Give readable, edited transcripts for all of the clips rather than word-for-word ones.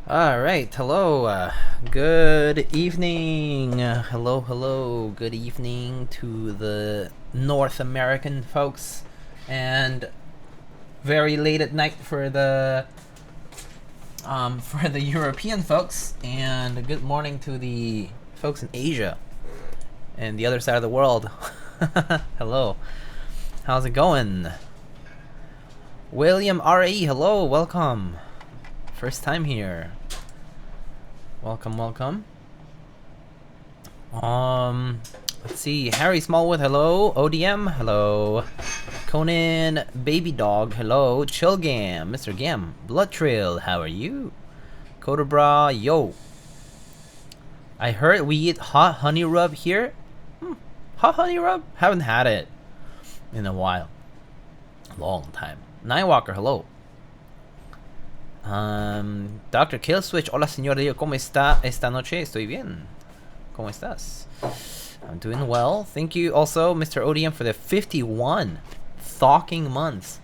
All right, hello, good evening. Hello, good evening to the North American folks, and very late at night for the European folks, and good morning to the folks in Asia and the other side of the world. Hello, how's it going? William RAE, hello, welcome. First time here. Welcome. Let's see. Harry Smallwood, hello. ODM, hello. Conan Baby Dog, hello. Chillgam, Mr. Gam. Blood Trail, how are you? Codabra, yo. I heard we eat hot honey rub here. Hot honey rub? Haven't had it in a while. Long time. Nightwalker, hello. Dr. Killswitch, hola señor Dio, ¿cómo está esta noche? Estoy bien. ¿Cómo estás? I'm doing well. Thank you also, Mr. ODM, for the 51 thawking months.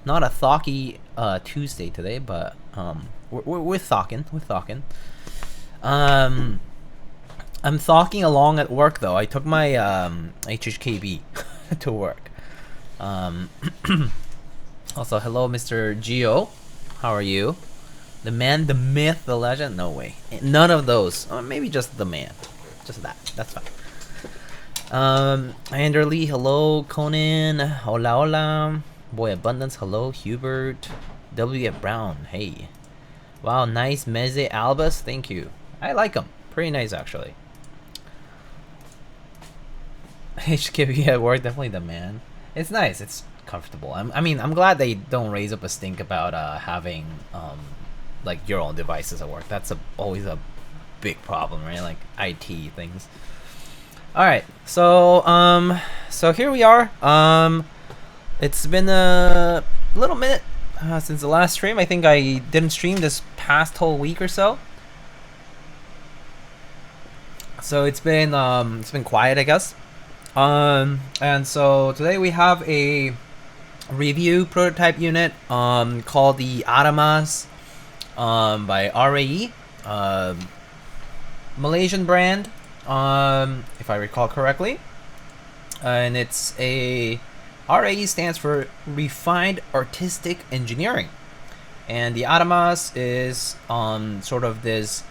Not a thawy Tuesday today, but we're thawking. We're thawking. I'm thawking along at work though. I took my HHKB to work. Also, hello, Mr. Geo. How are you? The man, the myth, the legend? No way. None of those. Maybe just the man. Just that. That's fine. Anderly, hello. Conan, hola. Boy Abundance, hello. Hubert. W.F. Brown, hey. Wow, nice. Meze Albus, thank you. I like them. Pretty nice, actually. HKB at work, definitely the man. It's nice. It's comfortable. I mean, I'm glad they don't raise up a stink about having like your own devices at work. That's always a big problem, right? Like IT things. All right, so here we are. It's been a little minute since the last stream. I think I didn't stream this past whole week or so. So it's been quiet, I guess. And so today we have a review prototype unit called the ADAMAS by RAE, Malaysian brand, if I recall correctly, and it's a RAE stands for Refined Artistic Engineering, and the ADAMAS is sort of this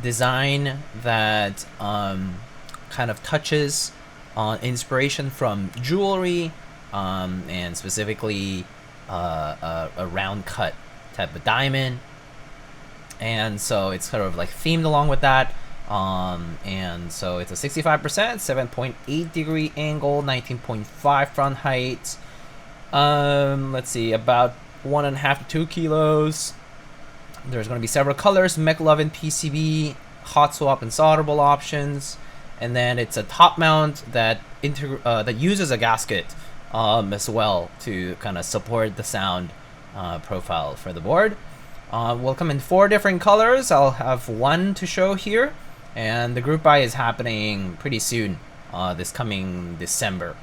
design that kind of touches on inspiration from jewelry, and specifically a round cut type of diamond, and so it's sort of like themed along with that, and so it's a 65%, 7.8 degree angle, 19.5 front height, let's see, about 1.5 to 2 kilos. There's going to be several colors: McLovin PCB, hot swap, and solderable options. And then it's a top mount that uses a gasket as well to kind of support the sound profile for the board. Will come in 4 different colors. I'll have one to show here, and the group buy is happening pretty soon, this coming December.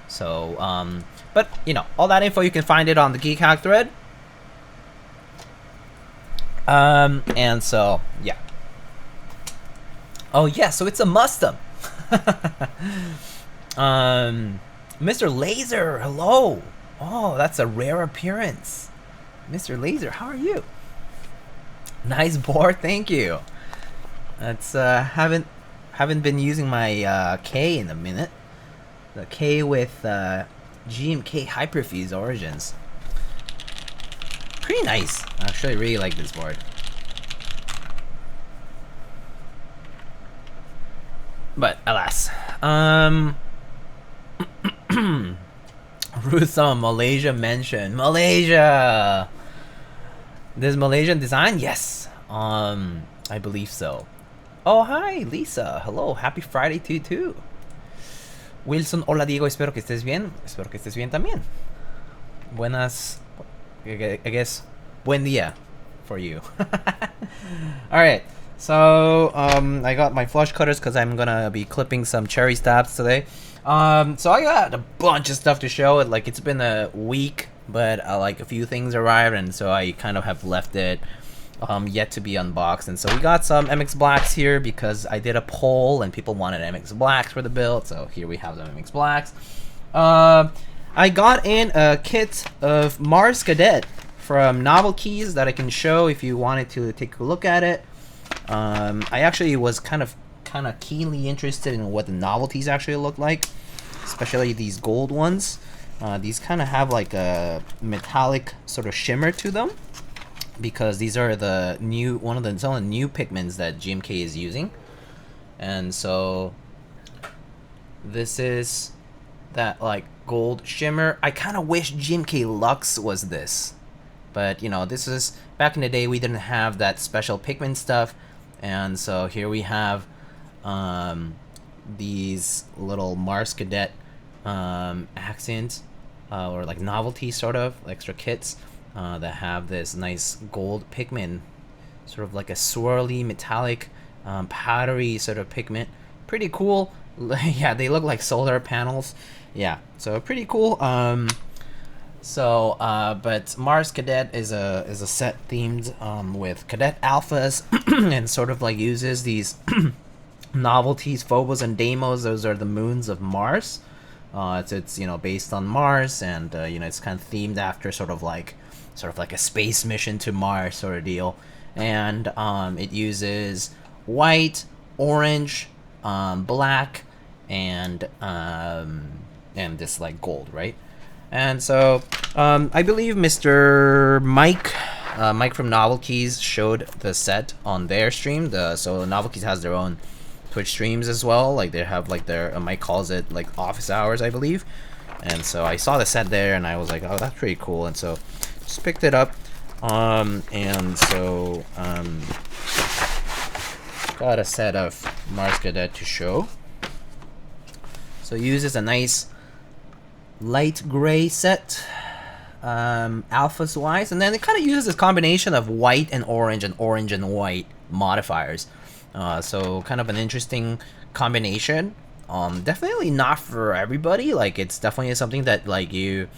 So, but you know, all that info you can find it on the Geek Hack thread. And so yeah. Oh yeah, so it's a Mustang. Mr. Laser, hello. Oh, that's a rare appearance. Mr. Laser, how are you? Nice board, thank you. That's haven't been using my K in a minute. The K with GMK Hyperfuse origins. Pretty nice. I actually really like this board. But alas, Ruth on Malaysia mentioned Malaysia. This Malaysian design, yes. I believe so. Oh hi Lisa, hello, happy Friday to you too. Wilson, hola Diego, espero que estés bien. Espero que estés bien también. Buenas, I guess, buen día for you. All right. So, I got my flush cutters because I'm gonna be clipping some cherry stabs today. So I got a bunch of stuff to show. Like, it's been a week, but like a few things arrived, and so I kind of have left it yet to be unboxed. And so we got some MX Blacks here because I did a poll and people wanted MX Blacks for the build. So here we have the MX Blacks. I got in a kit of Mars Cadet from NovelKeys that I can show if you wanted to take a look at it. I actually was kind of keenly interested in what the novelties actually look like, especially these gold ones. These kind of have like a metallic sort of shimmer to them because these are the new some of the new pigments that GMK is using. And so this is that like gold shimmer. I kind of wish GMK Lux was this, but you know, this is back in the day we didn't have that special pigment stuff. And so here we have these little Mars Cadet accents or like novelty sort of extra kits that have this nice gold pigment, sort of like a swirly metallic powdery sort of pigment. Pretty cool. Yeah, they look like solar panels. Yeah, so pretty cool. But Mars Cadet is a set themed with cadet alphas and sort of like uses these novelties, Phobos and Deimos. Those are the moons of Mars. It's you know, based on Mars, and you know, it's kind of themed after sort of like a space mission to Mars sort of deal. And it uses white, orange, black, and this like gold, right? And so I believe Mr. Mike from NovelKeys showed the set on their stream. So NovelKeys has their own Twitch streams as well. Like they have like their Mike calls it like office hours, I believe. And so I saw the set there, and I was like, oh, that's pretty cool. And so just picked it up. And so got a set of Mars Cadet to show. So it uses a nice light gray set, alphas wise, and then it kind of uses this combination of white and orange and white modifiers. So kind of an interesting combination. Definitely not for everybody. Like it's definitely something that like you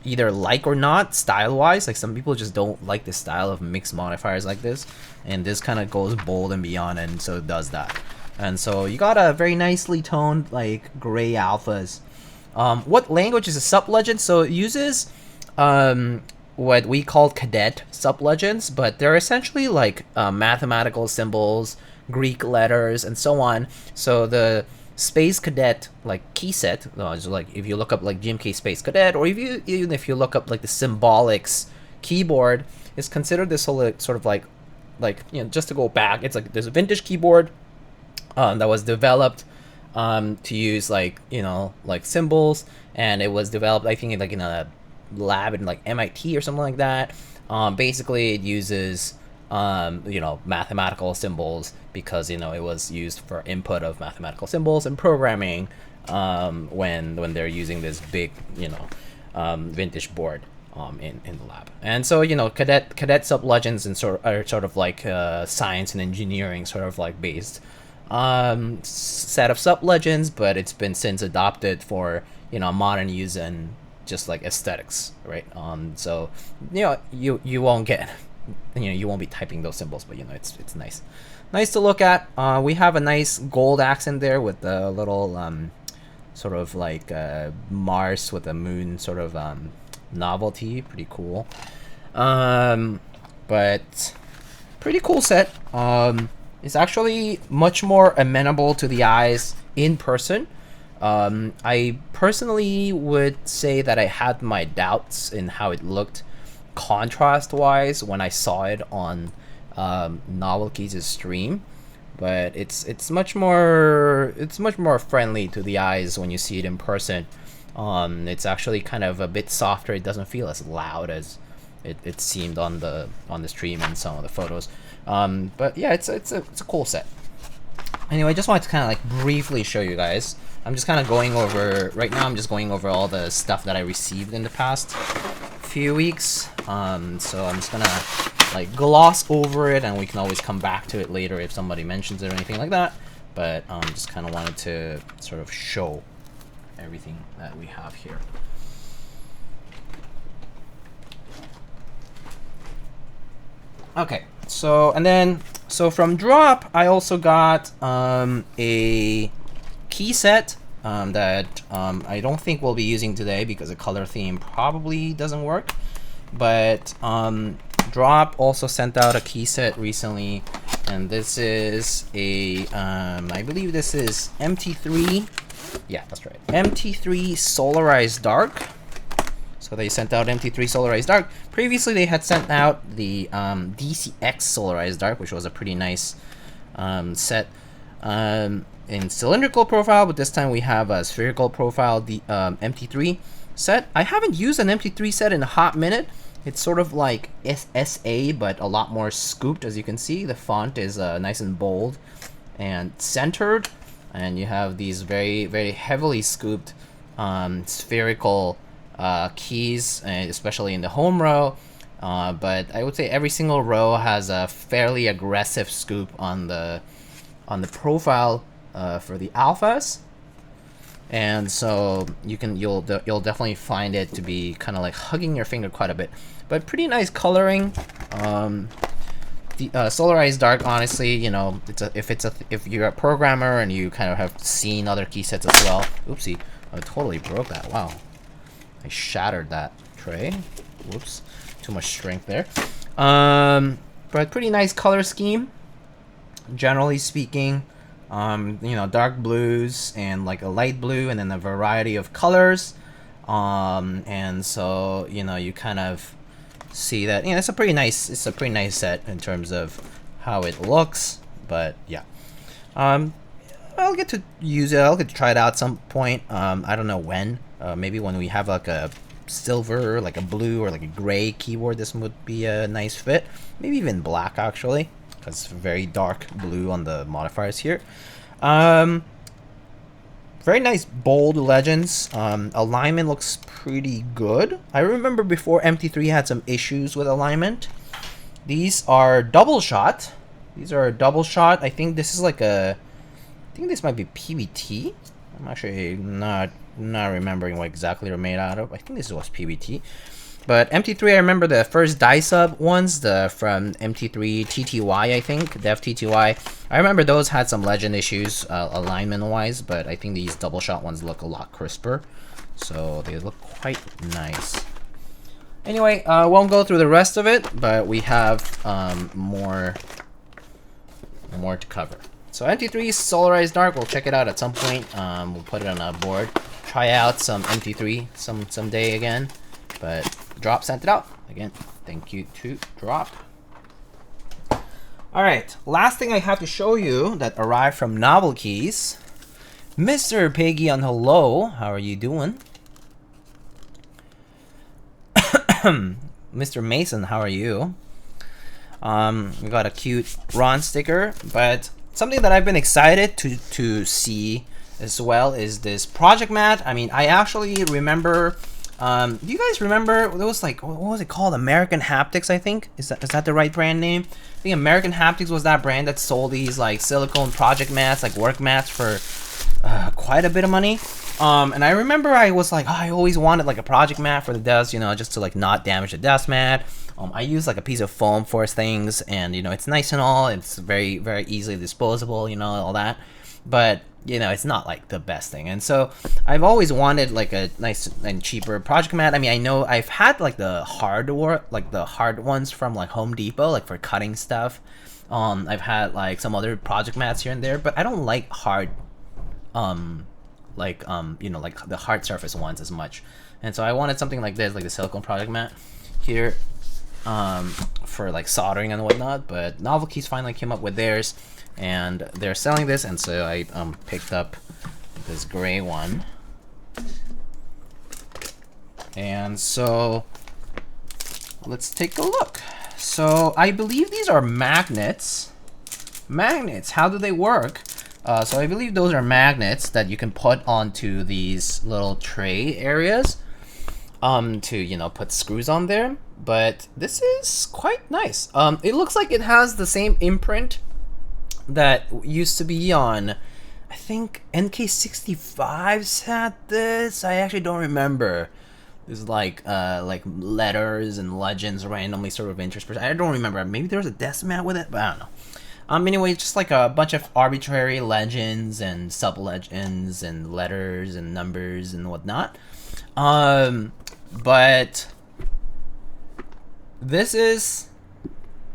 either like or not style wise. Like some people just don't like the style of mixed modifiers like this, and this kind of goes bold and beyond, and so it does that. And so you got a very nicely toned like gray alphas. What language is a sub-legend? So it uses what we call cadet sub-legends, but they're essentially like mathematical symbols, Greek letters, and so on. So the Space Cadet like key set, so like if you look up like GMK Space Cadet, or even if you look up like the Symbolics keyboard, is considered this whole sort of like you know, just to go back, it's like there's a vintage keyboard that was developed to use like, you know, like symbols, and it was developed I think like in a lab in like MIT or something like that. Basically it uses you know, mathematical symbols because, you know, it was used for input of mathematical symbols and programming when they're using this big, you know, vintage board in the lab. And so, you know, cadet sub-legends and are sort of like science and engineering sort of like based set of sub-legends, but it's been since adopted for, you know, modern use and just like aesthetics, right? So, you know, you won't get, you know, you won't be typing those symbols, but you know, it's nice to look at. We have a nice gold accent there with the little sort of like Mars with a moon sort of novelty. Pretty cool. But pretty cool set. It's actually much more amenable to the eyes in person. I personally would say that I had my doubts in how it looked contrast wise when I saw it on NovelKeys' stream, but it's much more friendly to the eyes when you see it in person. It's actually kind of a bit softer. It doesn't feel as loud as it seemed on the stream and some of the photos. But yeah, it's a cool set. Anyway, I just wanted to kind of like briefly show you guys. I'm just kind of going over right now. I'm just going over all the stuff that I received in the past few weeks. So I'm just gonna like gloss over it, and we can always come back to it later if somebody mentions it or anything like that. But just kind of wanted to sort of show everything that we have here. Okay, So from Drop, I also got a key set that I don't think we'll be using today because the color theme probably doesn't work. But Drop also sent out a key set recently, and this is a I believe this is MT3. Yeah, that's right. MT3 Solarized Dark. So they sent out MT3 Solarized Dark. Previously, they had sent out the DCX Solarized Dark, which was a pretty nice set in cylindrical profile, but this time we have a spherical profile, the MT3 set. I haven't used an MT3 set in a hot minute. It's sort of like SA, but a lot more scooped, as you can see. The font is nice and bold and centered, and you have these very, very heavily scooped spherical keys, especially in the home row. But I would say every single row has a fairly aggressive scoop on the profile for the alphas, and so you'll definitely find it to be kind of like hugging your finger quite a bit. But pretty nice coloring. The Solarized Dark, honestly, you know, if you're a programmer and you kind of have seen other key sets as well. Oopsie, I totally broke that. Wow, I shattered that tray. Whoops, too much strength there. But pretty nice color scheme, generally speaking. You know, dark blues and like a light blue, and then a variety of colors. And so, you know, you kind of see that, you know, it's a pretty nice set in terms of how it looks. But yeah, I'll get to use it. I'll get to try it out at some point. I don't know when. Maybe when we have like a silver, like a blue, or like a gray keyboard, this would be a nice fit. Maybe even black, actually, because it's very dark blue on the modifiers here. Very nice bold legends. Alignment looks pretty good. I remember before MT3 had some issues with alignment. These are double shot. I think this is like I think this might be PBT. I'm actually not remembering what exactly they're made out of. I think this was PBT. But MT3, I remember the first die sub ones, from MT3 TTY, I think, Dev TTY. I remember those had some legend issues, alignment-wise, but I think these double shot ones look a lot crisper, so they look quite nice. Anyway, won't go through the rest of it, but we have more to cover. So MT3 Solarized Dark, we'll check it out at some point. We'll put it on a board, try out some MT3 someday again. But Drop sent it out. Again, thank you to Drop. Alright, last thing I have to show you that arrived from NovelKeys. Mr. Piggy on hello, how are you doing? Mr. Mason, how are you? We got a cute Ron sticker, but something that I've been excited to see as well is this project mat. I mean, I actually remember. Do you guys remember? There was like, what was it called? American Haptics, I think. Is that the right brand name? I think American Haptics was that brand that sold these like silicone project mats, like work mats, for quite a bit of money. And I remember I was like, oh, I always wanted like a project mat for the desk, you know, just to like not damage the desk mat. I use like a piece of foam for things, and you know, it's nice and all. It's very, very easily disposable, you know, all that. But you know, it's not like the best thing. And so I've always wanted like a nice and cheaper project mat. I mean, I know I've had like the hard ones from like Home Depot, like for cutting stuff. I've had like some other project mats here and there, but I don't like hard, you know, like the hard surface ones as much. And so I wanted something like this, like the silicone project mat here, for like soldering and whatnot. But NovelKeys finally came up with theirs, and they're selling this, and so I picked up this gray one. And so let's take a look. So I believe these are magnets. How do they work? So I believe those are magnets that you can put onto these little tray areas to, you know, put screws on there. But this is quite nice. It looks like it has the same imprint that used to be on, I think NK65s had this. I actually don't remember. There's like letters and legends randomly sort of interspersed. I don't remember. Maybe there was a decimat with it, but I don't know. Anyway, just like a bunch of arbitrary legends and sub-legends and letters and numbers and whatnot. But this is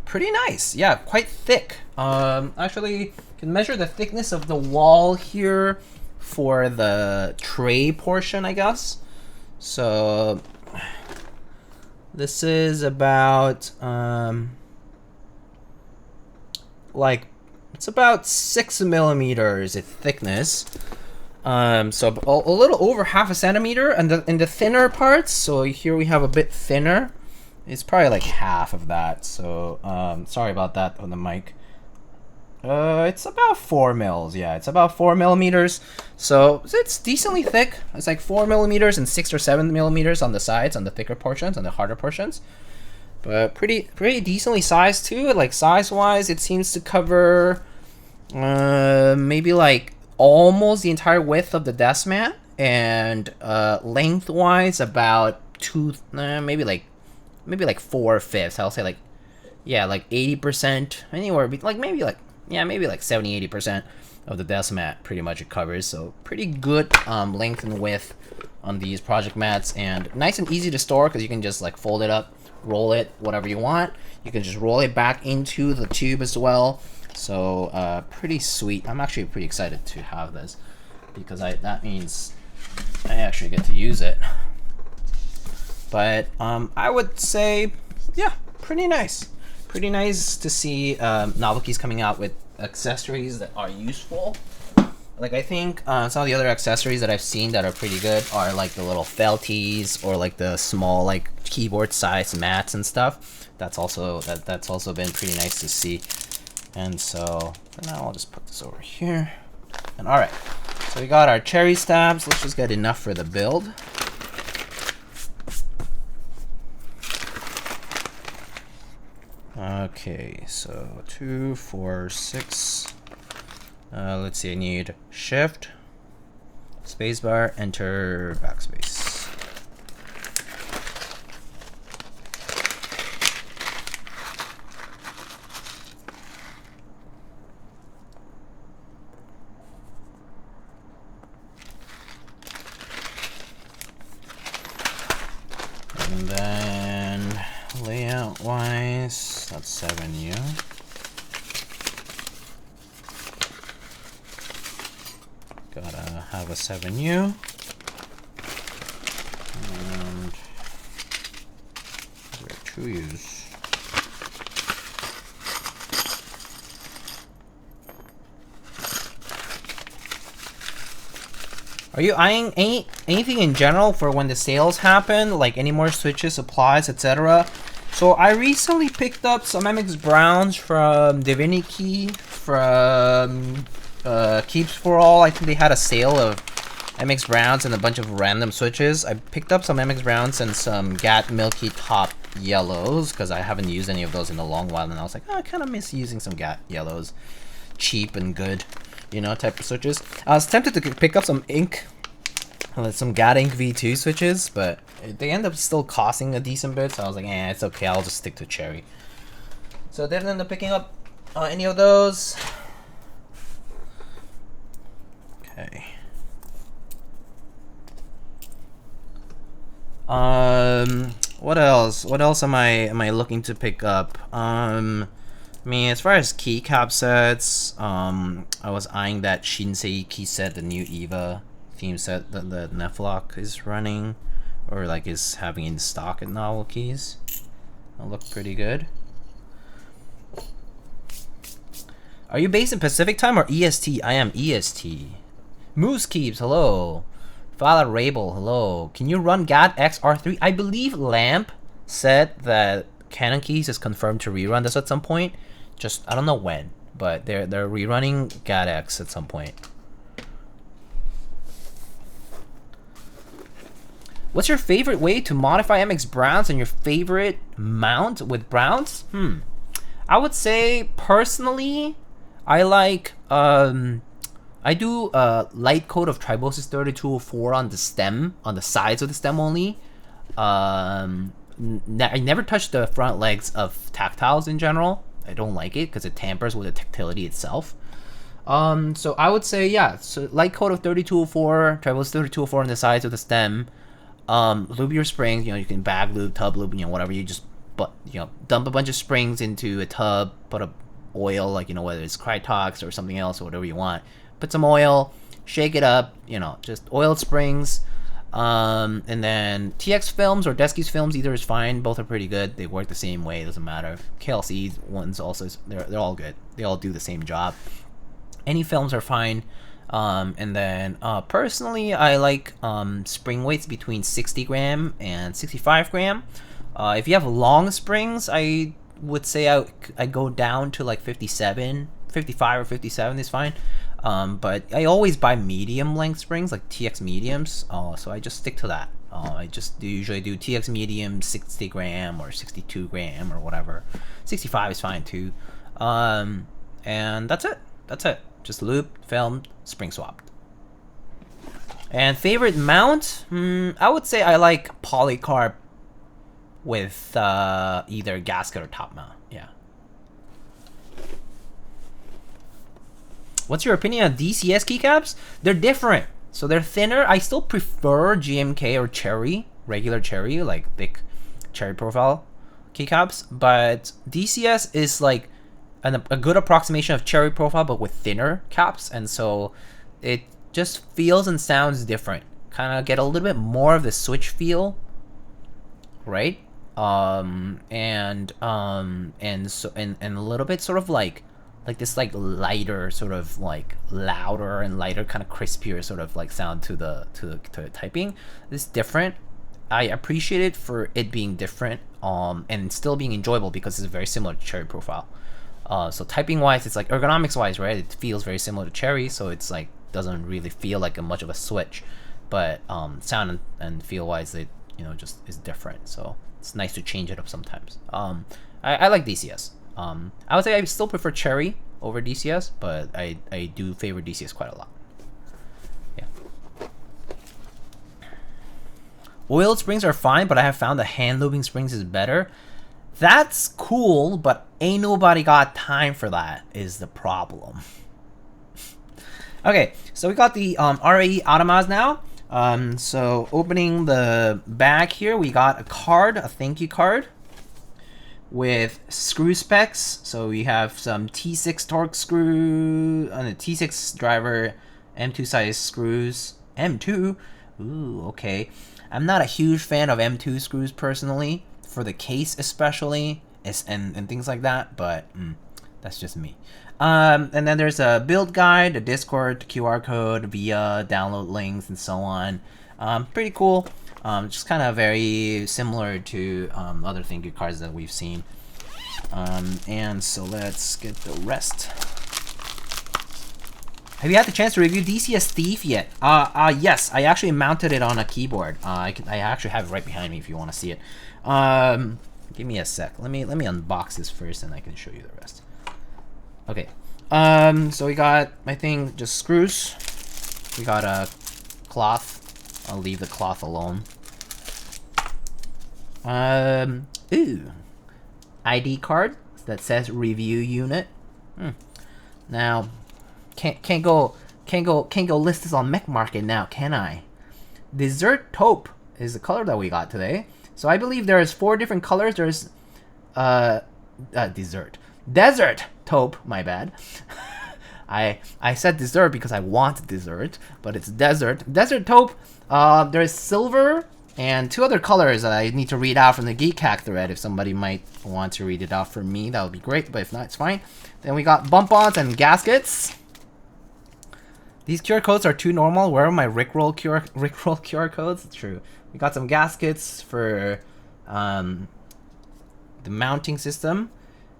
pretty nice. Yeah, quite thick. Actually, you can measure the thickness of the wall here for the tray portion, I guess. So this is about like it's about 6 millimeters in thickness. So a little over half a centimeter, and in the thinner parts. So here we have a bit thinner. It's probably like half of that. So sorry about that on the mic. It's about 4 mils. Yeah, it's about 4 millimeters. So it's decently thick. It's like 4 millimeters and 6 or 7 millimeters on the sides, on the thicker portions, on the harder portions. But pretty decently sized too. Like size-wise, it seems to cover maybe like almost the entire width of the desk mat, and lengthwise about maybe like 4/5. I'll say like, yeah, like 80%, anywhere like maybe like 70-80% of the desk mat pretty much it covers. So pretty good length and width on these project mats, and nice and easy to store because you can just like fold it up, roll it, whatever you want. You can just roll it back into the tube as well. So pretty sweet. I'm actually pretty excited to have this because that means I actually get to use it. But I would say, yeah, pretty nice. Pretty nice to see NovelKeys coming out with accessories that are useful. Like I think some of the other accessories that I've seen that are pretty good are like the little felties or like the small like keyboard size mats and stuff. That's also been pretty nice to see. And so for now I'll just put this over here. And all right, so we got our cherry stabs. Let's just get enough for the build. Okay, so 2, 4, 6. Let's see, I need shift, spacebar, enter, backspace. And then layout wise, that's 7U. Gotta have a 7U. And there are 2Us. Are you eyeing anything in general for when the sales happen, like any more switches, supplies, etc.? So I recently picked up some MX Browns from Divinity, from Keeps for All. I think they had a sale of MX Browns and a bunch of random switches. I picked up some MX Browns and some GAT Milky Top Yellows because I haven't used any of those in a long while, and I was like, oh, I kind of miss using some GAT Yellows. Cheap and good, you know, type of switches. I was tempted to pick up some ink, some GAT Ink V2 switches, but they end up still costing a decent bit, so I was like, it's okay, I'll just stick to cherry. So I didn't end up picking up any of those. Okay. What else? What else am I looking to pick up? I mean, as far as keycap sets, I was eyeing that Shinsei key set, the new Eva theme set that the Neflock is running, or like is having in stock at NovelKeys. It'll look pretty good. Are you based in Pacific time or EST? I am EST. Moose Keeps, hello. Father Rabel, hello. Can you run GAT X R3? I believe Lamp said that Canon Keys is confirmed to rerun this at some point. Just I don't know when, but they're rerunning GAT X at some point. What's your favorite way to modify MX Browns and your favorite mount with Browns? I would say personally, I like I do a light coat of Tribosis 3204 on the stem, on the sides of the stem only. I never touch the front legs of tactiles in general. I don't like it because it tampers with the tactility itself. So I would say, yeah, so light coat of 3204, Travel's 3204 on the sides of the stem. Lube your springs, you can bag lube, tub lube, whatever. You just, dump a bunch of springs into a tub, put a oil, whether it's Krytox or something else or whatever you want. Put some oil, shake it up, just oiled springs. And then TX films or Desky's films, either is fine. Both are pretty good. They work the same way. It doesn't matter. KLC ones also, they're all good. They all do the same job. Any films are fine. And then personally, I like spring weights between 60 gram and 65 gram. If you have long springs, I would say I go down to like 55 or 57 is fine. But I always buy medium length springs, like TX mediums, so I just stick to that. I just usually do TX medium 60 gram or 62 gram or whatever. 65 is fine too. And that's it. Just lube, filmed, spring swapped. And favorite mount? I would say I like polycarb with either gasket or top mount. Yeah. What's your opinion on DCS keycaps? They're different. So they're thinner. I still prefer GMK or Cherry, regular Cherry, like thick Cherry profile keycaps. But DCS is like a good approximation of Cherry profile, but with thinner caps. And so it just feels and sounds different. Kind of get a little bit more of the switch feel, right? And a little bit sort of like this lighter, sort of like louder and lighter, kind of crispier sort of like sound to the typing. It's different. I appreciate it for it being different, and still being enjoyable because it's very similar to Cherry profile. So typing wise, it's like ergonomics wise, right? It feels very similar to Cherry, so it's like doesn't really feel like much of a switch, but sound and feel wise, it just is different. So it's nice to change it up sometimes. I like DCS. I would say I still prefer Cherry over DCS, but I do favor DCS quite a lot. Yeah. Oiled springs are fine, but I have found the hand lubing springs is better. That's cool, but ain't nobody got time for that is the problem. Okay, so we got the RAE ADAMAS now. So opening the bag here, we got a card, a thank you card with screw specs. So we have some T6 torque screw on the T6 driver, M2 size screws. M2? Ooh, okay. I'm not a huge fan of M2 screws personally, for the case especially, and things like that, but that's just me. And then there's a build guide, a Discord, QR code, via download links, and so on. Pretty cool. Just kind of very similar to other thank you cards that we've seen. And so let's get the rest. Have you had the chance to review DCS Thief yet? Yes, I actually mounted it on a keyboard. I actually have it right behind me if you want to see it. Give me a sec. Let me unbox this first, and I can show you the rest. Okay. So we got, I think, just screws. We got a cloth. I'll leave the cloth alone. Ooh. ID card that says review unit. Now, can't go list this on Mech Market now, can I? Dessert taupe is the color that we got today. So I believe there's 4 different colors. There's desert taupe, my bad. I said dessert because I want dessert, but it's desert taupe. There's silver and 2 other colors that I need to read out from the Keycaps thread. If somebody might want to read it out for me, that would be great, but if not, it's fine. Then we got bump-ons and gaskets. These QR codes are too normal. Where are my Rickroll QR codes? It's true. We got some gaskets for the mounting system,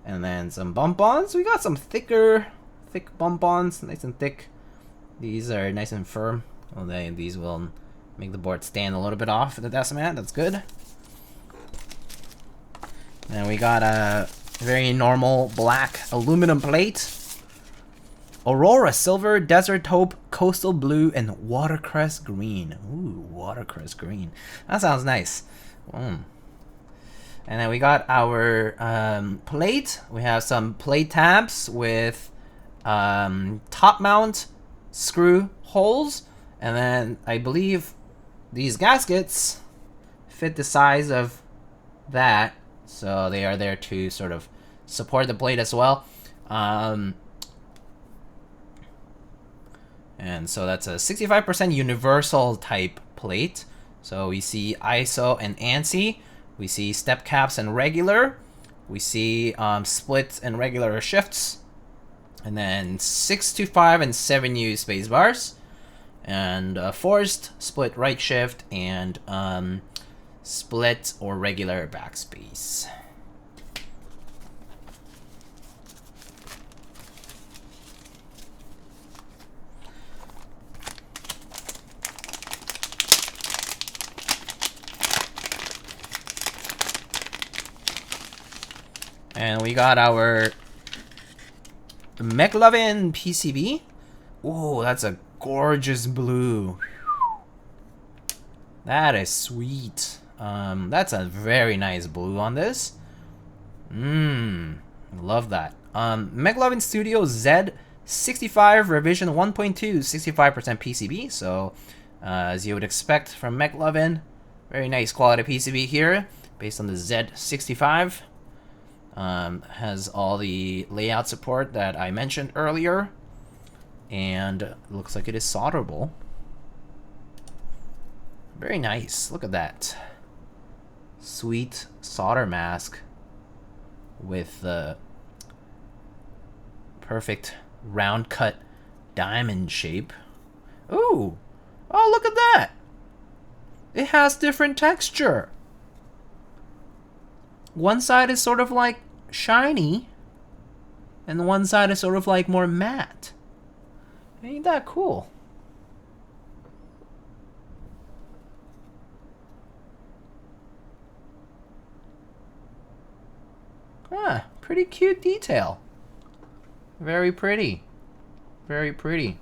and then some bump-ons. We got some thick bump-ons, nice and thick. These are nice and firm. Well, these will make the board stand a little bit off the decimat. That's good. And we got a very normal black aluminum plate. Aurora Silver, Desert Hope, Coastal Blue, and Watercress Green. Ooh, Watercress Green. That sounds nice. And then we got our plate. We have some plate tabs with top mount screw holes. And then I believe these gaskets fit the size of that. So they are there to sort of support the plate as well. And so that's a 65% universal type plate. So we see ISO and ANSI. We see step caps and regular. We see split and regular shifts. And then 625 and 7U space bars. And forced, split right shift, and split or regular backspace. And we got our McLovin PCB. Ooh, that's a gorgeous blue. That is sweet. That's a very nice blue on this. Love that. McLovin Studio Z65 revision 1.2, 65% PCB. So, as you would expect from McLovin, very nice quality PCB here, based on the Z65. Has all the layout support that I mentioned earlier, and looks like it is solderable. Very nice. Look at that sweet solder mask with the perfect round cut diamond shape. Ooh, oh, look at that. It has different texture. One side is sort of like shiny, and one side is sort of like more matte. Ain't that cool? Ah, pretty cute detail. Very pretty. Very pretty.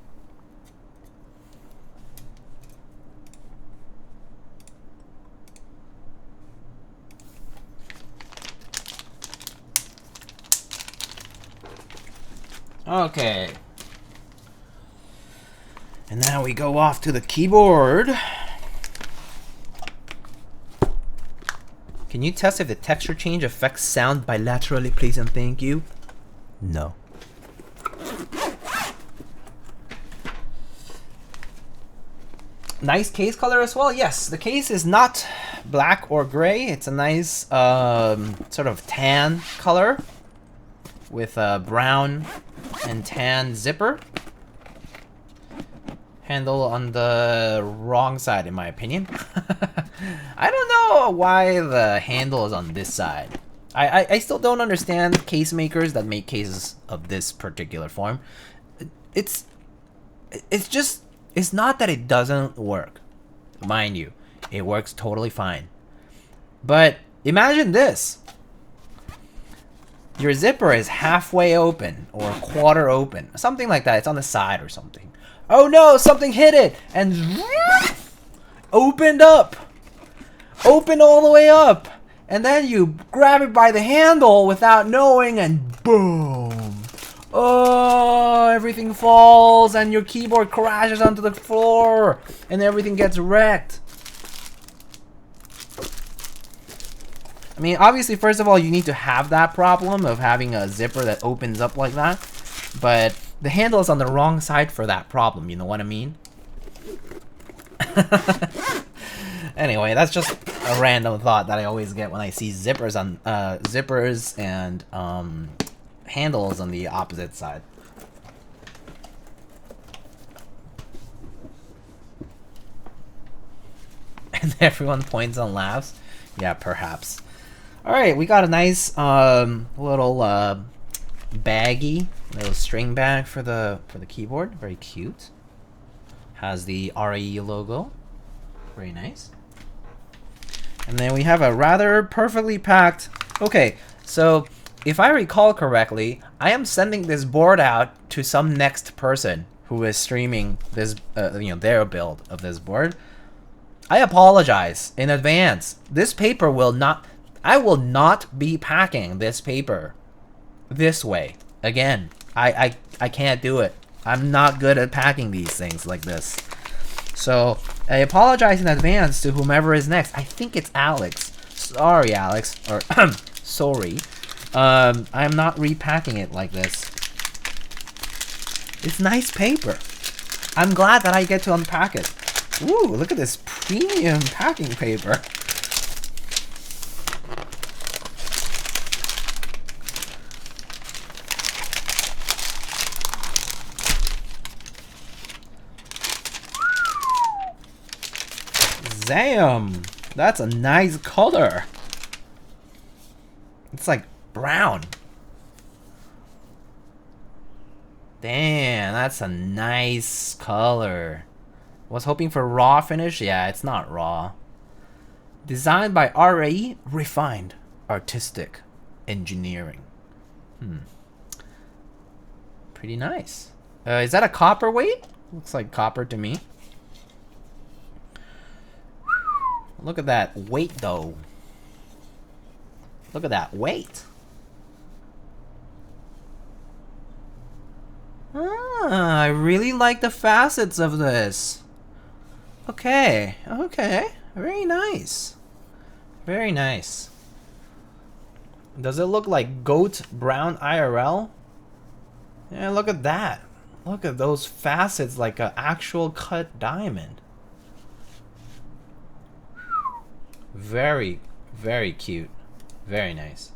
Okay. And now we go off to the keyboard. Can you test if the texture change affects sound bilaterally, please and thank you? No. Nice case color as well. Yes, the case is not black or gray. It's a nice sort of tan color with a brown and tan zipper. Handle on the wrong side, in my opinion. I don't know why the handle is on this side. I still don't understand case makers that make cases of this particular form. It's not that it doesn't work. Mind you, it works totally fine. But imagine this. Your zipper is halfway open or a quarter open. Something like that. It's on the side or something. Oh no, something hit it and opened up. Opened all the way up. And then you grab it by the handle without knowing and boom. Oh, everything falls and your keyboard crashes onto the floor and everything gets wrecked. I mean, obviously, first of all, you need to have that problem of having a zipper that opens up like that. But the handle is on the wrong side for that problem, you know what I mean? Anyway, that's just a random thought that I always get when I see zippers on zippers and handles on the opposite side. And everyone points and laughs. Yeah, perhaps. All right, we got a nice little baggy little string bag for the keyboard. Very cute. Has the RAE logo. Very nice. And then we have a rather perfectly packed. Okay, so if I recall correctly, I am sending this board out to some next person who is streaming this, their build of this board. I apologize in advance. This paper will not, I will not be packing this paper this way again. I can't do it. I'm not good at packing these things like this. So I apologize in advance to whomever is next. I think it's Alex. Sorry, Alex. Or sorry. I'm not repacking it like this. It's nice paper. I'm glad that I get to unpack it. Ooh, look at this premium packing paper. Damn, that's a nice color. It's like brown. Damn, that's a nice color. Was hoping for raw finish. Yeah, it's not raw. Designed by RAE, refined artistic engineering. Pretty nice. Is that a copper weight? Looks like copper to me. Look at that weight, though. Look at that weight. Ah, I really like the facets of this. Okay, okay. Very nice. Very nice. Does it look like goat brown IRL? Yeah, look at that. Look at those facets like an actual cut diamond. Very, very cute. Very nice.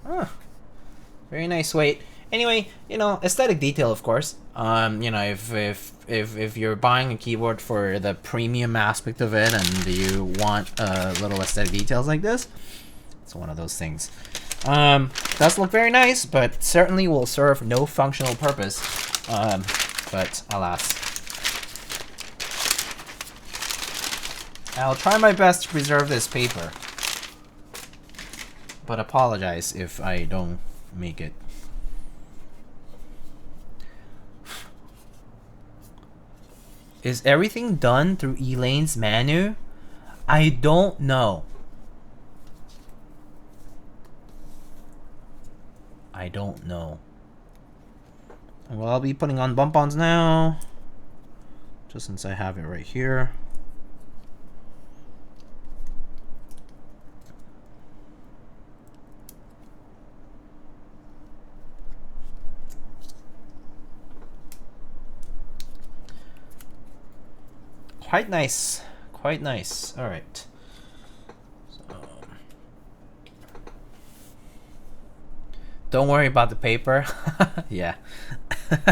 Ah, very nice weight. Anyway, you know, aesthetic detail, of course. You know, if you're buying a keyboard for the premium aspect of it, and you want little aesthetic details like this, it's one of those things. Does look very nice, but certainly will serve no functional purpose. But alas. I'll try my best to preserve this paper, but apologize if I don't make it. Is everything done through Elaine's menu? I don't know. I don't know. Well, I'll be putting on bump-ons now, just since I have it right here. Quite nice. Quite nice. All right. So, don't worry about the paper. Yeah.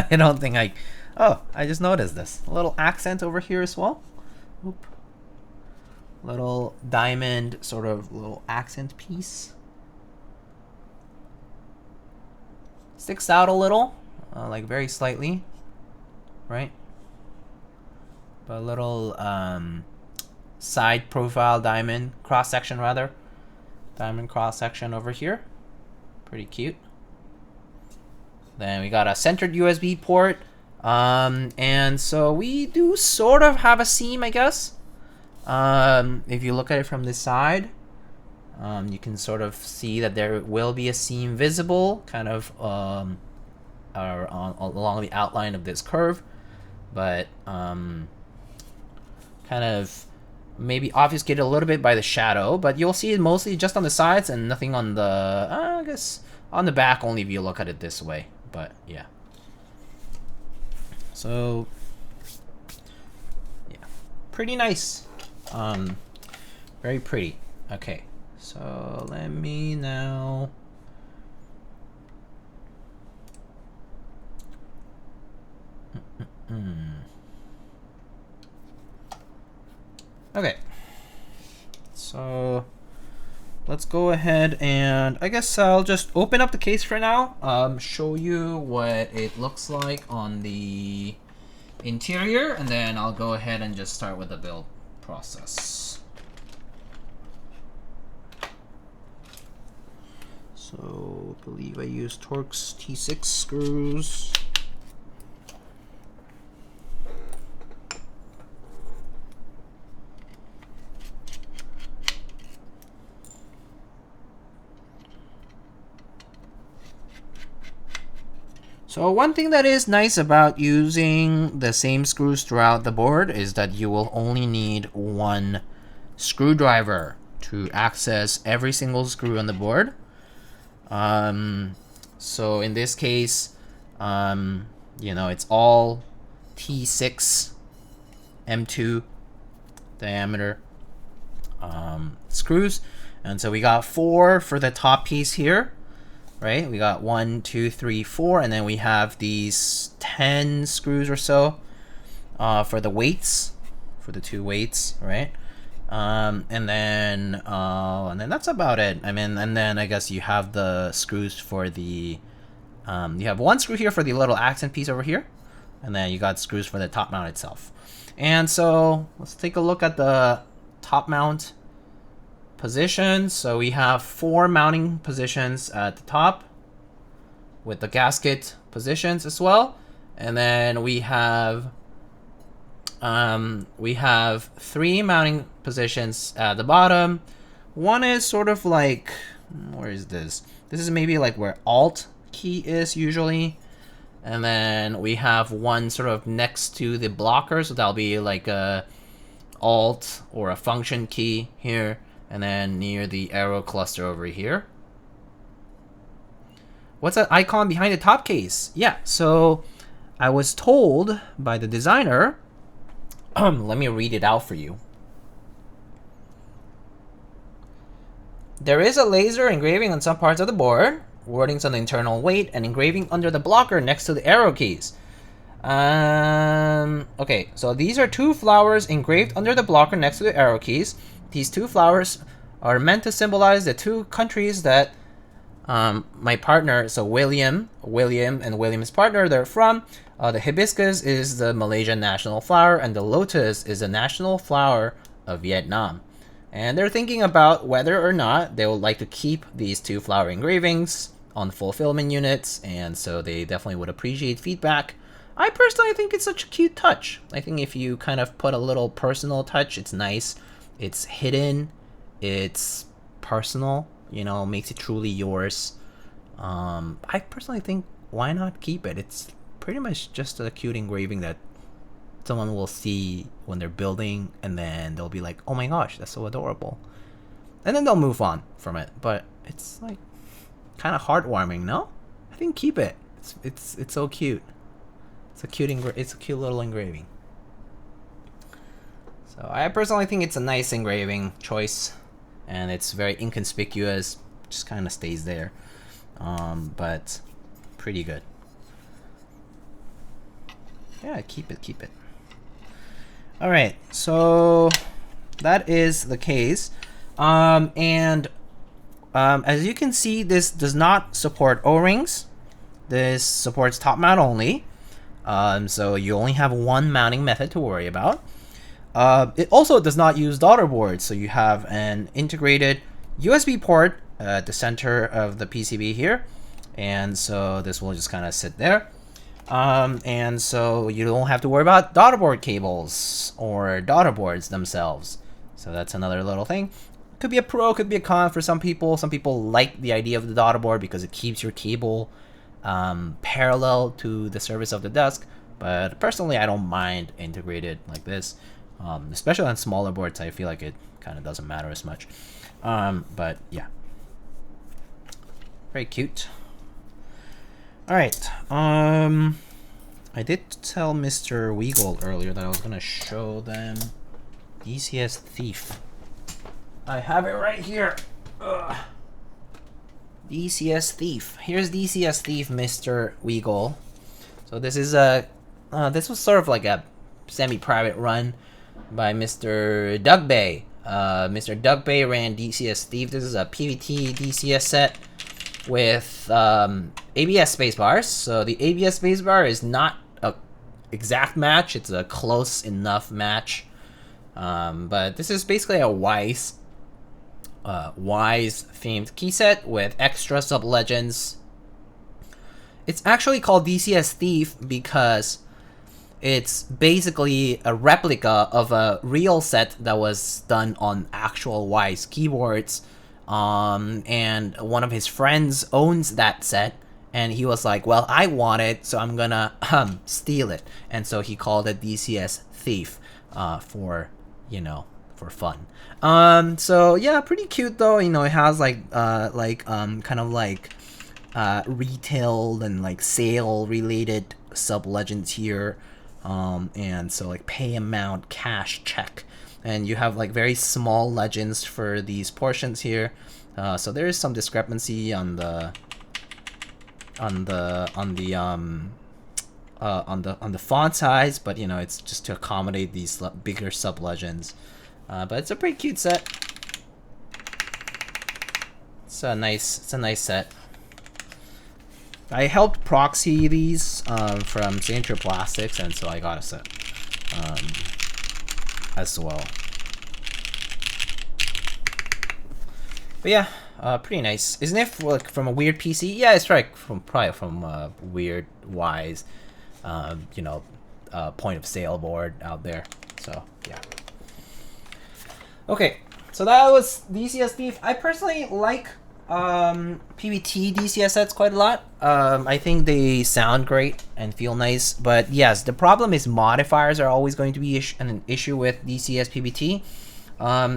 I don't think I... Oh, I just noticed this. A little accent over here as well. Oop. Little diamond sort of little accent piece. Sticks out a little. Like very slightly. Right? A little side profile diamond cross section, rather diamond cross section over here, pretty cute. Then we got a centered USB port, and so we do sort of have a seam, I guess. If you look at it from this side, you can sort of see that there will be a seam visible, kind of along the outline of this curve, but kind of maybe obfuscated a little bit by the shadow, but you'll see it mostly just on the sides and nothing on the, I guess, on the back only if you look at it this way, but yeah. So, yeah, pretty nice. Very pretty. Okay, so let me now... Okay, so let's go ahead and I guess I'll just open up the case for now, show you what it looks like on the interior, and then I'll go ahead and just start with the build process. So I believe I used Torx T6 screws. So one thing that is nice about using the same screws throughout the board is that you will only need one screwdriver to access every single screw on the board. So in this case, you know, it's all T6 M2 diameter screws. And so we got 4 for the top piece here. Right, we got 1, 2, 3, 4, and then we have these 10 screws or so for the weights, for the 2 weights, right? And then that's about it. I mean, and then I guess you have the screws for the you have 1 screw here for the little accent piece over here, and then you got screws for the top mount itself. And so let's take a look at the top mount positions. So we have 4 mounting positions at the top with the gasket positions as well, and then we have 3 mounting positions at the bottom. One is sort of like, where is this? This is maybe like where Alt key is usually, and then we have one sort of next to the blocker, so that'll be like a Alt or a function key here. And then near the arrow cluster over here. What's that icon behind the top case? Yeah, so I was told by the designer, let me read it out for you. There is a laser engraving on some parts of the board, wordings on the internal weight, and engraving under the blocker next to the arrow keys. Okay, so these are 2 flowers engraved under the blocker next to the arrow keys. These 2 flowers are meant to symbolize the 2 countries that my partner, so William and William's partner, they're from. The hibiscus is the Malaysian national flower, and the lotus is the national flower of Vietnam. And they're thinking about whether or not they would like to keep these 2 flower engravings on fulfillment units, and so they definitely would appreciate feedback. I personally think it's such a cute touch. I think if you kind of put a little personal touch, it's nice. It's hidden, it's personal, you know, makes it truly yours. I personally think, why not keep it? It's pretty much just a cute engraving that someone will see when they're building, and then they'll be like, oh my gosh, that's so adorable. And then they'll move on from it. But it's like kind of heartwarming, no? I think keep it. It's so cute. It's a cute little engraving. So I personally think it's a nice engraving choice, and it's very inconspicuous, just kind of stays there, but pretty good. Yeah, keep it. All right, so that is the case, and as you can see, this does not support O-rings. This supports top mount only, so you only have 1 mounting method to worry about. It also does not use daughter boards, so you have an integrated USB port at the center of the PCB here, and so this will just kind of sit there. And so you don't have to worry about daughter board cables or daughter boards themselves. So that's another little thing. Could be a pro, could be a con for some people. Some people like the idea of the daughter board because it keeps your cable parallel to the surface of the desk. But personally, I don't mind integrated like this. Especially on smaller boards, I feel like it kind of doesn't matter as much. But yeah, very cute. All right. I did tell Mr. Weagle earlier that I was gonna show them DCS Thief. I have it right here. Ugh. DCS Thief. Here's DCS Thief, Mr. Weagle. So this is a this was sort of like a semi-private run by Mr. Dugbay. Mr. Dugbay ran DCS Thief. This is a PVT DCS set with ABS spacebars. So the ABS spacebar is not a exact match. It's a close enough match. But this is basically a Weiss Wise themed key set with extra sub legends. It's actually called DCS Thief because it's basically a replica of a real set that was done on actual Wise keyboards. And one of his friends owns that set, and he was like, well, I want it, so I'm gonna steal it. And so he called it DCS Thief for, you know, for fun. So yeah, pretty cute though. You know, it has like kind of like retail and like sale related sub legends here. And so like pay amount, cash, check, and you have like very small legends for these portions here. So there is some discrepancy on the font size, but you know, it's just to accommodate these bigger sub legends. But it's a pretty cute set. It's a nice set. I helped proxy these from Signature Plastics, and so I got a set as well. But yeah, pretty nice. Isn't it like from a weird PC? Yeah, it's right. Probably from weird Wise, you know, point of sale board out there. So yeah. Okay, so that was DCS Thief. I personally like PBT DCS sets quite a lot. I think they sound great and feel nice, but yes, the problem is modifiers are always going to be an issue with DCS PBT.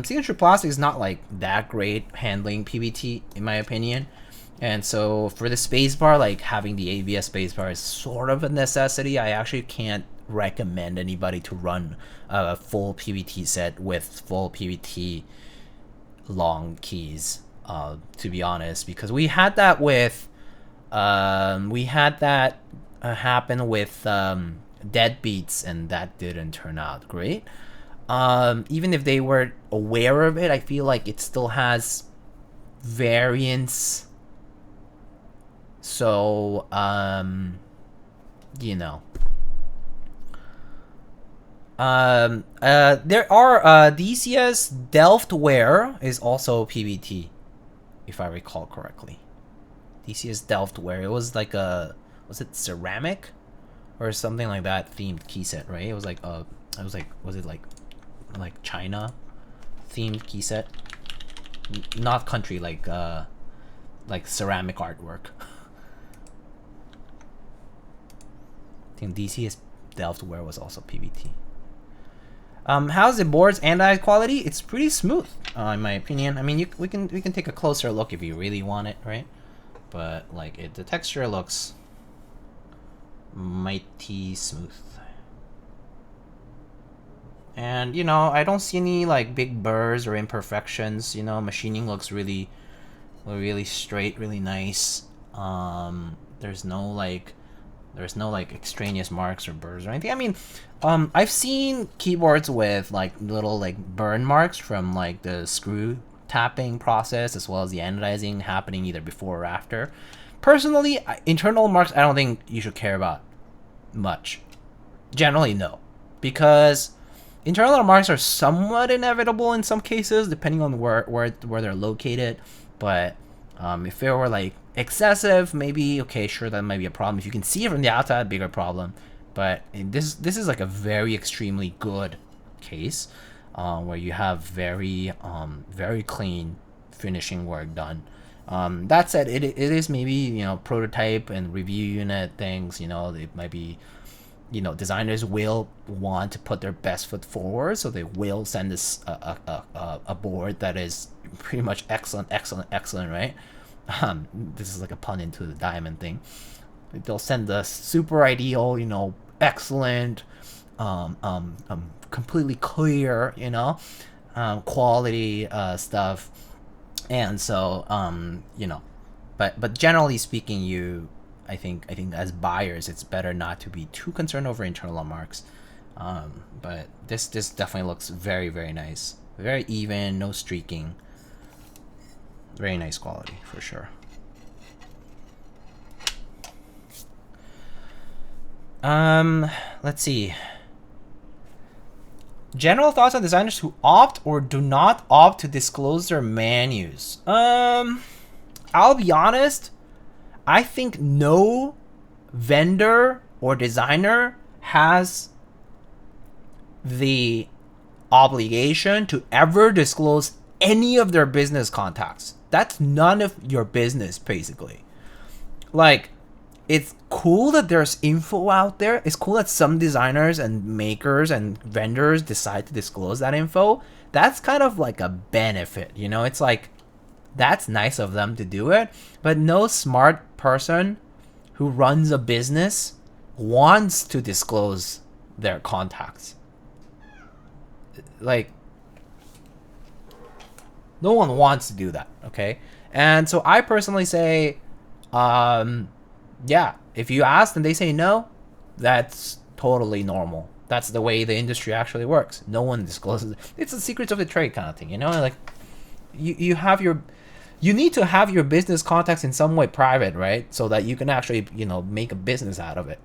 Signature Plastic is not like that great handling PBT in my opinion, and so for the spacebar, like having the ABS spacebar is sort of a necessity. I actually can't recommend anybody to run a full PBT set with full PBT long keys. To be honest, because we had that with happen with Deadbeats, and that didn't turn out great. Even if they were aware of it, I feel like it still has variance. So you know, there are DCS Delftware is also PBT, if I recall correctly. DCS Delftware. It was like was it ceramic or something like that themed key set, right? It was like was it like China themed key set? Not country, like ceramic artwork. I think DCS Delftware was also PBT. How's the board's anodized quality? It's pretty smooth, in my opinion. I mean, we can take a closer look if you really want it, right? But like the texture looks mighty smooth, and you know, I don't see any like big burrs or imperfections. You know, machining looks really straight, really nice. There's no like extraneous marks or burrs or anything. I mean, I've seen keyboards with like little like burn marks from like the screw tapping process, as well as the anodizing happening either before or after. Personally, internal marks I don't think you should care about much. Generally, no, because internal marks are somewhat inevitable in some cases, depending on where they're located. But if it were like excessive, maybe okay, sure, that might be a problem. If you can see it from the outside, bigger problem. But this is like a very extremely good case where you have very clean finishing work done. That said, it is maybe, you know, prototype and review unit things. You know, it might be, you know, designers will want to put their best foot forward, so they will send this a board that is pretty much excellent, right? This is like a pun into the diamond thing. They'll send the super ideal, you know, excellent, completely clear, you know, quality stuff, and so you know, but generally speaking, I think as buyers, it's better not to be too concerned over internal marks. But this definitely looks very, very nice, very even, no streaking. Very nice quality for sure. Let's see. General thoughts on designers who opt or do not opt to disclose their menus. I'll be honest. I think no vendor or designer has the obligation to ever disclose any of their business contacts. That's none of your business, basically. Like, it's cool that there's info out there. It's cool that some designers and makers and vendors decide to disclose that info. That's kind of like a benefit, you know? It's like, that's nice of them to do it. But no smart person who runs a business wants to disclose their contacts. Like, no one wants to do that, okay? And so I personally say, yeah, if you ask and they say no, that's totally normal. That's the way the industry actually works. No one discloses it. It's the secrets of the trade kind of thing, you know? Like, you need to have your business contacts in some way private, right? So that you can actually, you know, make a business out of it.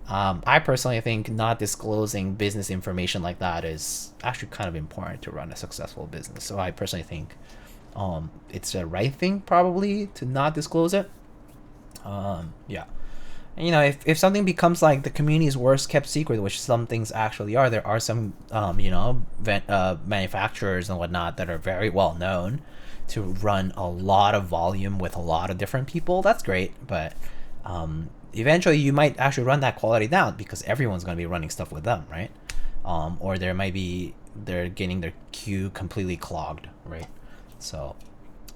I personally think not disclosing business information like that is actually kind of important to run a successful business. So I personally think it's the right thing probably to not disclose it. Yeah. And, you know, if something becomes like the community's worst kept secret, which some things actually are, there are some, you know, manufacturers and whatnot that are very well known to run a lot of volume with a lot of different people. That's great. But eventually you might actually run that quality down because everyone's going to be running stuff with them, right? Or there might be, they're getting their queue completely clogged, right? So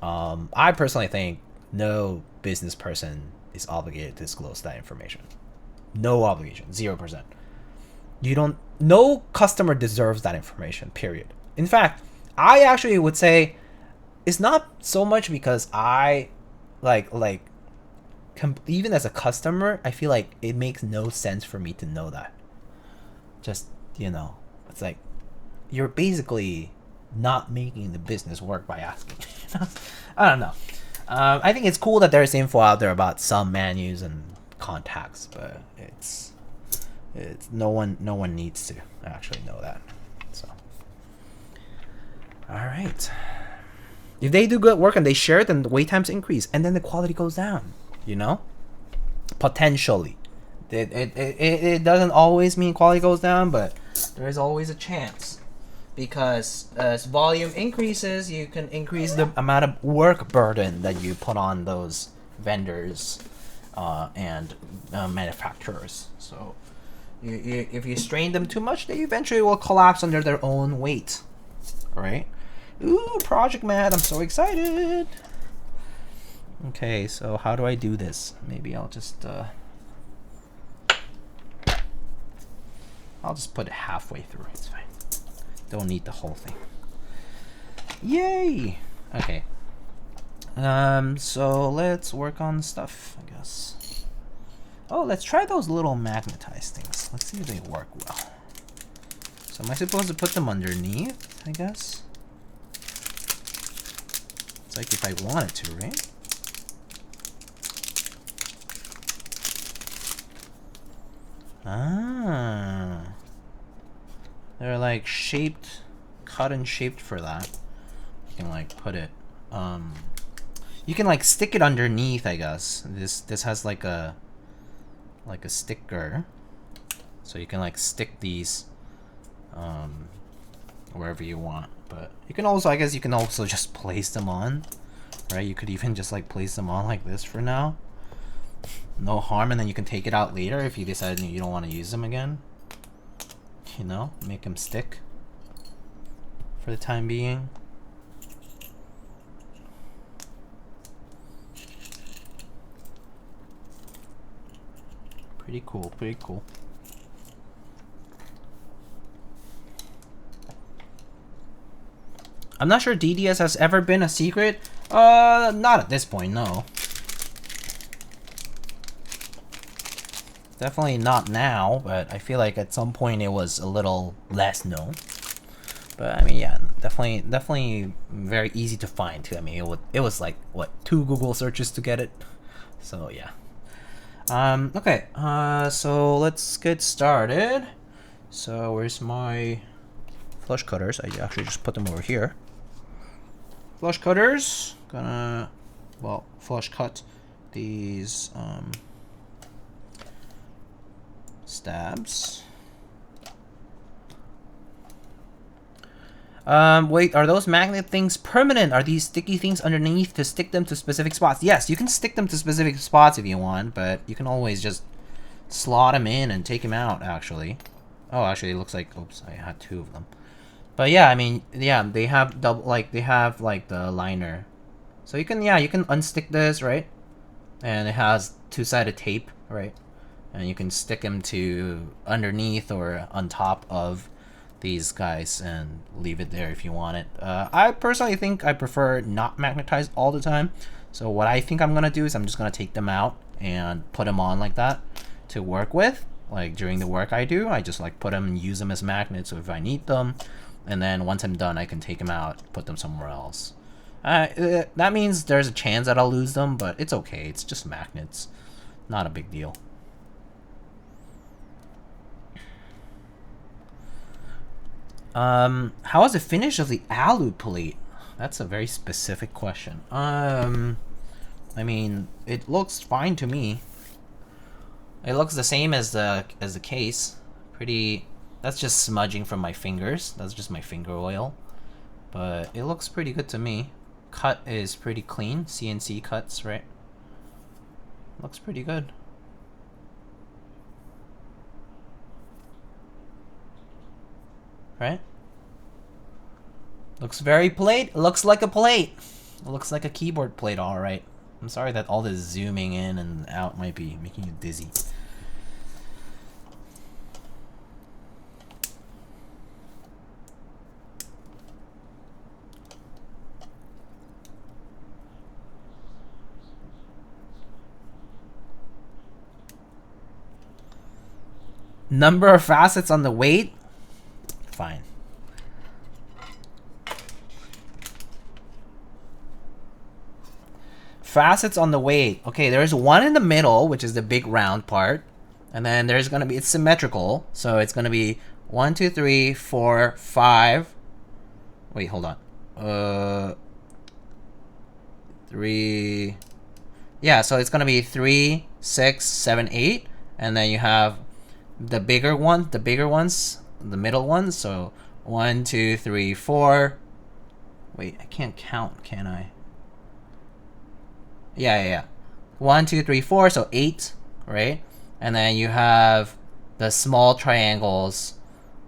I personally think no business person is obligated to disclose that information. No obligation, 0%. No customer deserves that information, period. In fact, I actually would say it's not so much because I even as a customer, I feel like it makes no sense for me to know that. Just, you know, it's like you're basically not making the business work by asking. I don't know. I think it's cool that there's info out there about some menus and contacts, but it's no one needs to actually know that. So, all right. If they do good work and they share it, then the wait times increase, and then the quality goes down. You know, potentially, it doesn't always mean quality goes down, but there is always a chance. Because as volume increases, you can increase the amount of work burden that you put on those vendors and manufacturers. So if you strain them too much, they eventually will collapse under their own weight. Right? Ooh, Project Mad, I'm so excited. Okay, so how do I do this? Maybe I'll just put it halfway through. It's fine. Don't need the whole thing. Yay! Okay. So let's work on stuff, I guess. Oh, let's try those little magnetized things. Let's see if they work well. So am I supposed to put them underneath, I guess? It's like if I wanted to, right? Ah. They're like shaped, cut and shaped for that. You can like put it, you can like stick it underneath, I guess. This has like a sticker. So you can like stick these wherever you want. But you can also, I guess you can also just place them on, right? You could even just like place them on like this for now. No harm, and then you can take it out later if you decide you don't want to use them again. You know, make them stick for the time being. Pretty cool, pretty cool. I'm not sure DDS has ever been a secret. Not at this point, no. Definitely not now, but I feel like at some point it was a little less known. But I mean, yeah, definitely very easy to find too. I mean, it was like what, 2 Google searches to get it. So yeah. Okay. So let's get started. So where's my flush cutters? I actually just put them over here. Flush cutters, gonna, well, flush cut these stabs. Wait, are those magnet things permanent? Are these sticky things underneath to stick them to specific spots? Yes, you can stick them to specific spots if you want, but you can always just slot them in and take them out, actually. Oh, actually, it looks like, oops, I had 2 of them. But yeah, I mean, yeah, they have double, like, they have, like, the liner. So you can, yeah, you can unstick this, right? And it has 2-sided tape, right? And you can stick them to underneath or on top of these guys and leave it there if you want it. I personally think I prefer not magnetized all the time. So what I think I'm gonna do is I'm just gonna take them out and put them on like that to work with. Like during the work I do, I just like put them and use them as magnets so if I need them. And then once I'm done, I can take them out, put them somewhere else. That means there's a chance that I'll lose them, but it's okay. It's just magnets. Not a big deal. How is the finish of the alu plate? That's a very specific question. I mean, it looks fine to me. It looks the same as the case. Pretty. That's just smudging from my fingers. That's just my finger oil. But it looks pretty good to me. Cut is pretty clean. CNC cuts, right? Looks pretty good. Right? Looks very plate. Looks like a plate. It looks like a keyboard plate, alright. I'm sorry that all this zooming in and out might be making you dizzy. Number of facets on the weight? Fine. Facets on the weight. Okay, there's one in the middle, which is the big round part. And then there's gonna be, it's symmetrical. So it's gonna be 1, 2, 3, 4, 5. Wait, hold on. 3. Yeah, so it's gonna be 3, 6, 7, 8. And then you have the bigger one, the middle ones. So 1, 2, 3, 4. Wait, I can't count, can I? Yeah. 1, 2, 3, 4, so 8, right? And then you have the small triangles.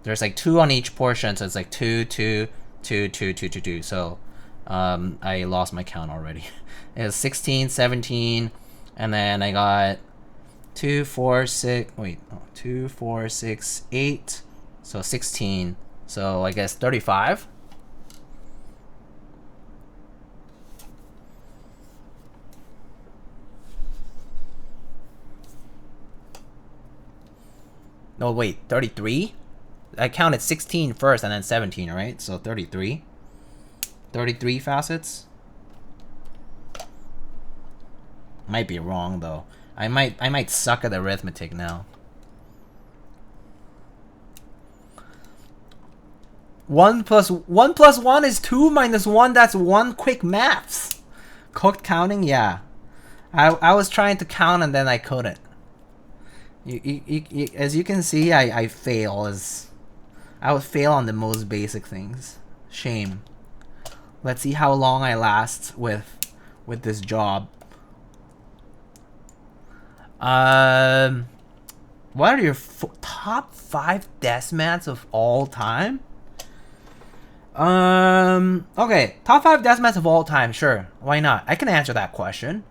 There's like 2 on each portion, so it's like 2, 2, 2, 2, 2, 2, 2. So I lost my count already. It's 16, 17, and then I got 2, 4, 6. Wait, no, 2, 4, 6, 8. So 16. So I guess 35. No, wait, 33? I counted 16 first and then 17, right? So 33. 33 facets? Might be wrong though. I might suck at arithmetic now. 1 plus 1 is 2 minus 1, that's 1 quick maths. Cooked counting, yeah. I was trying to count and then I couldn't. As you can see, I fail. I would fail on the most basic things. Shame. Let's see how long I last with this job. What are your top 5 desk mats of all time? Okay, top 5 desk mats of all time. Sure, why not? I can answer that question.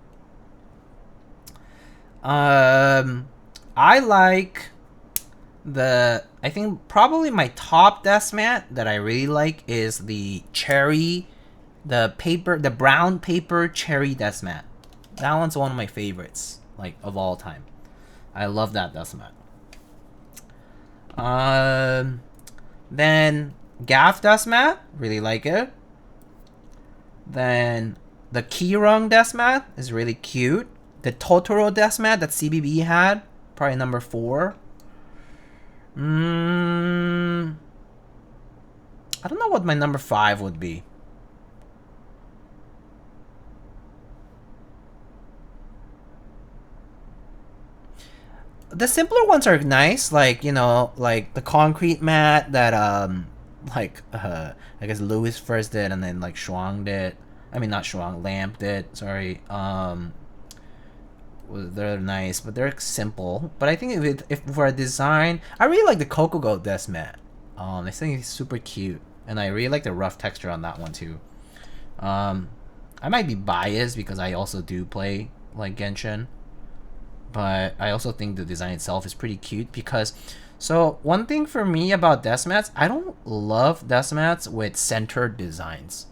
I like I think probably my top desk mat that I really like is the the brown paper cherry desk mat. That one's one of my favorites, like, of all time. I love that desk mat. Then Gaff desk mat, really like it. Then the Keyrung desk mat is really cute. The Totoro desk mat that CBB had, probably number 4. I don't know what my number 5 would be. The simpler ones are nice, like, you know, like the concrete mat that I guess Lewis first did, and then like Schwang did. I mean, not Schwang, Lamp did. Sorry. They're nice, but they're simple. But I think if for a design, I really like the Coco Goat desk mat. I think it's super cute, and I really like the rough texture on that one too. I might be biased because I also do play like Genshin, but I also think the design itself is pretty cute because. So one thing for me about desk mats, I don't love desk mats with centered designs,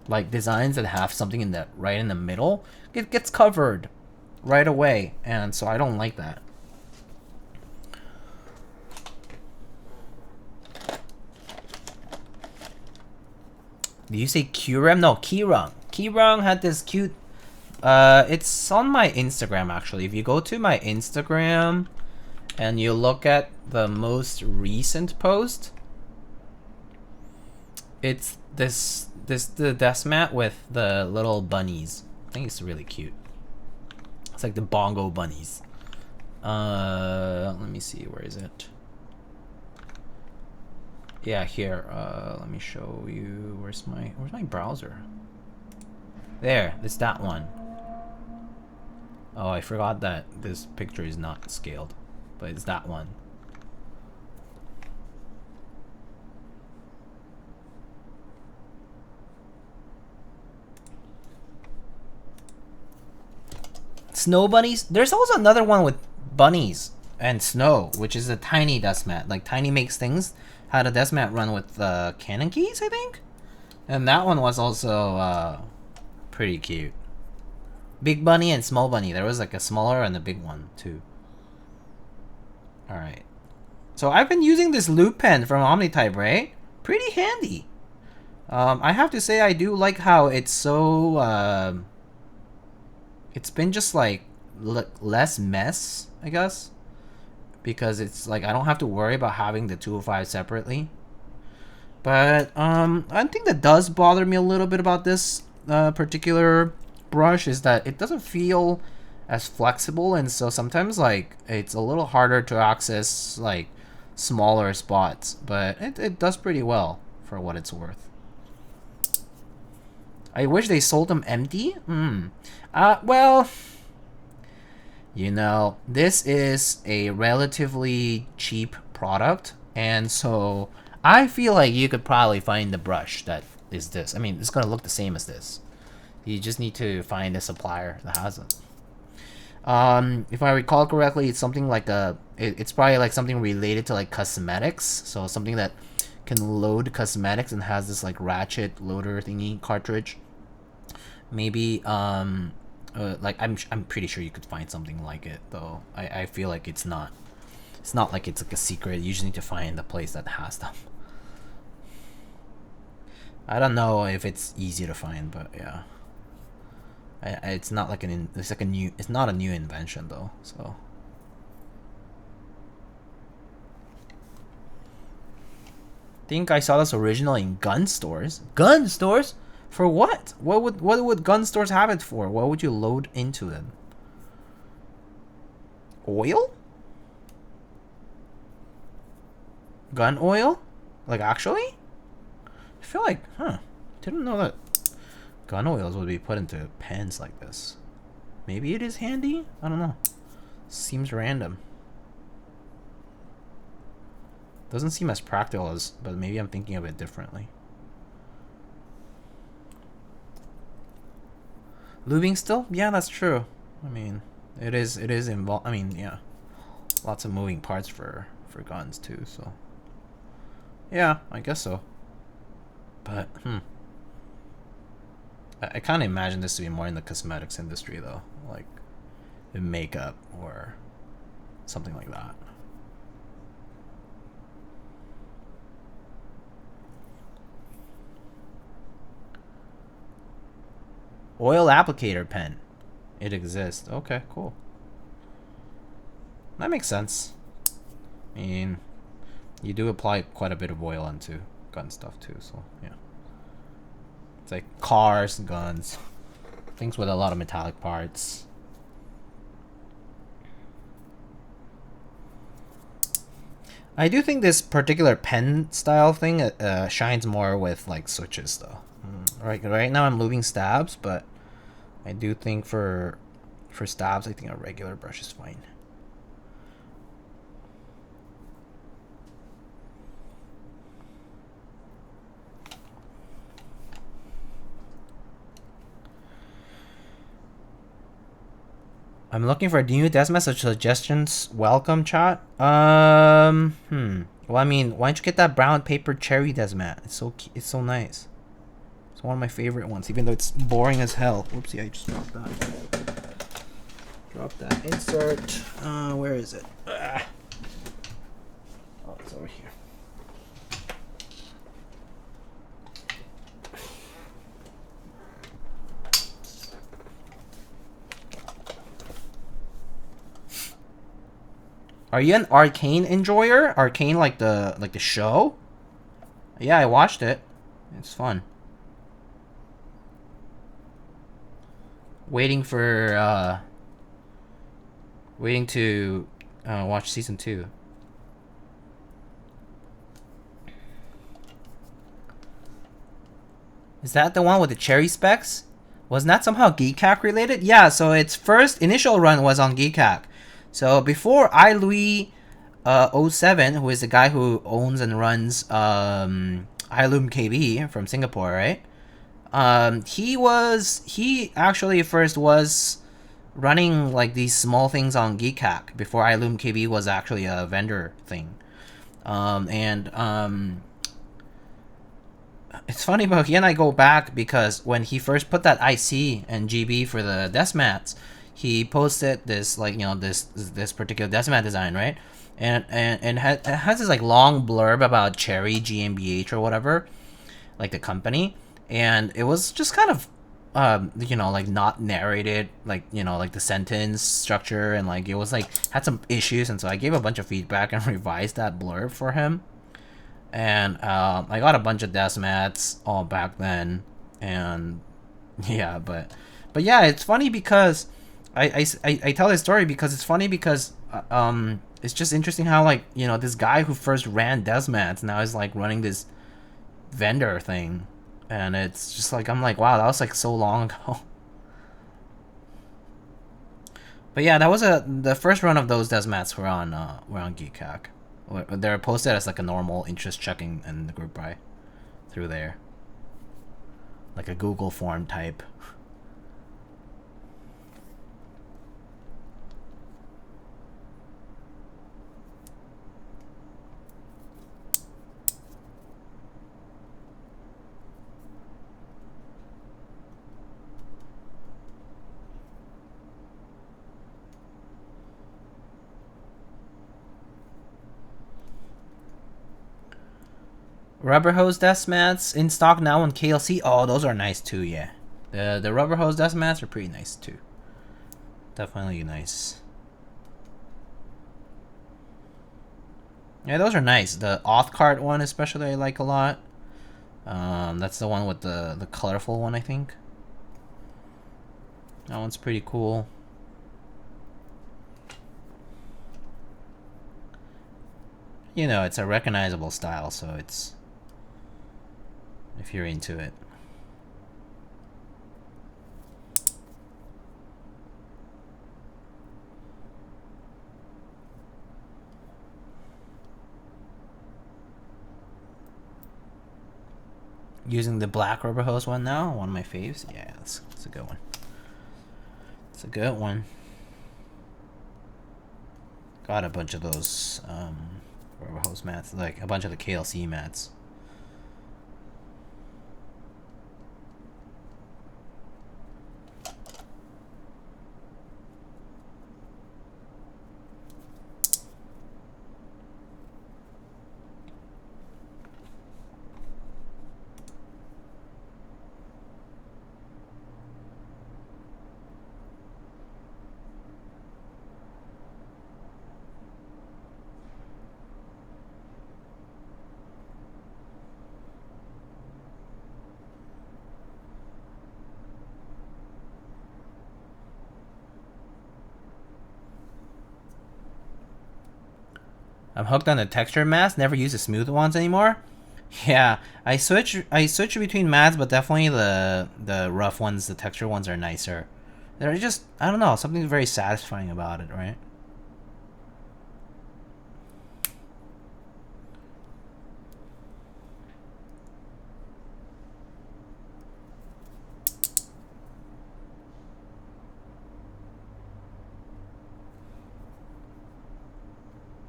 like designs that have something in the right in the middle. It gets covered right away, and so I don't like that. Did you say Qrem? No, Kirang. Kirang had this cute. It's on my Instagram actually. If you go to my Instagram and you look at the most recent post, it's the desk mat with the little bunnies. I think it's really cute. It's like the bongo bunnies. Let me see, where is it? Yeah, here. Let me show you. Where's my browser? There, it's that one. Oh, I forgot that this picture is not scaled, but it's that one. Snow bunnies. There's also another one with bunnies and snow, which is a tiny desk mat. Like Tiny Makes Things had a desk mat run with Canon keys, I think, and that one was also pretty cute. Big bunny and small bunny. There was like a smaller and a big one too. All right. So I've been using this Lube pen from Omnitype, right? Pretty handy. I have to say I do like how it's so. It's been just like less mess, I guess, because it's like I don't have to worry about having the 205 separately. But I think that does bother me a little bit about this particular brush is that it doesn't feel as flexible, and so sometimes like it's a little harder to access like smaller spots, but it does pretty well for what it's worth. I wish they sold them empty. Well, you know, this is a relatively cheap product, and so I feel like you could probably find the brush that is this. I mean, it's gonna look the same as this. You just need to find a supplier that has it. If I recall correctly, it's something like it's probably like something related to like cosmetics. So something that can load cosmetics and has this like ratchet loader thingy cartridge. Maybe like I'm pretty sure you could find something like it though. I feel like it's not like it's like a secret. You just need to find the place that has them. I don't know if it's easy to find, but yeah. It's not like it's not a new invention though, so. Think I saw this original in gun stores. Gun stores? For what? What would gun stores have it for? What would you load into them? Oil? Gun oil? Like actually? I feel like, didn't know that gun oils would be put into pens like this. Maybe it is handy? I don't know. Seems random. Doesn't seem as practical as, but maybe I'm thinking of it differently. Lubing still? Yeah, that's true. I mean, it is involved. I mean, yeah. Lots of moving parts for guns too, so. Yeah, I guess so. But, I kind of imagine this to be more in the cosmetics industry though. Like, in makeup or something like that. Oil applicator pen. It exists. Okay, cool. That makes sense. I mean, You do apply quite a bit of oil onto gun stuff too, so yeah. It's like cars, guns, things with a lot of metallic parts. I do think this particular pen style thing shines more with like switches though. Right now I'm lubing stabs, but I do think for stabs I think a regular brush is fine. I'm looking for new Desmas suggestions. Welcome, chat. Well, I mean, why don't you get that brown paper cherry Desmat? It's so nice. It's one of my favorite ones, even though it's boring as hell. Whoopsie, I just dropped that. Drop that insert. Where is it? Oh, it's over here. Are you an Arcane enjoyer? Arcane like the show? Yeah, I watched it. It's fun. Waiting to watch season 2. Is that the one with the cherry specs? Wasn't that somehow Keycaps related? Yeah, so its first initial run was on Keycaps. So before iLouis 07, who is the guy who owns and runs iLume KB from Singapore, right? He actually first was running like these small things on Keycaps before iLume KB was actually a vendor thing. It's funny, but he and I go back because when he first put that IC and GB for the Desmats, he posted this like this particular Desmat design, right? And it has this like long blurb about Cherry GmbH or whatever, like the company, and it was just kind of like not narrated, like like the sentence structure, and like it was like had some issues, and so I gave a bunch of feedback and revised that blurb for him. And I got a bunch of Desmats all back then, and yeah, but yeah, it's funny because I tell this story because it's funny because it's just interesting how like this guy who first ran Desmats now is like running this vendor thing, and it's just like I'm like, wow, that was like so long ago. But yeah, that was the first run of those Desmats were on Keycaps. They're posted as like a normal interest checking in the group buy through there, like a Google form type. Rubber hose desk mats in stock now on KLC. Oh, those are nice too. Yeah, the rubber hose desk mats are pretty nice too. Definitely nice. Yeah, those are nice. The Othcart one especially I like a lot. That's the one with the colorful one, I think. That one's pretty cool. It's a recognizable style, so it's if you're into it. Using the black rubber hose one now, one of my faves. Yeah, it's a good one. It's a good one. Got a bunch of those rubber hose mats, like a bunch of the KLC mats. I'm hooked on the texture mats. Never use the smooth ones anymore. Yeah, I switch between mats, but definitely the rough ones, the texture ones are nicer. They're just, I don't know, something very satisfying about it, right?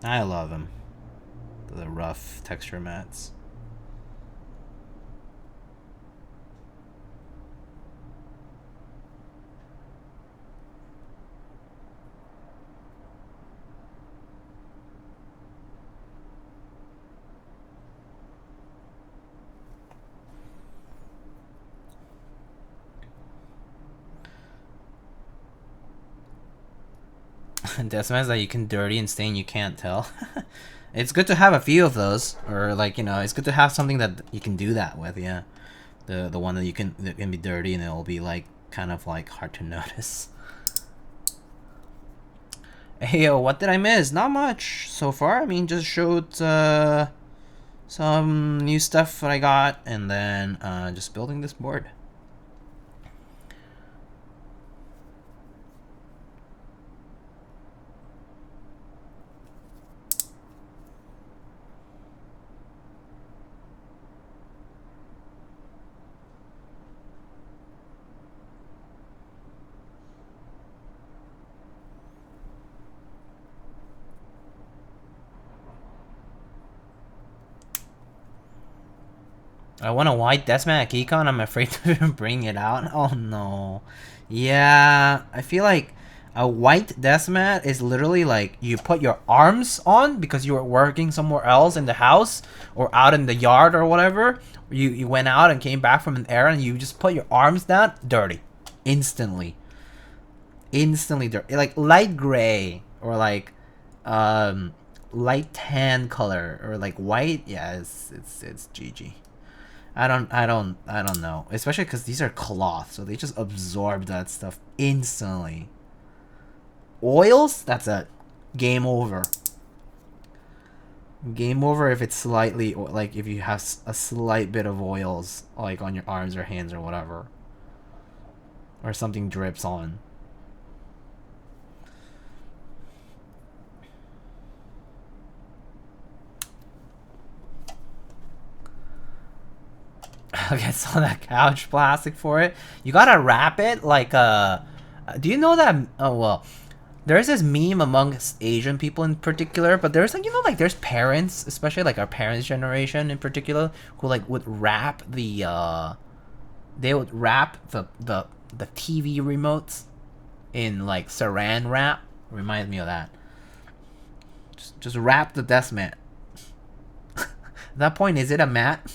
I love them. The rough texture mats. Decimats that you can dirty and stain, you can't tell. It's good to have a few of those, or like, you know, it's good to have something that you can do that with. Yeah, the one that can be dirty and it'll be like kind of like hard to notice. Hey yo, what did I miss? Not much so far. I mean, just showed some new stuff that I got, and then just building this board. I want a white Deathmat Keycon. I'm afraid to even bring it out. Oh no. Yeah, I feel like a white Deathmat is literally like you put your arms on because you were working somewhere else in the house or out in the yard or whatever. You went out and came back from an errand and you just put your arms down. Dirty. Instantly. Instantly dirty. Like light gray or like light tan color or like white. Yeah, it's GG. I don't know. Especially because these are cloth, so they just absorb that stuff instantly. Oils? That's it. Game over. Game over if it's slightly, like if you have a slight bit of oils, like on your arms or hands or whatever. Or something drips on. Okay, so that couch plastic for it. You gotta wrap it like do you know that? Oh well, there's this meme amongst Asian people in particular, but there's like, you know, like there's parents, especially like our parents' generation in particular, who like would wrap the they would wrap the TV remotes in like saran wrap. Reminds me of that. Just wrap the desk mat. At that point, is it a mat?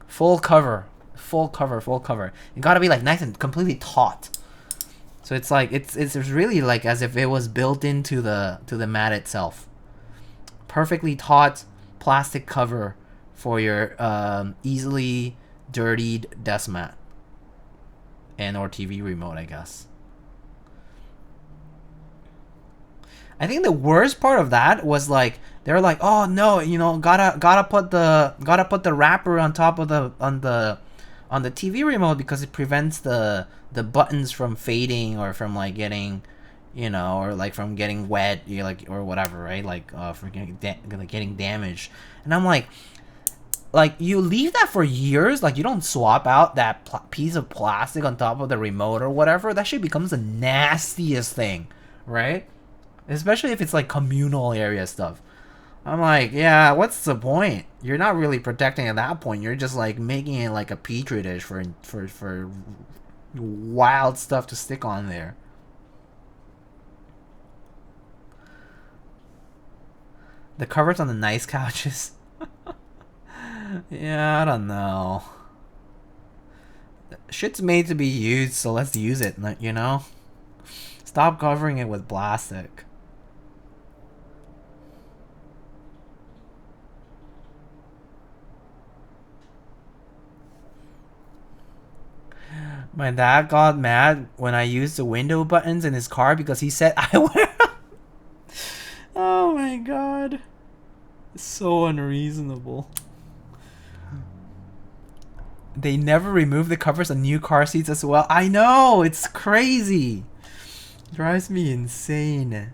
Full cover. Full cover, full cover. It gotta be like nice and completely taut. So it's like it's really like as if it was built into the mat itself. Perfectly taut plastic cover for your easily dirtied desk mat. And or TV remote, I guess. I think the worst part of that was like they're like, oh no, you know, gotta put the wrapper on top of on the TV remote because it prevents the buttons from fading or from like getting, you know, or like from getting wet, you know, like or whatever, right? Like from getting damaged. And I'm like you leave that for years, like you don't swap out that piece of plastic on top of the remote or whatever. That shit becomes the nastiest thing, right? Especially if it's like communal area stuff. I'm like, yeah, what's the point? You're not really protecting at that point. You're just like making it like a petri dish for wild stuff to stick on there. The covers on the nice couches. Yeah, I don't know. Shit's made to be used, so let's use it, you know? Stop covering it with plastic. My dad got mad when I used the window buttons in his car because he said I wear. Oh my god. It's so unreasonable. They never remove the covers on new car seats as well. I know, it's crazy. It drives me insane.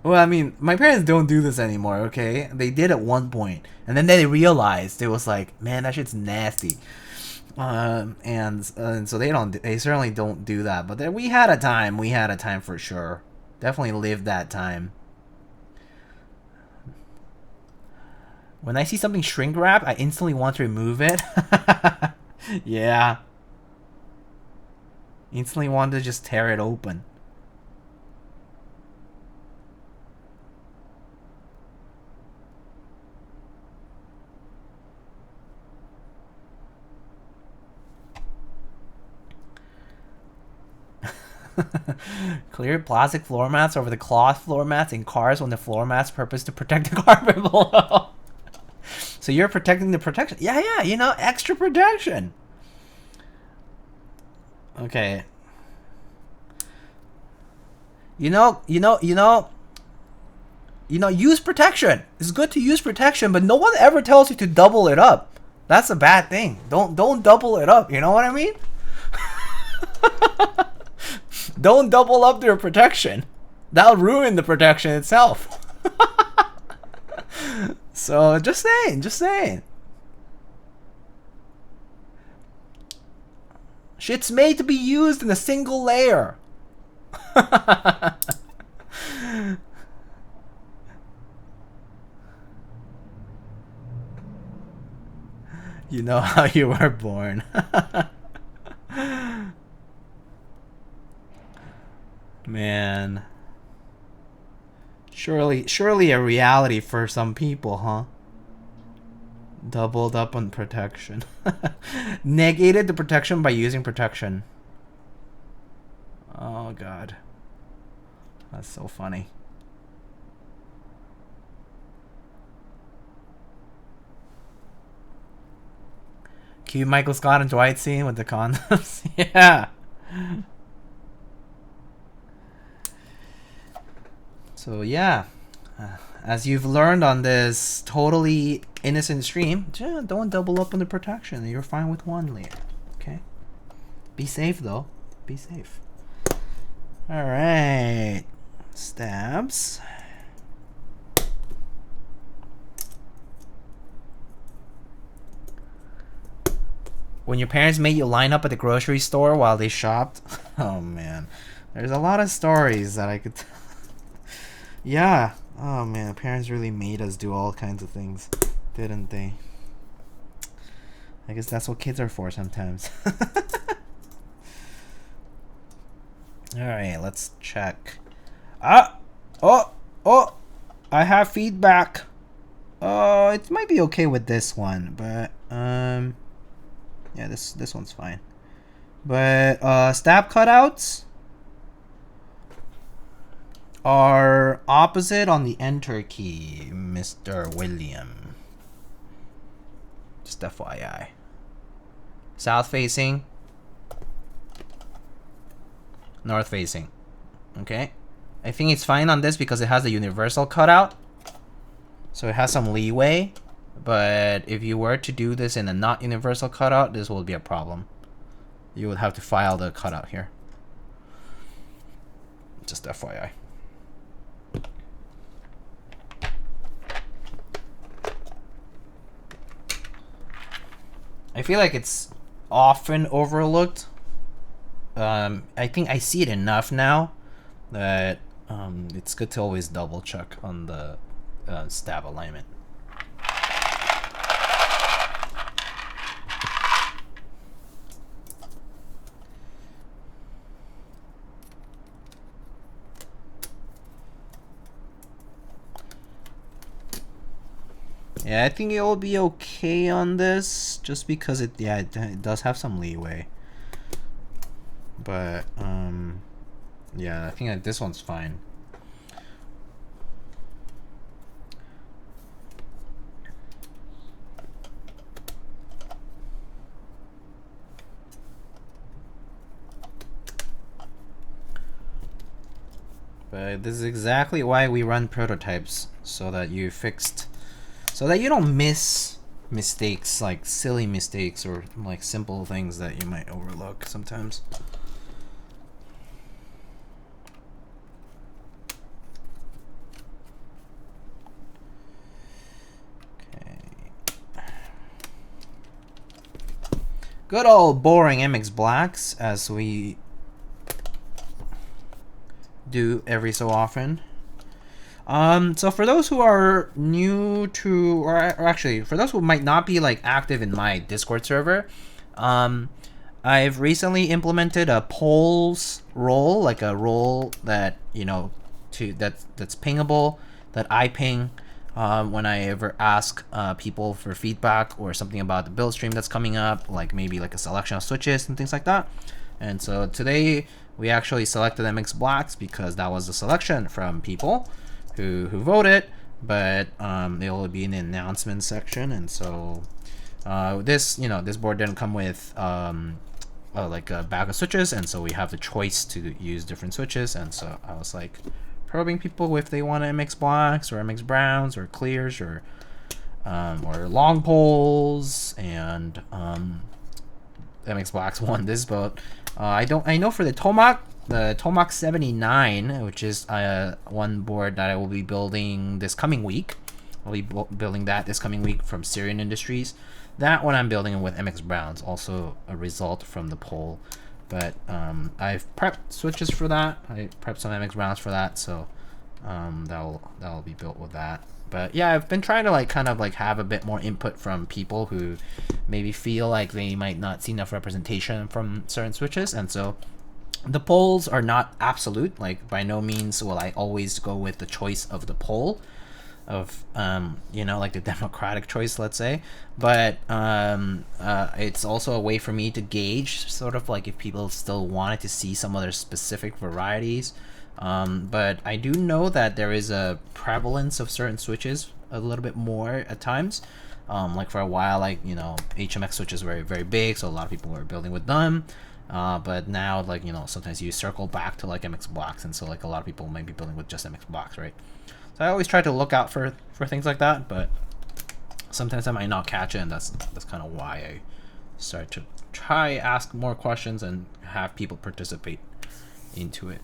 Well, I mean, my parents don't do this anymore, okay? They did at one point, and then they realized it was like, man, that shit's nasty. And so they certainly don't do that. But then we had a time for sure. Definitely lived that time. When I see something shrink wrap, I instantly want to remove it. Yeah. Instantly want to just tear it open. Clear plastic floor mats over the cloth floor mats in cars when the floor mats purpose to protect the carpet below. So you're protecting the protection. Yeah, you know, extra protection. Okay. You know, use protection. It's good to use protection, but no one ever tells you to double it up. That's a bad thing. Don't double it up. You know what I mean? Don't double up their protection. That'll ruin the protection itself. So just saying. Shit's made to be used in a single layer. You know how you were born. Man. Surely a reality for some people, huh? Doubled up on protection. Negated the protection by using protection. Oh god. That's so funny. Cue Michael Scott and Dwight scene with the condoms. Yeah. So yeah, as you've learned on this totally innocent stream, don't double up on the protection. You're fine with one layer. Okay. Be safe though. Be safe. All right. Stabs. When your parents made you line up at the grocery store while they shopped. Oh man, there's a lot of stories that I could tell. Yeah. Oh man, parents really made us do all kinds of things, didn't they? I guess that's what kids are for sometimes. Alright, let's check. Oh, I have feedback. Oh, it might be okay with this one, but yeah, this one's fine. But stab cutouts are opposite on the enter key, Mr. William. Just FYI. South facing, north facing. Okay. I think it's fine on this because it has a universal cutout. So it has some leeway. But if you were to do this in a not universal cutout, this will be a problem. You would have to file the cutout here. Just FYI. I feel like it's often overlooked. I think I see it enough now that it's good to always double check on the stab alignment. Yeah, I think it will be okay on this, just because it does have some leeway. But yeah, I think that this one's fine. But this is exactly why we run prototypes, so that you don't miss mistakes, like silly mistakes or like simple things that you might overlook sometimes. Good old boring MX blacks, as we do every so often. So for those who are new to, or actually for those who might not be like active in my Discord server, I've recently implemented a polls role, like a role that, you know, that's pingable, that I ping when I ever ask people for feedback or something about the build stream that's coming up, like maybe like a selection of switches and things like that. And so today we actually selected MX blacks because that was the selection from people who voted, but they'll be in the announcement section. And so this board didn't come with like a bag of switches, and so we have the choice to use different switches. And so I was like probing people if they want MX blacks or MX browns or clears or long poles, and MX blacks won this vote. I know for the Tomac 79, which is one board that I will be building this coming week. I'll be building that this coming week from Syrian Industries. That one I'm building with MX browns, also a result from the poll. But I've prepped switches for that. I prepped some MX browns for that, so that'll be built with that. But yeah, I've been trying to like kind of like have a bit more input from people who maybe feel like they might not see enough representation from certain switches. And so the polls are not absolute. Like by no means will I always go with the choice of the poll of like the democratic choice, let's say. But it's also a way for me to gauge sort of like if people still wanted to see some other specific varieties. But I do know that there is a prevalence of certain switches a little bit more at times. Like for a while, like, HMX switches were very big, so a lot of people were building with them. But now, like, sometimes you circle back to like MX blocks, and so like a lot of people might be building with just MX blocks, right? So I always try to look out for things like that, but sometimes I might not catch it, and that's kind of why I start to ask more questions and have people participate into it.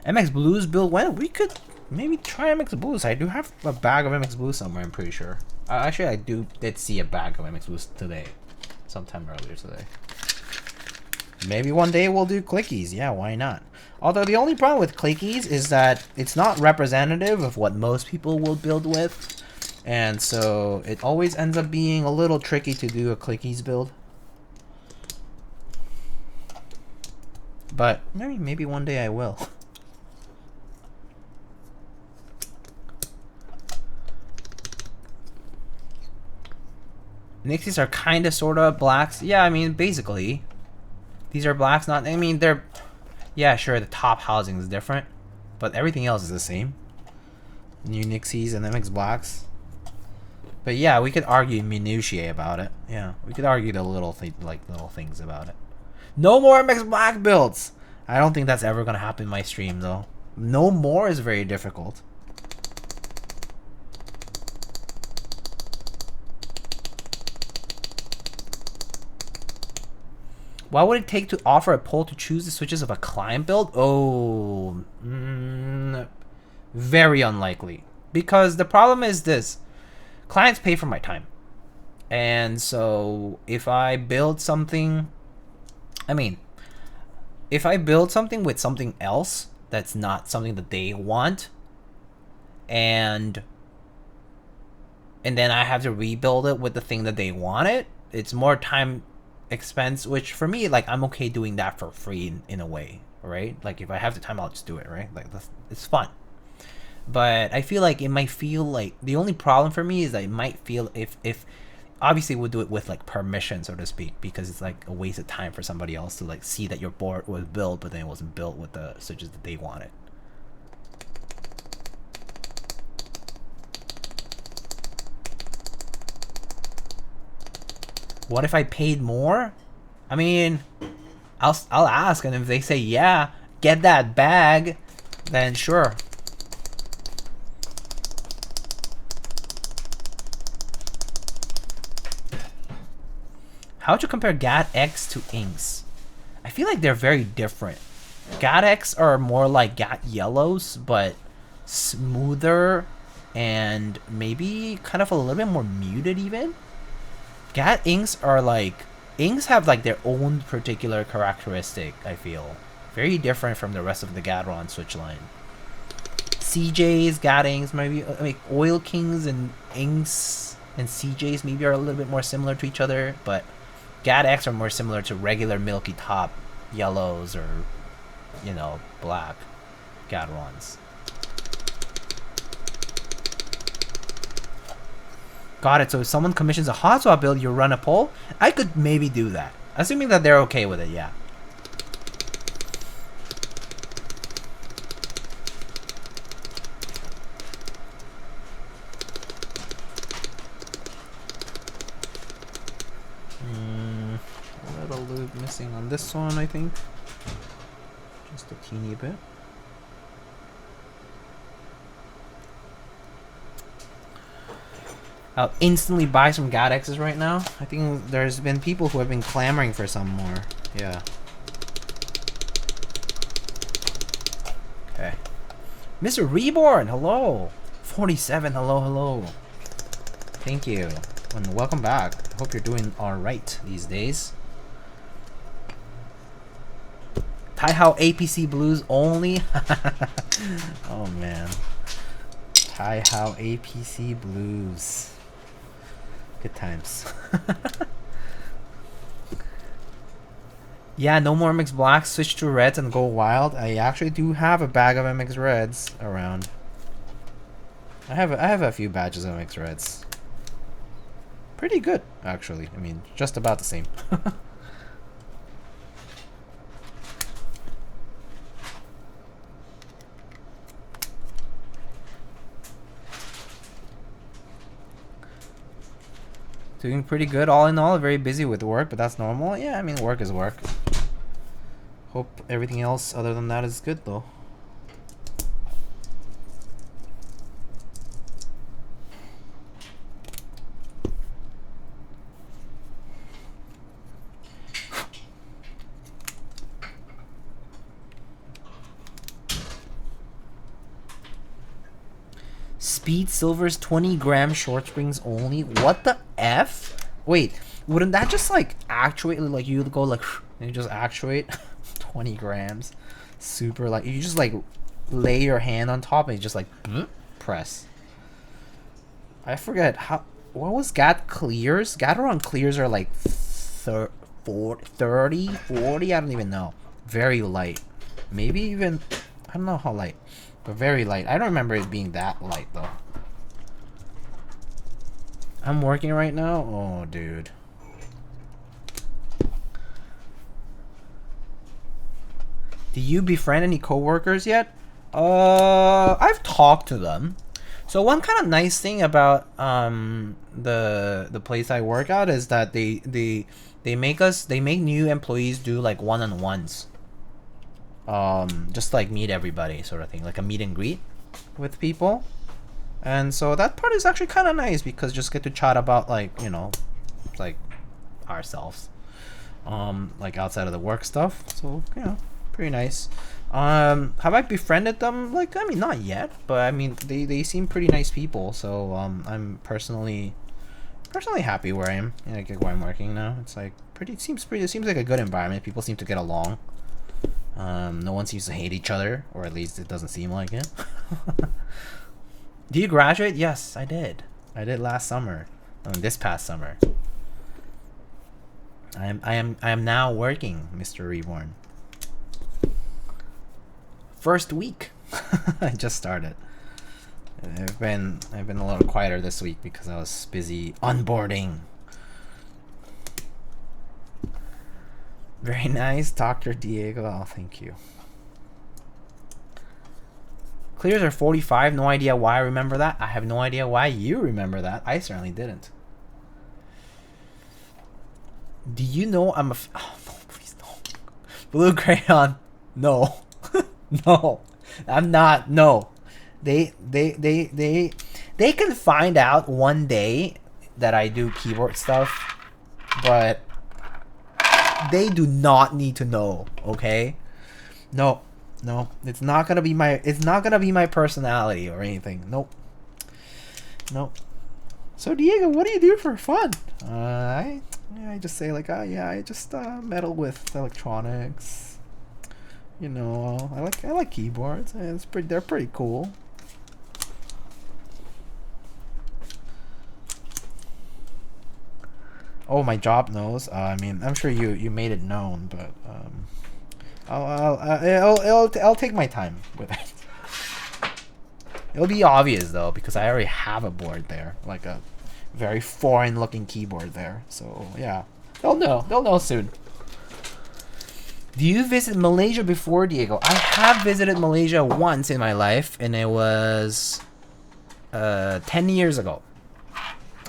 MX Blues build, when we could maybe try MX Blues. I do have a bag of MX Blues somewhere, I'm pretty sure. Actually, I did see a bag of MX Blues today, sometime earlier today. Maybe one day we'll do clickies. Yeah, why not? Although the only problem with clickies is that it's not representative of what most people will build with, and so it always ends up being a little tricky to do a clickies build. But maybe one day I will. Nixies are kind of sort of blacks. Yeah, I mean, basically. These are blacks, not... I mean, they're... Yeah, sure, the top housing is different, but everything else is the same. New Nixies and MX blacks. But yeah, we could argue minutiae about it. Yeah, we could argue the little things about it. No more MX black builds! I don't think that's ever going to happen in my stream, though. No more is very difficult. What would it take to offer a poll to choose the switches of a client build? Oh, very unlikely. Because the problem is this. Clients pay for my time. And so if I build something... if I build something with something else that's not something that they want, and then I have to rebuild it with the thing that they wanted, it's more time expense, which for me, like, I'm okay doing that for free in a way, right? Like, if I have the time, I'll just do it, right? Like, it's fun. But I feel like it might feel like the only problem for me is that it might feel if obviously we'll do it with like permission, so to speak, because it's like a waste of time for somebody else to like see that your board was built, but then it wasn't built with the switches that they wanted. What if I paid more? I mean, I'll ask, and if they say yeah, get that bag, then sure, How would you compare GAT-X to inks? I feel like they're very different. GAT-X are more like GAT yellows, but smoother and maybe kind of a little bit more muted even. GAT inks are like, inks have like their own particular characteristic, I feel. Very different from the rest of the Gateron switch line. CJs, GAT inks, maybe like Oil Kings and inks and CJs maybe are a little bit more similar to each other, but GAT-X are more similar to regular milky top yellows or, you know, black Gaterons. Got it. So if someone commissions a hot swap build, you run a poll? I could maybe do that. Assuming that they're okay with it, yeah. A little lube missing on this one, I think. Just a teeny bit. I'll instantly buy some GAT-X's right now. I think there's been people who have been clamoring for some more. Yeah. Okay. Mr. Reborn, hello. 47, hello, hello. Thank you. And welcome back. I hope you're doing alright these days. Taihao APC Blues only. Oh man. Taihao APC Blues. Good times. Yeah, no more mixed blacks. Switch to reds and go wild. I actually do have a bag of MX reds around. I have a few batches of MX reds. Pretty good, actually. I mean, just about the same. Doing pretty good all in all. Very busy with work, but that's normal. Yeah, I mean, work is work. Hope everything else other than that is good though. Speed Silver's 20-gram short springs only. What the F? Wait, wouldn't that just like actuate, like you go like and you just actuate 20 grams? Super, like you just like lay your hand on top and you just like press. I forget how, what was GAT clears? Gateron clears are like 30, 40, I don't even know. Very light. Maybe even, I don't know how light. But very light. I don't remember it being that light though. I'm working right now? Oh, dude. Do you befriend any coworkers yet? I've talked to them. So one kind of nice thing about the place I work at is that they make new employees do like one-on-ones. Just like meet everybody sort of thing, like a meet and greet with people. And so that part is actually kind of nice because just get to chat about like, you know, like ourselves, like outside of the work stuff. So, you know, pretty nice. Have I befriended them? Like, I mean, not yet, but I mean, they seem pretty nice people. So, I'm personally happy where I am, like where I'm working now. It's like it seems like a good environment. People seem to get along. No one seems to hate each other, or at least it doesn't seem like it. Do you graduate? Yes, I did. I did last summer. This past summer. I am now working, Mr. Reborn. First week. I just started. I've been a little quieter this week because I was busy onboarding. Very nice, Dr. Diego. Oh, thank you. Clears are 45. No idea why I remember that. I have no idea why you remember that. I certainly didn't. Do you know I'm a... Oh, no, please don't. Blue Crayon. No. No. I'm not. No. They can find out one day that I do keyboard stuff, but They do not need to know, okay? No, it's not gonna be my personality or anything. Nope. So Diego, what do you do for fun? I just say like, I just meddle with electronics. You know, I like keyboards. They're pretty cool. Oh, my job knows. I mean, I'm sure you made it known, but I'll take my time with it. It'll be obvious though, because I already have a board there, like a very foreign-looking keyboard there. So yeah, they'll know soon. Do you visit Malaysia before, Diego? I have visited Malaysia once in my life, and it was 10 years ago.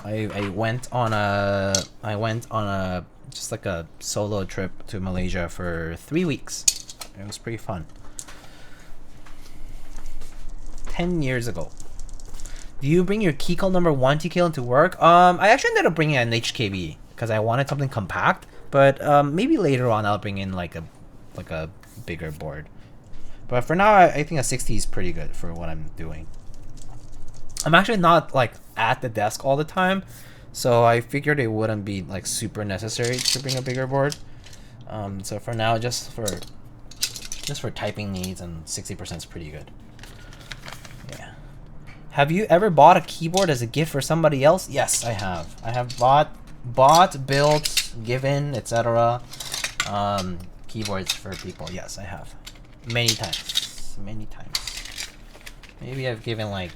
I went on a just like a solo trip to Malaysia for 3 weeks. It was pretty fun. 10 years ago. Do you bring your key code number 1 TKL into work? I actually ended up bringing an HKB because I wanted something compact, but maybe later on I'll bring in like a bigger board. But for now, I think a 60 is pretty good for what I'm doing. I'm actually not like at the desk all the time, so I figured it wouldn't be like super necessary to bring a bigger board. So for now, just for typing needs, and 60% is pretty good. Yeah. Have you ever bought a keyboard as a gift for somebody else? Yes, I have. I have bought, built, given, etc. Keyboards for people. Yes, I have. Many times. Maybe I've given like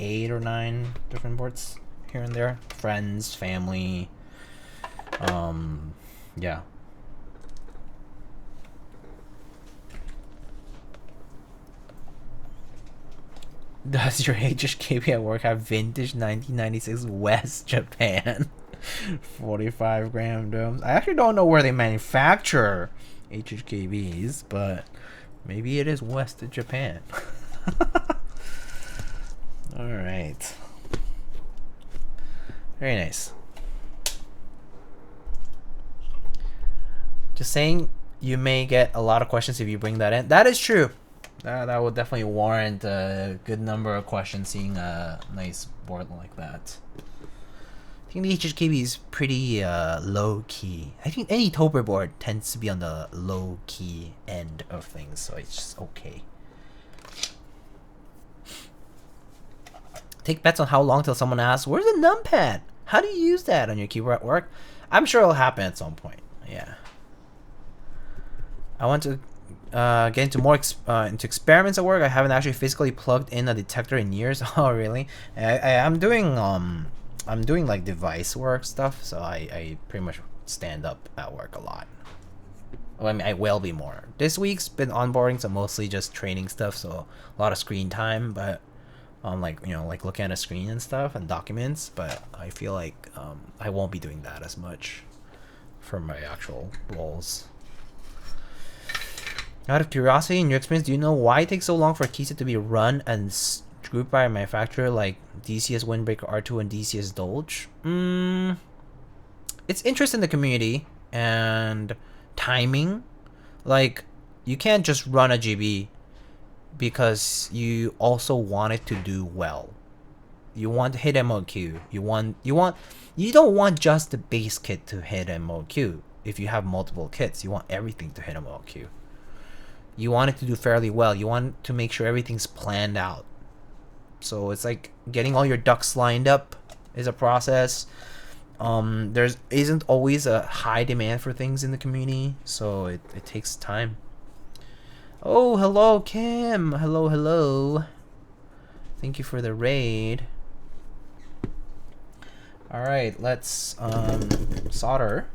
8 or 9 different boards here and there. Friends, family. Yeah. Does your HHKB at work have vintage 1996 West Japan 45 gram domes? I actually don't know where they manufacture HHKBs, but maybe it is West Japan. Alright. Very nice. Just saying, you may get a lot of questions if you bring that in. That is true. That would definitely warrant a good number of questions seeing a nice board like that. I think the HHKB is pretty low key. I think any Toper board tends to be on the low key end of things, so it's just okay. Take bets on how long till someone asks, where's the numpad? How do you use that on your keyboard at work? I'm sure it'll happen at some point. Yeah. I want to get into more into experiments at work. I haven't actually physically plugged in a detector in years. Oh, really? I'm doing like device work stuff, so I pretty much stand up at work a lot. Well, I mean, I will be more. This week's been onboarding, so mostly just training stuff, so a lot of screen time, but like, you know, like looking at a screen and stuff and documents, but I feel like I won't be doing that as much for my actual roles. Out of curiosity, in your experience, do you know why it takes so long for a keyset to be run and grouped by a manufacturer like DCS Windbreaker R2 and DCS Dolge? It's interest in the community and timing. Like, you can't just run a GB because you also want it to do well. You want to hit MOQ. You don't want just the base kit to hit MOQ. If you have multiple kits, you want everything to hit MOQ. You want it to do fairly well. You want to make sure everything's planned out. So it's like getting all your ducks lined up is a process. There isn't always a high demand for things in the community, so it takes time. Oh, hello, Kim. Hello. Thank you for the raid. All right, let's solder.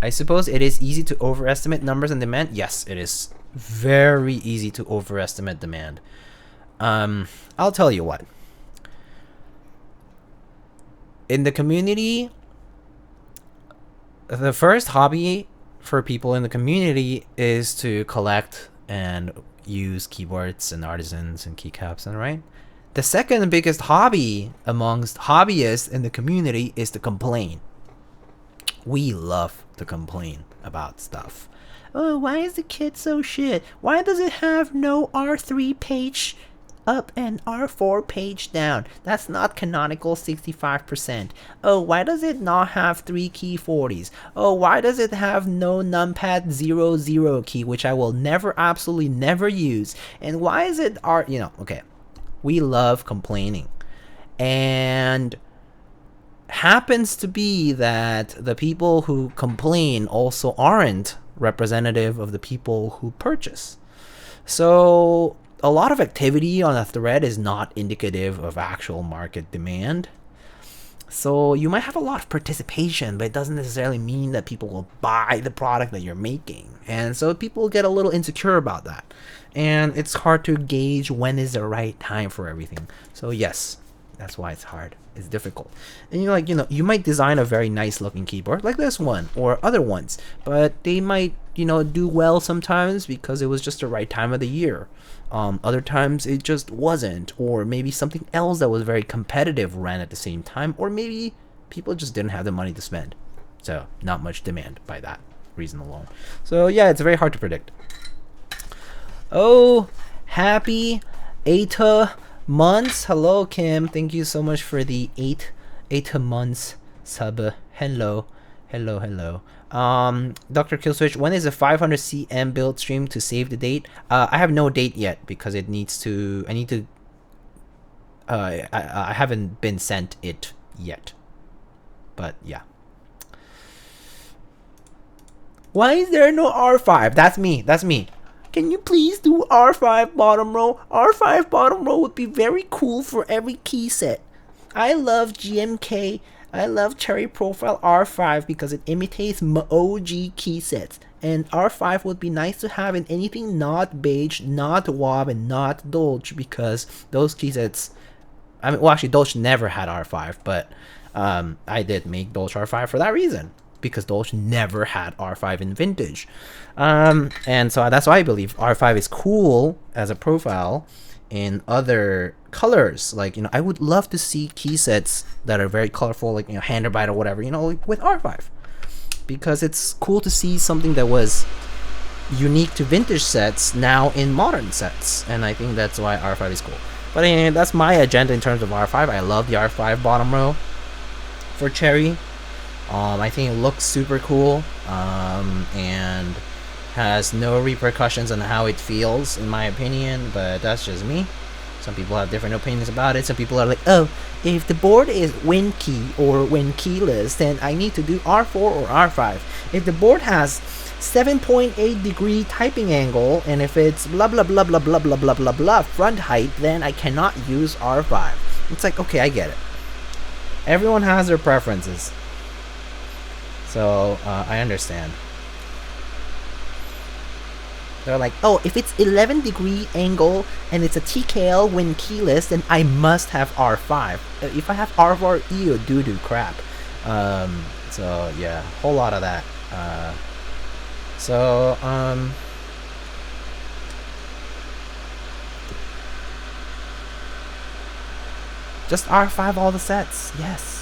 I suppose it is easy to overestimate numbers and demand. Yes, it is very easy to overestimate demand. I'll tell you what. In the community, the first hobby for people in the community is to collect and use keyboards and artisans and keycaps, and right. The second biggest hobby amongst hobbyists in the community is to complain. We love to complain about stuff. Oh, why is the kit so shit? Why does it have no R3 page up and R4 page down? That's not canonical 65%. Oh, why does it not have 3 key 40s? Oh, why does it have no numpad 00 key, which I will never, absolutely never use? And why is it okay. We love complaining. And happens to be that the people who complain also aren't representative of the people who purchase. So a lot of activity on a thread is not indicative of actual market demand. So you might have a lot of participation, but it doesn't necessarily mean that people will buy the product that you're making. And so people get a little insecure about that. And it's hard to gauge when is the right time for everything. So yes, that's why it's hard. It's difficult. And you might design a very nice looking keyboard like this one or other ones, but they might, do well sometimes because it was just the right time of the year. Other times it just wasn't, or maybe something else that was very competitive ran at the same time, or maybe people just didn't have the money to spend. So not much demand by that reason alone. So yeah, it's very hard to predict. Oh, happy months. Hello, Kim. Thank you so much for the 8 months sub. Hello. Dr. Killswitch, when is a 500 cm build stream to save the date? I have no date yet because it needs to. I haven't been sent it yet. But yeah. Why is there no R5? That's me. Can you please do R5 bottom row? R5 bottom row would be very cool for every key set. I love GMK. I love Cherry Profile R5 because it imitates OG key sets. And R5 would be nice to have in anything not beige, not wob, and not dolce, because those key sets... actually, dolce never had R5, but I did make dolce R5 for that reason, because dolce never had R5 in vintage. And so that's why I believe R5 is cool as a profile in other colors. Like, I would love to see key sets that are very colorful, like, Handerbite or whatever, like with R5. Because it's cool to see something that was unique to vintage sets now in modern sets. And I think that's why R5 is cool. But anyway, that's my agenda in terms of R5. I love the R5 bottom row for Cherry. I think it looks super cool, and has no repercussions on how it feels, in my opinion, but that's just me. Some people have different opinions about it. Some people are like, oh, if the board is win key or win keyless, then I need to do R4 or R5. If the board has 7.8 degree typing angle, and if it's blah blah blah blah blah blah blah blah blah front height, then I cannot use R5. It's like, okay, I get it. Everyone has their preferences. So, I understand. They're like, oh, if it's 11 degree angle and it's a TKL when keyless, then I must have R5. If I have R4, ew, doo-doo crap. So, yeah, whole lot of that. Just R5 all the sets, yes.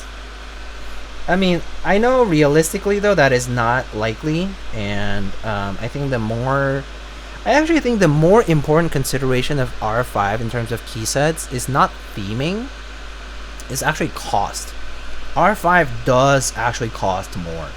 I mean, I know realistically though that is not likely, and I actually think the more important consideration of R5 in terms of key sets is not theming, is actually cost. R5 does actually cost more.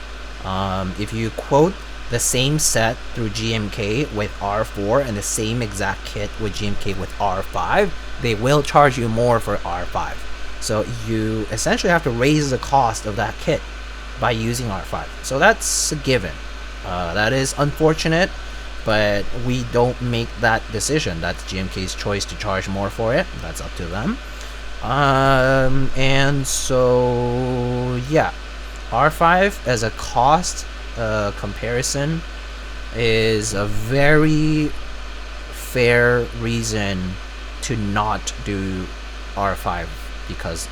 If you quote the same set through GMK with R4 and the same exact kit with GMK with R5, they will charge you more for R5. So you essentially have to raise the cost of that kit by using R5. So that's a given. That is unfortunate, but we don't make that decision. That's GMK's choice to charge more for it. That's up to them. And so, yeah. R5 as a cost comparison is a very fair reason to not do R5. Because,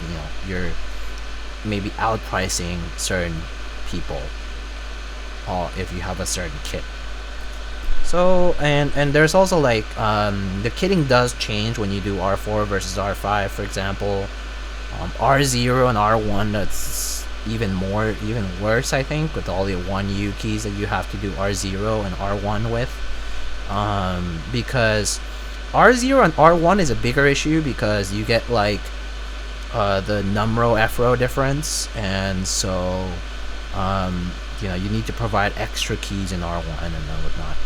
you're maybe outpricing certain people if you have a certain kit. So and there's also like the kitting does change when you do R4 versus R5, for example. R0 and R1, that's even worse, I think, with all the 1U keys that you have to do R0 and R1 with. Because R0 and R1 is a bigger issue because you get like the numro FRO difference, and so you know, you need to provide extra keys in R1 and whatnot.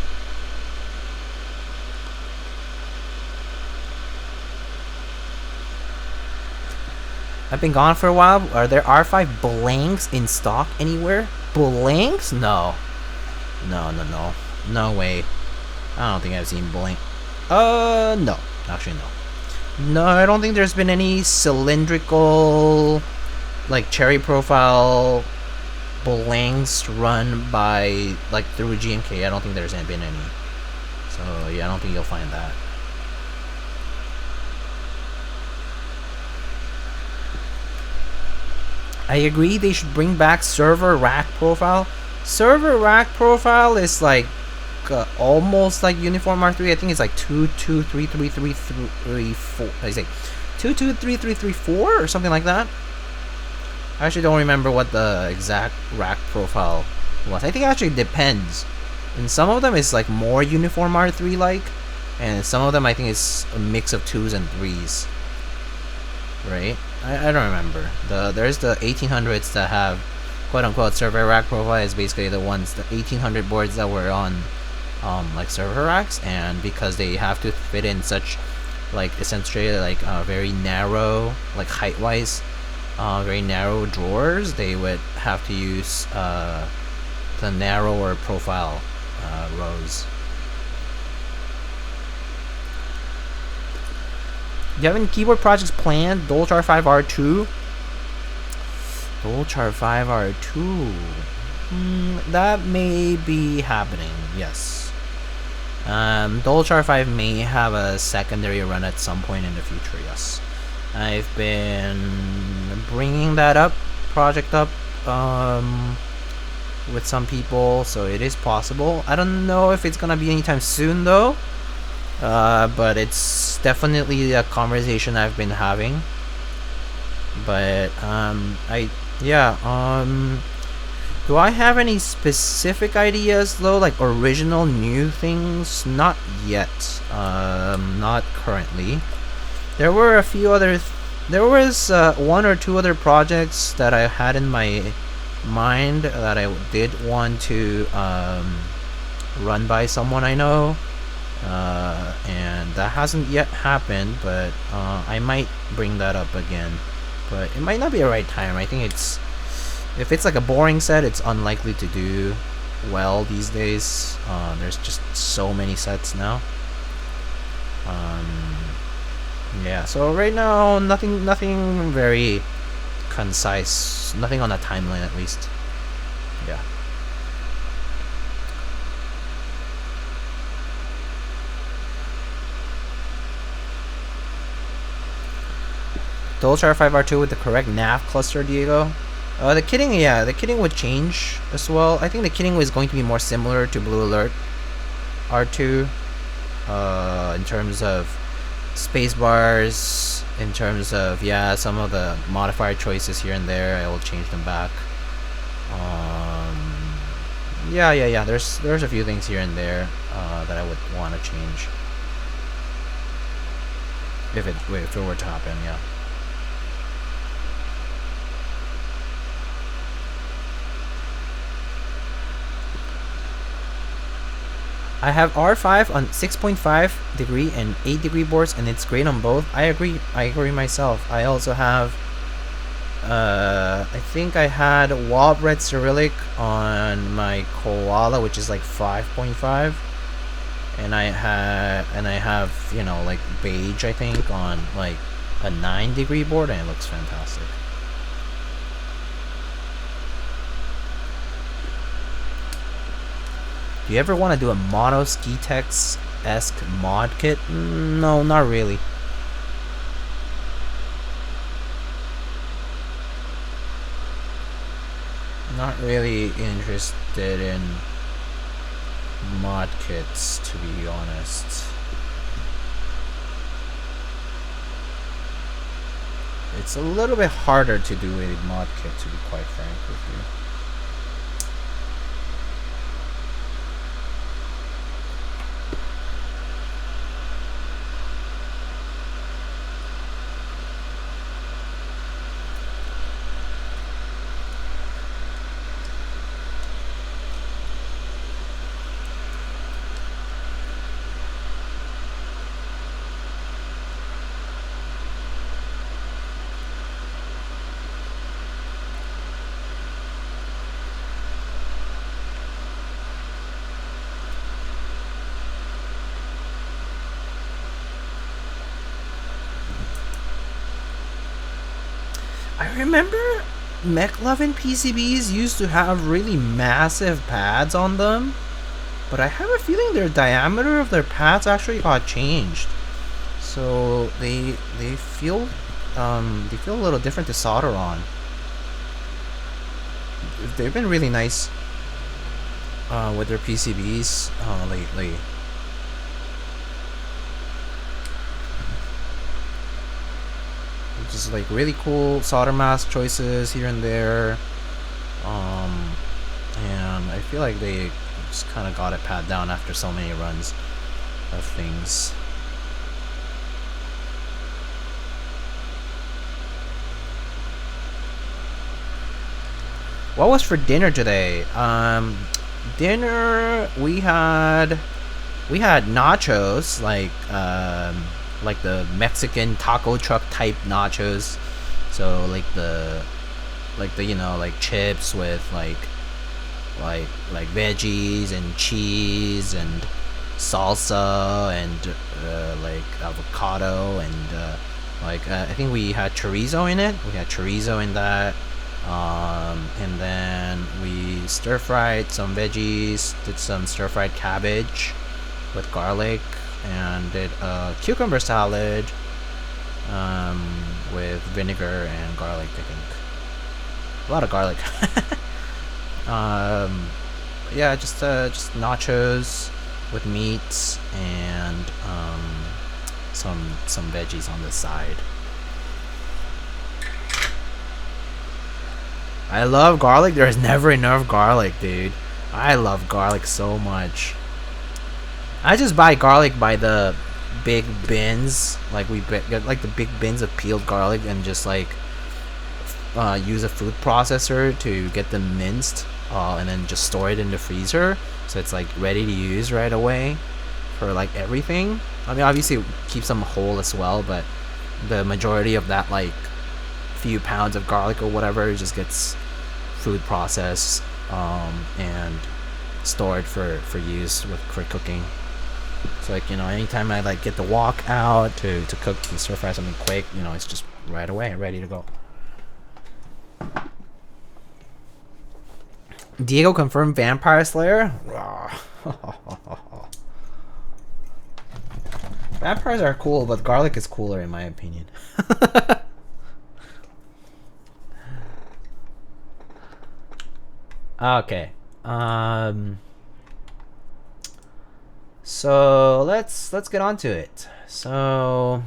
I've been gone for a while. Are there R5 blanks in stock anywhere? Blanks? No. No way. I don't think I've seen blank. No. Actually, no. No, I don't think there's been any cylindrical, like, cherry profile blanks run by, like, through GMK. I don't think there's been any. So, yeah, I don't think you'll find that. I agree they should bring back server rack profile. Server rack profile is like almost like Uniform R3. I think it's like 223334. I say 223334 or something like that. I actually don't remember what the exact rack profile was. I think it actually depends. And some of them is like more Uniform R3 like, and some of them I think it's a mix of 2s and 3s. Right? I don't remember. There's the 1800s that have quote-unquote server rack profile. Is basically the 1800 boards that were on like server racks, and because they have to fit in such like essentially like very narrow, like height-wise, very narrow drawers, they would have to use the narrower profile rows. Do you have any keyboard projects planned? Dolchar 5R2? Dolchar 5R2? That may be happening, yes. Dolchar 5 may have a secondary run at some point in the future, yes. I've been bringing that project up with some people, so it is possible. I don't know if it's gonna be anytime soon though. But it's definitely a conversation I've been having. But do I have any specific ideas though, like original new things? Not yet. Not currently. There were a few other there was 1 or 2 other projects that I had in my mind that I did want to run by someone I know. And that hasn't yet happened, but I might bring that up again, but it might not be the right time. I think if it's like a boring set, it's unlikely to do well these days. There's just so many sets now. Yeah, so right now nothing very concise, nothing on a timeline at least. Yeah. Dolchar 5R2 with the correct nav cluster, Diego. The kitting would change as well. I think the kitting was going to be more similar to Blue Alert R2 in terms of space bars, in terms of some of the modifier choices here and there. I will change them back. There's a few things here and there that I would want to change if it were to happen. Yeah. I have R5 on 6.5 degree and 8 degree boards, and it's great on both. I agree myself. I also have I think I had Wob Red Cyrillic on my Koala, which is like 5.5, and I have, you know, like Beige, I think, on like a 9 degree board, and it looks fantastic. Do you ever want to do a mono Skitex-esque mod kit? No, not really. Not really interested in mod kits, to be honest. It's a little bit harder to do a mod kit, to be quite frank with you. I remember McLovin PCBs used to have really massive pads on them, but I have a feeling their diameter of their pads actually got changed, so they feel a little different to solder on. They've been really nice with their PCBs lately. Just like really cool solder mask choices here and there, and I feel like they just kind of got it pat down after so many runs of things. What was for dinner today? Dinner we had nachos, like the Mexican taco truck type nachos, so like the you know, like chips with like veggies and cheese and salsa and like avocado and I think we had chorizo in it. We had chorizo in that, and then we stir fried some veggies, did some stir fried cabbage with garlic, and did a cucumber salad with vinegar and garlic, I think. A lot of garlic. Yeah, just nachos with meats and some veggies on the side. I love garlic. There's never enough garlic, dude. I love garlic so much. I just buy garlic by the big bins. Like we get like the big bins of peeled garlic and just like use a food processor to get them minced, and then just store it in the freezer so it's like ready to use right away for like everything. I mean, obviously it keeps them whole as well, but the majority of that like few pounds of garlic or whatever just gets food processed and stored for use for cooking. So like, you know, anytime I like get the walk out to cook and stir fry something quick, you know, it's just right away ready to go. Diego confirmed Vampire Slayer. Vampires are cool, but garlic is cooler in my opinion. Okay. So let's get on to it. So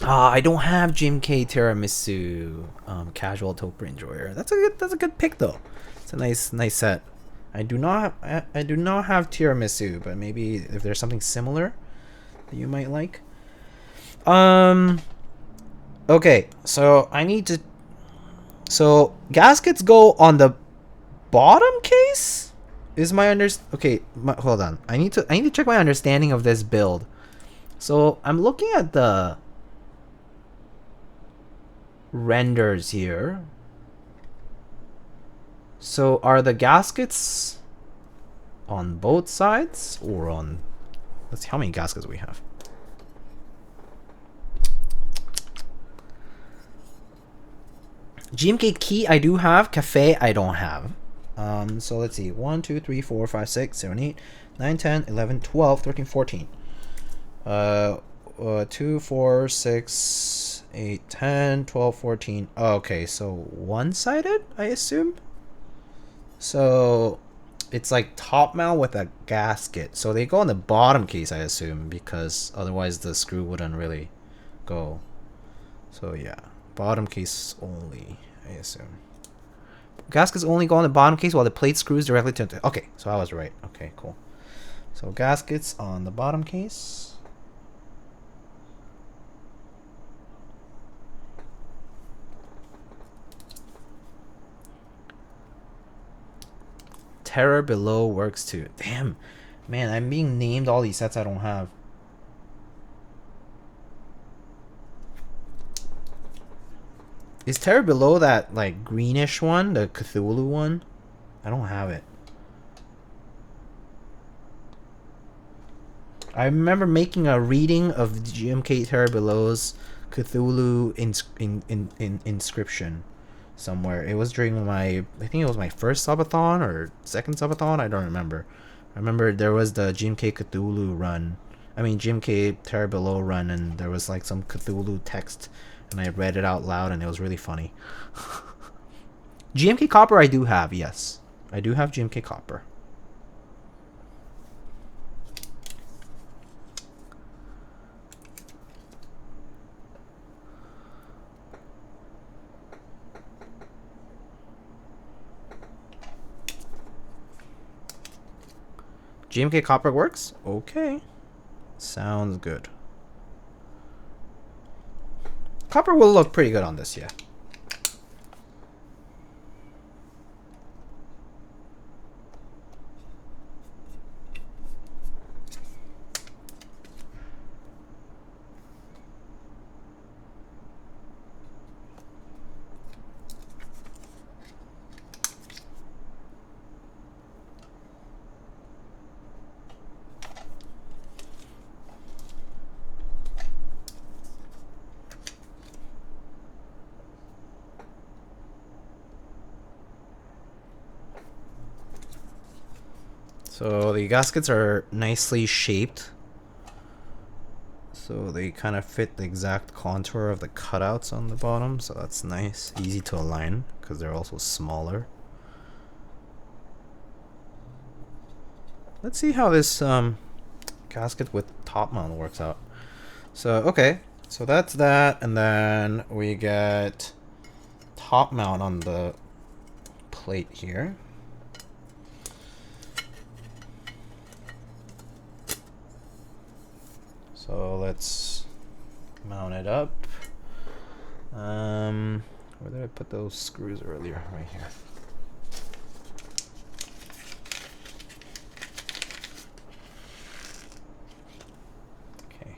I don't have GMK Tiramisu casual taupe enjoyer. That's a good pick though. It's a nice set. I do not have tiramisu, but maybe if there's something similar that you might like. Okay, so I need to. So gaskets go on the bottom case. Is my okay? Hold on. I need to check my understanding of this build. So I'm looking at the renders here. So are the gaskets on both sides or on? Let's see how many gaskets we have. GMK key I do have. Cafe I don't have. So let's see. 1, 2, 3, 4, 5, 6, 7, 8, 9, 10, 11, 12, 13, 14. 2, 4, 6, 8, 10, 12, 14. Okay, so one-sided, I assume. So it's like top mount with a gasket. So they go on the bottom case, I assume, because otherwise the screw wouldn't really go. So yeah, bottom case only, I assume. Gaskets only go on the bottom case while the plate screws directly to. Okay, so I was right. Okay, cool. So gaskets on the bottom case. Terror Below works too. Damn, man, I'm being named all these sets I don't have. Is Terror Below that like greenish one, the Cthulhu one? I don't have it. I remember making a reading of GMK Terror Below's Cthulhu inscription somewhere. It was during my, I think it was my first subathon or second subathon. I don't remember. I remember there was the GMK Cthulhu run. I mean GMK Terror Below run, and there was like some Cthulhu text, and I read it out loud, and it was really funny. GMK Copper I do have, yes. I do have GMK Copper. GMK Copper works? Okay. Sounds good. Copper will look pretty good on this, yeah. So the gaskets are nicely shaped, so they kind of fit the exact contour of the cutouts on the bottom, so that's nice. Easy to align because they're also smaller. Let's see how this gasket with top mount works out. So okay, so that's that, and then we get top mount on the plate here. So let's mount it up. Where did I put those screws earlier? Right here. Okay.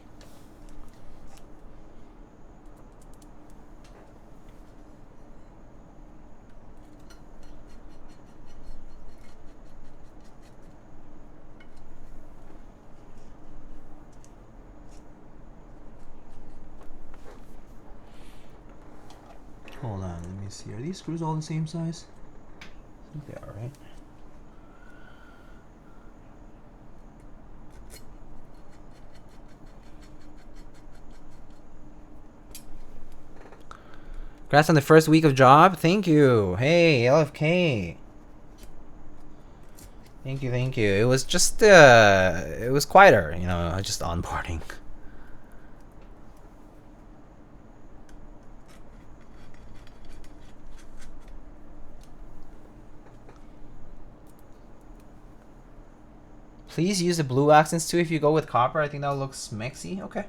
Hold on, let me see. Are these screws all the same size? I think they are, right? Congrats on the first week of job. Thank you. Hey, LFK. Thank you, thank you. It was just, it was quieter, you know, just onboarding. Please use the blue accents too if you go with copper. I think that looks mixy. Okay.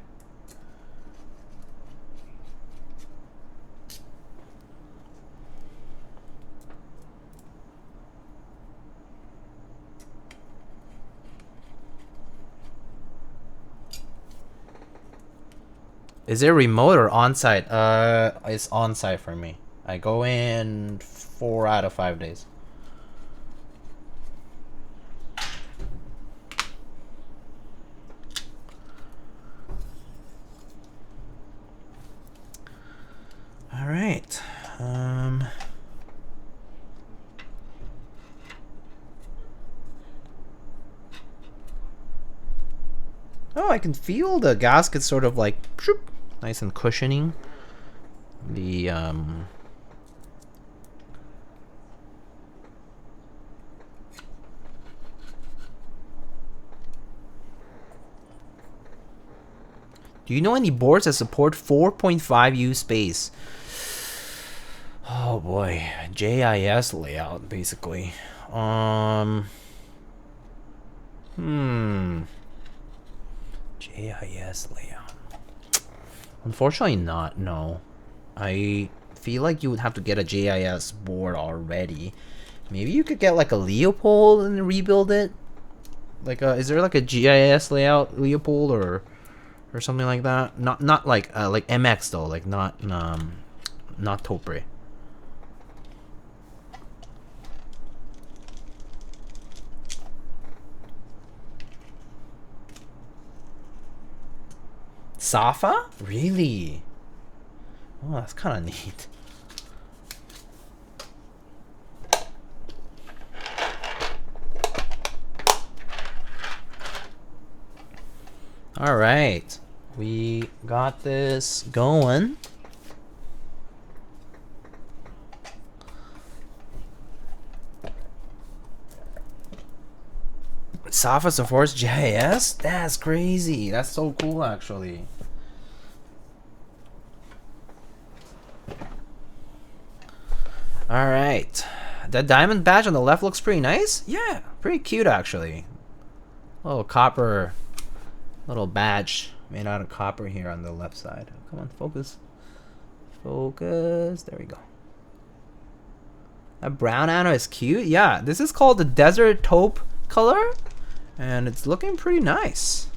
Is it remote or on-site? It's on-site for me. I go in 4 out of 5 days. All right. Oh, I can feel the gasket sort of like shoop, nice and cushioning. The Do you know any boards that support 4.5U space? Oh boy, JIS layout basically. JIS layout. Unfortunately not, no. I feel like you would have to get a JIS board already. Maybe you could get like a Leopold and rebuild it. Like is there like a GIS layout Leopold or something like that? Not like MX though, like not Topre. Safa? Really? Oh, that's kind of neat. All right, we got this going. Safa supports JIS? That's crazy. That's so cool, actually. All right, that diamond badge on the left looks pretty nice. Yeah, pretty cute actually. Little copper, little badge made out of copper here on the left side. Come on, focus, focus. There we go. That brown anno is cute. Yeah, this is called the desert taupe color, and it's looking pretty nice.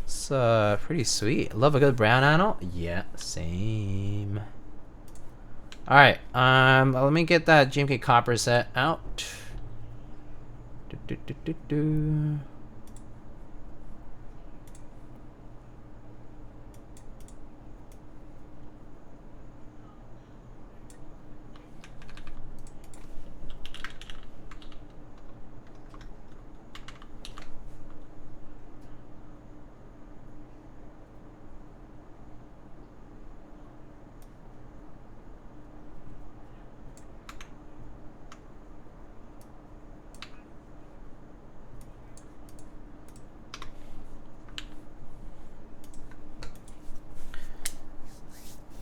It's pretty sweet. Love a good brown anno. Yeah, same. All right, let me get that GMK Copper set out.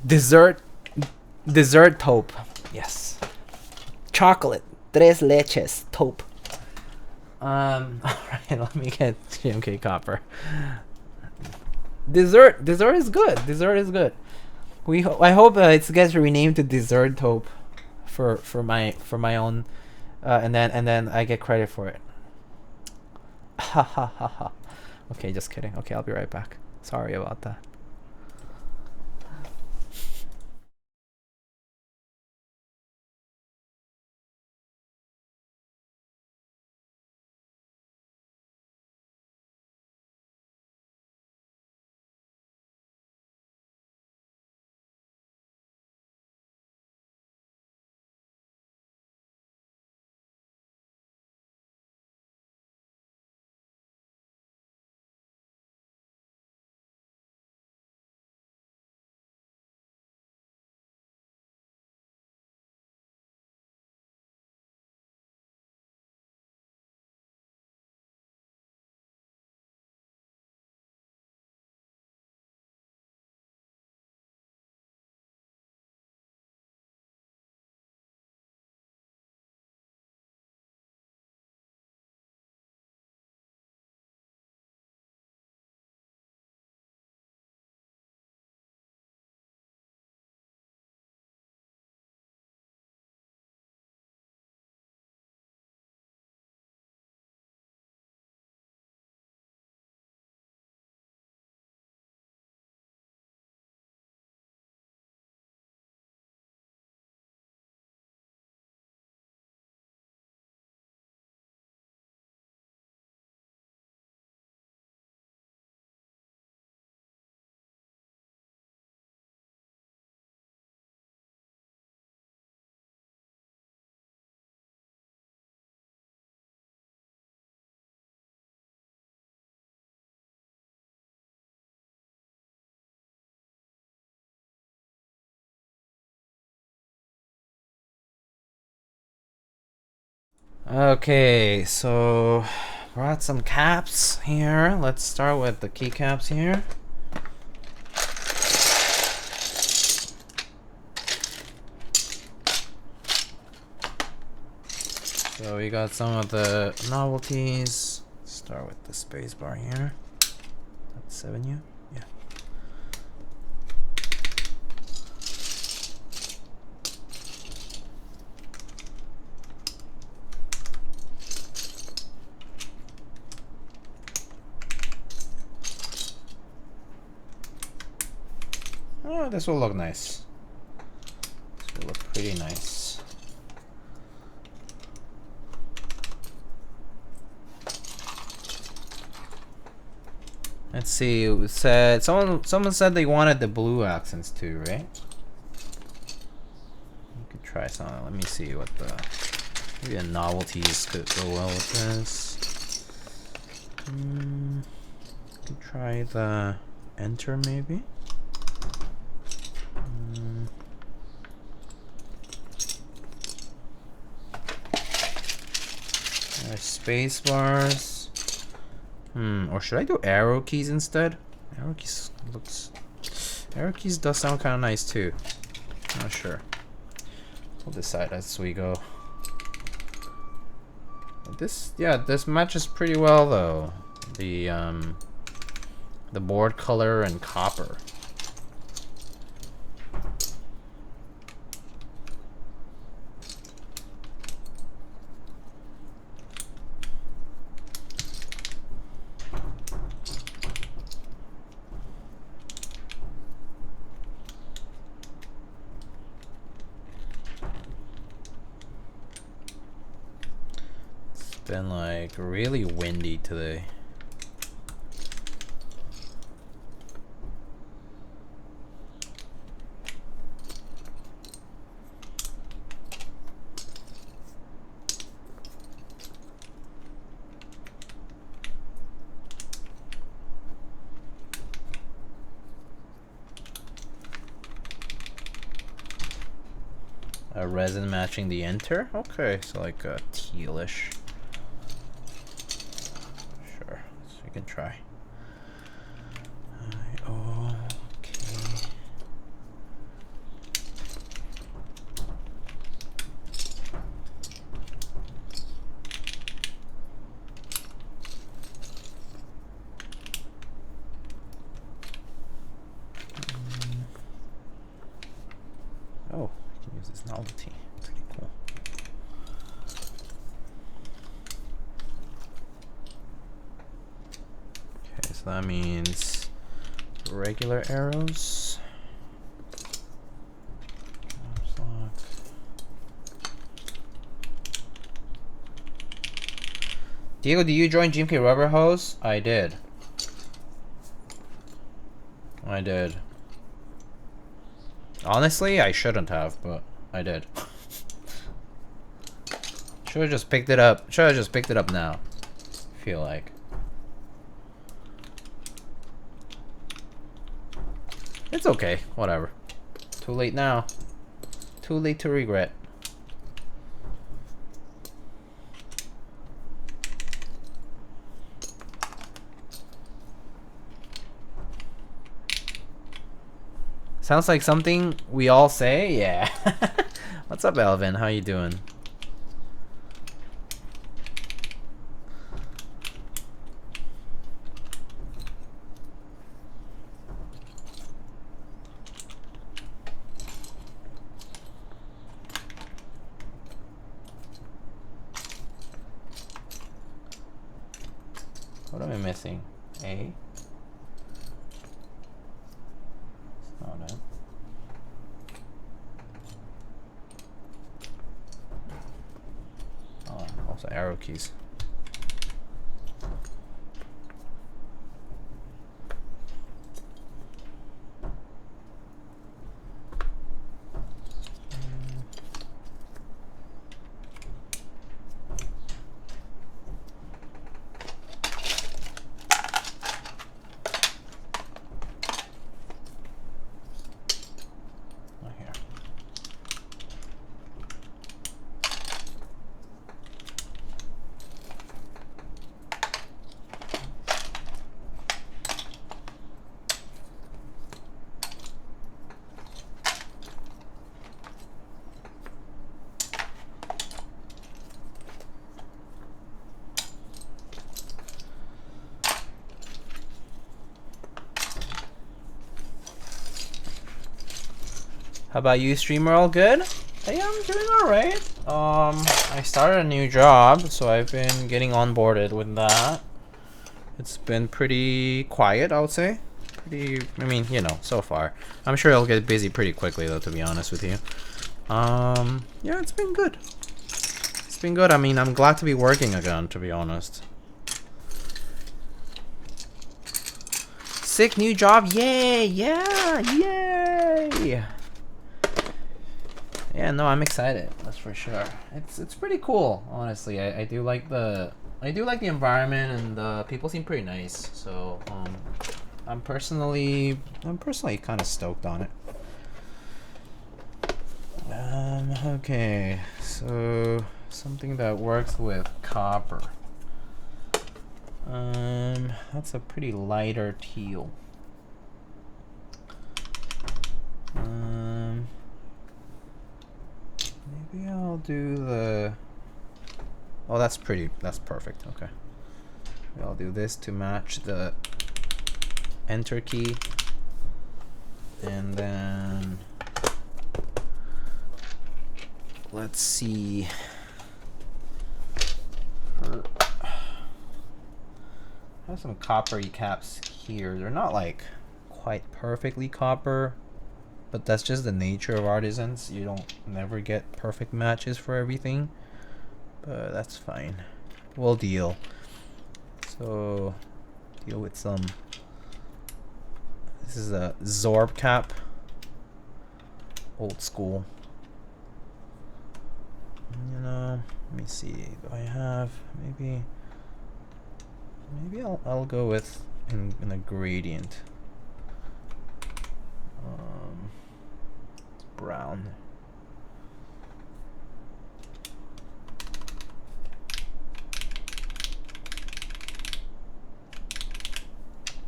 Dessert taupe. Yes. Chocolate. Tres leches taupe. Alright, let me get GMK Copper. Dessert is good. Dessert is good. I hope it gets renamed to Dessert Taupe for my own and then I get credit for it. Ha ha ha ha. Okay, just kidding. Okay, I'll be right back. Sorry about that. Okay, so brought some caps here. Let's start with the keycaps here. So we got some of the novelties. Start with the space bar here. That's 7U. Yeah. Oh, this will look nice. This will look pretty nice. Let's see. It said someone said they wanted the blue accents too, right? You could try some. Let me see what the maybe the novelties could go well with this. Could try the enter maybe. Space bars. Or should I do arrow keys instead? Arrow keys does sound kind of nice too. Not sure. We'll decide as we go. This matches pretty well though. The board color and copper. Been like really windy today. A resin matching the enter? Okay, so like a tealish. Can try. Okay. Oh, I can use this novelty. Pretty cool. So that means regular arrows. Diego, do you join GMK Rubber Hose? I did. I did. Honestly, I shouldn't have, but I did. Should have just picked it up. Should have just picked it up now. I feel like. It's okay, whatever. Too late now. Too late to regret. Sounds like something we all say, yeah. What's up, Elvin? How you doing? What am I missing? A? It's not it. Oh, also arrow keys. How about you, streamer? All good? Hey, I'm doing alright. I started a new job, so I've been getting onboarded with that. It's been pretty quiet, I would say. I mean, you know, so far. I'm sure it'll get busy pretty quickly, though, to be honest with you. Yeah, it's been good. It's been good. I mean, I'm glad to be working again, to be honest. Sick new job, yay! Yeah, yay! Yeah, no, I'm excited. That's for sure. It's pretty cool, honestly. I do like the environment, and the people seem pretty nice. So I'm personally kind of stoked on it. Okay, so something that works with copper. That's a pretty lighter teal. Maybe I'll do the... Oh, that's perfect, okay. Maybe I'll do this to match the enter key. And then... Let's see... I have some copper caps here. They're not like quite perfectly copper, but that's just the nature of artisans. You don't never get perfect matches for everything, but that's fine. We'll deal. So deal with some. This is a Zorb cap, old school. You know, let me see. Do I have maybe I'll go with in a gradient. Brown.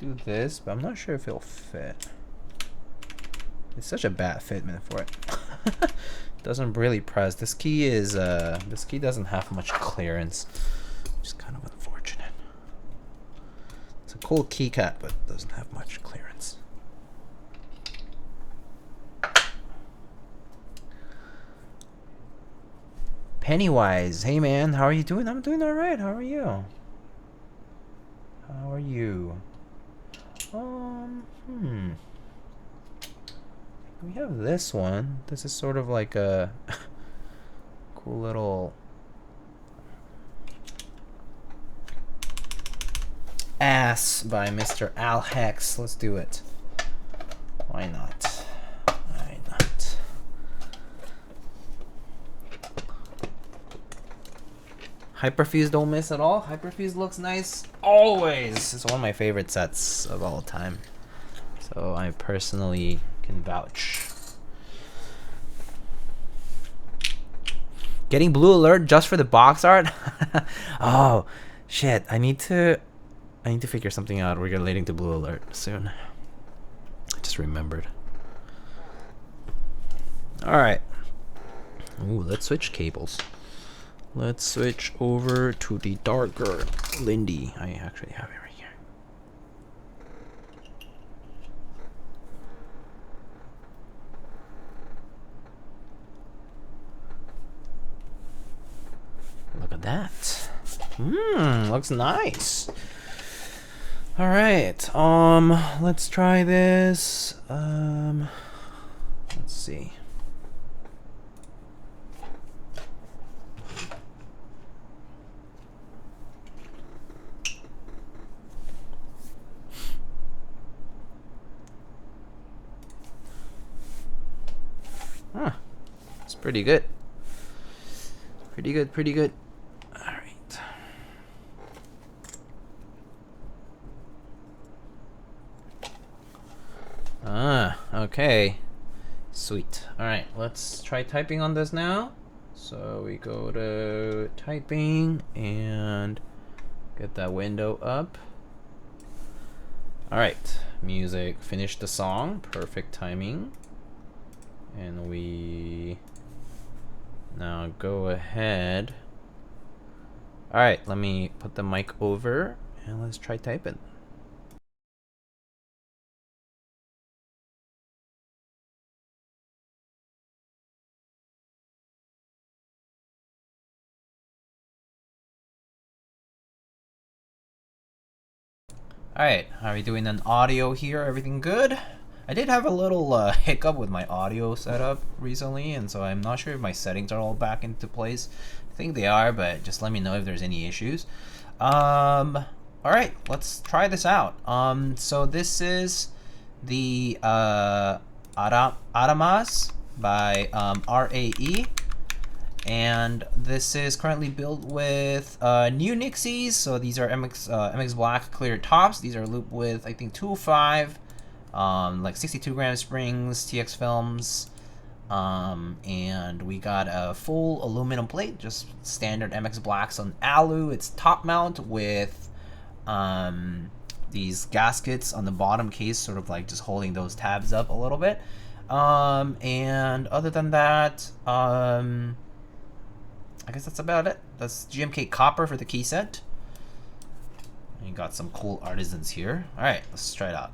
Do this, but I'm not sure if it'll fit. It's such a bad fitment for it. Doesn't really press. This key is this key doesn't have much clearance, which is kind of unfortunate. It's a cool keycap, but doesn't have much clearance. Pennywise, hey man, how are you doing? I'm doing alright. How are you? How are you? We have this one. This is sort of like a cool little ass by Mr. Al Hex. Let's do it. Why not? Why not? Hyperfuse don't miss at all. Hyperfuse looks nice always. It's one of my favorite sets of all time. So I personally can vouch. Getting blue alert just for the box art? Oh shit, I need to figure something out relating to blue alert soon. I just remembered. Alright. Ooh, let's switch cables. Let's switch over to the darker Lindy. I actually have it right here. Look at that. Looks nice. All right. Let's try this. Let's see. Huh. It's pretty good. Pretty good, pretty good. All right. Okay. Sweet. All right, let's try typing on this now. So we go to typing and get that window up. All right, music, finish the song, perfect timing. And we now go ahead. All right, let me put the mic over and let's try typing. Alright, how are we doing on audio here? Everything good? I did have a little hiccup with my audio setup recently, and so I'm not sure if my settings are all back into place. I think they are, but just let me know if there's any issues. Alright, let's try this out. So this is the ADAMAS by RAE. And this is currently built with new Nixies. So these are MX Black clear tops. These are looped with, I think, 205, like 62 gram springs, TX films. And we got a full aluminum plate, just standard MX Blacks on alu. It's top mount with these gaskets on the bottom case, sort of like just holding those tabs up a little bit. And other than that, I guess that's about it. That's GMK Copper for the key set. And you got some cool artisans here. Alright, let's try it out.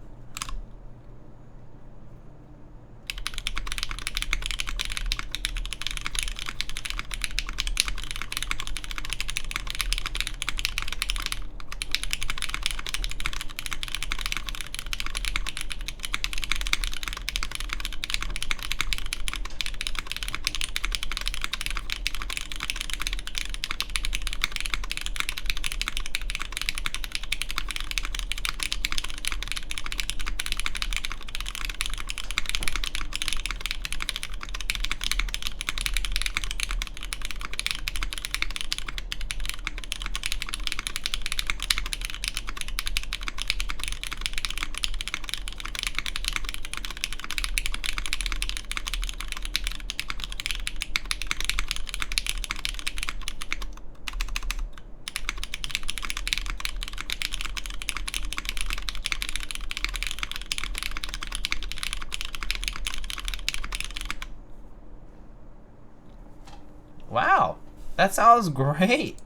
Wow, that sounds great.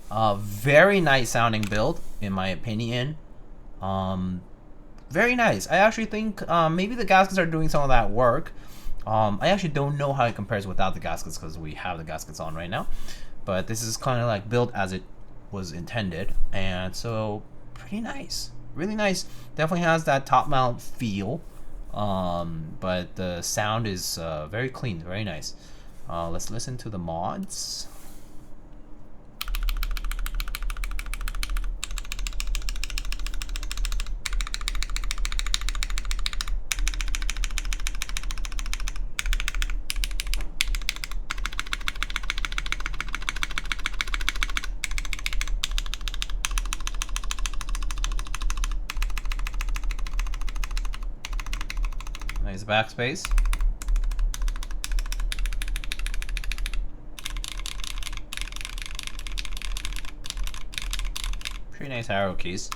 Very nice sounding build, in my opinion. Very nice. I actually think maybe the gaskets are doing some of that work. I actually don't know how it compares without the gaskets because we have the gaskets on right now. But this is kind of like built as it was intended. And so, pretty nice. Really nice. Definitely has that top mount feel. But the sound is very clean, very nice. Let's listen to the mods. Nice backspace. Pretty nice arrow keys.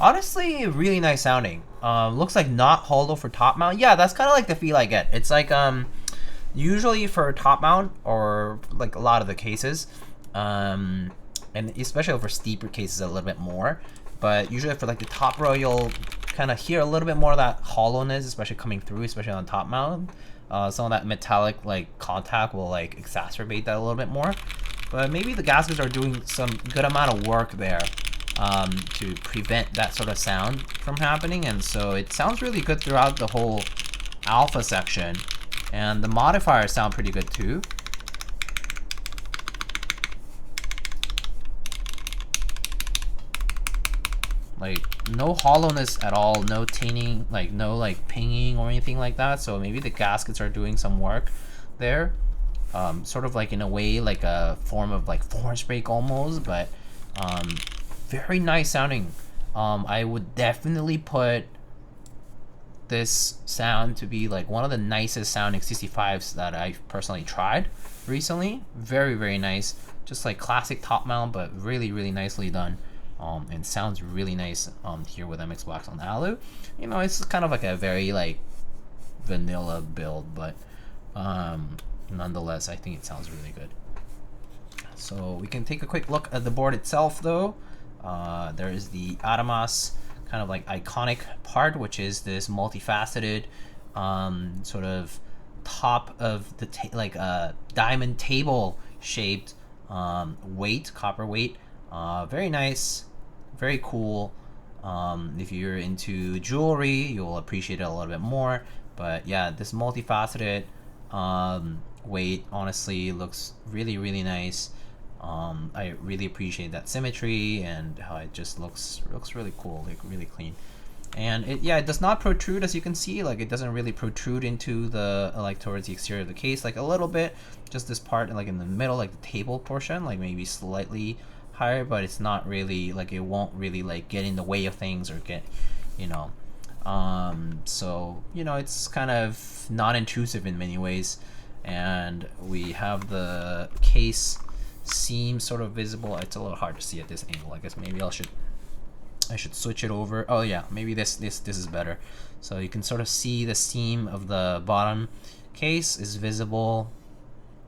Honestly, really nice sounding. Looks like not hollow for top mount. Yeah, that's kind of like the feel I get. It's like usually for top mount or like a lot of the cases, and especially for steeper cases a little bit more. But usually for like the top row, you'll kind of hear a little bit more of that hollowness, especially coming through, especially on top mount. Some of that metallic like contact will like exacerbate that a little bit more. But maybe the gaskets are doing some good amount of work there. To prevent that sort of sound from happening, and so it sounds really good throughout the whole alpha section, and the modifiers sound pretty good too. Like no hollowness at all, no tinning, like no like pinging or anything like that. So maybe the gaskets are doing some work there, sort of like in a way like a form of like force break almost, but very nice sounding. I would definitely put this sound to be like one of the nicest sounding 65s that I've personally tried recently. Very, very nice. Just like classic top mount, but really, really nicely done. and sounds really nice here with MX Blacks on Alu. You know, it's kind of like a very like vanilla build, but nonetheless, I think it sounds really good. So we can take a quick look at the board itself, though. There is the ADAMAS kind of like iconic part, which is this multifaceted sort of top of the like diamond table shaped weight, copper weight. Very nice, very cool. If you're into jewelry, you'll appreciate it a little bit more. But yeah, this multifaceted weight honestly looks really, really nice. I really appreciate that symmetry and how it just looks really cool, like really clean. And it does not protrude, as you can see. Like, it doesn't really protrude into the like towards the exterior of the case, like a little bit, just this part like in the middle, like the table portion, like maybe slightly higher, but it's not really like, it won't really like get in the way of things or get, you know, so you know, it's kind of non-intrusive in many ways. And we have the case seam sort of visible. It's a little hard to see at this angle. I guess maybe I should switch it over. Oh yeah, maybe this is better. So you can sort of see the seam of the bottom case is visible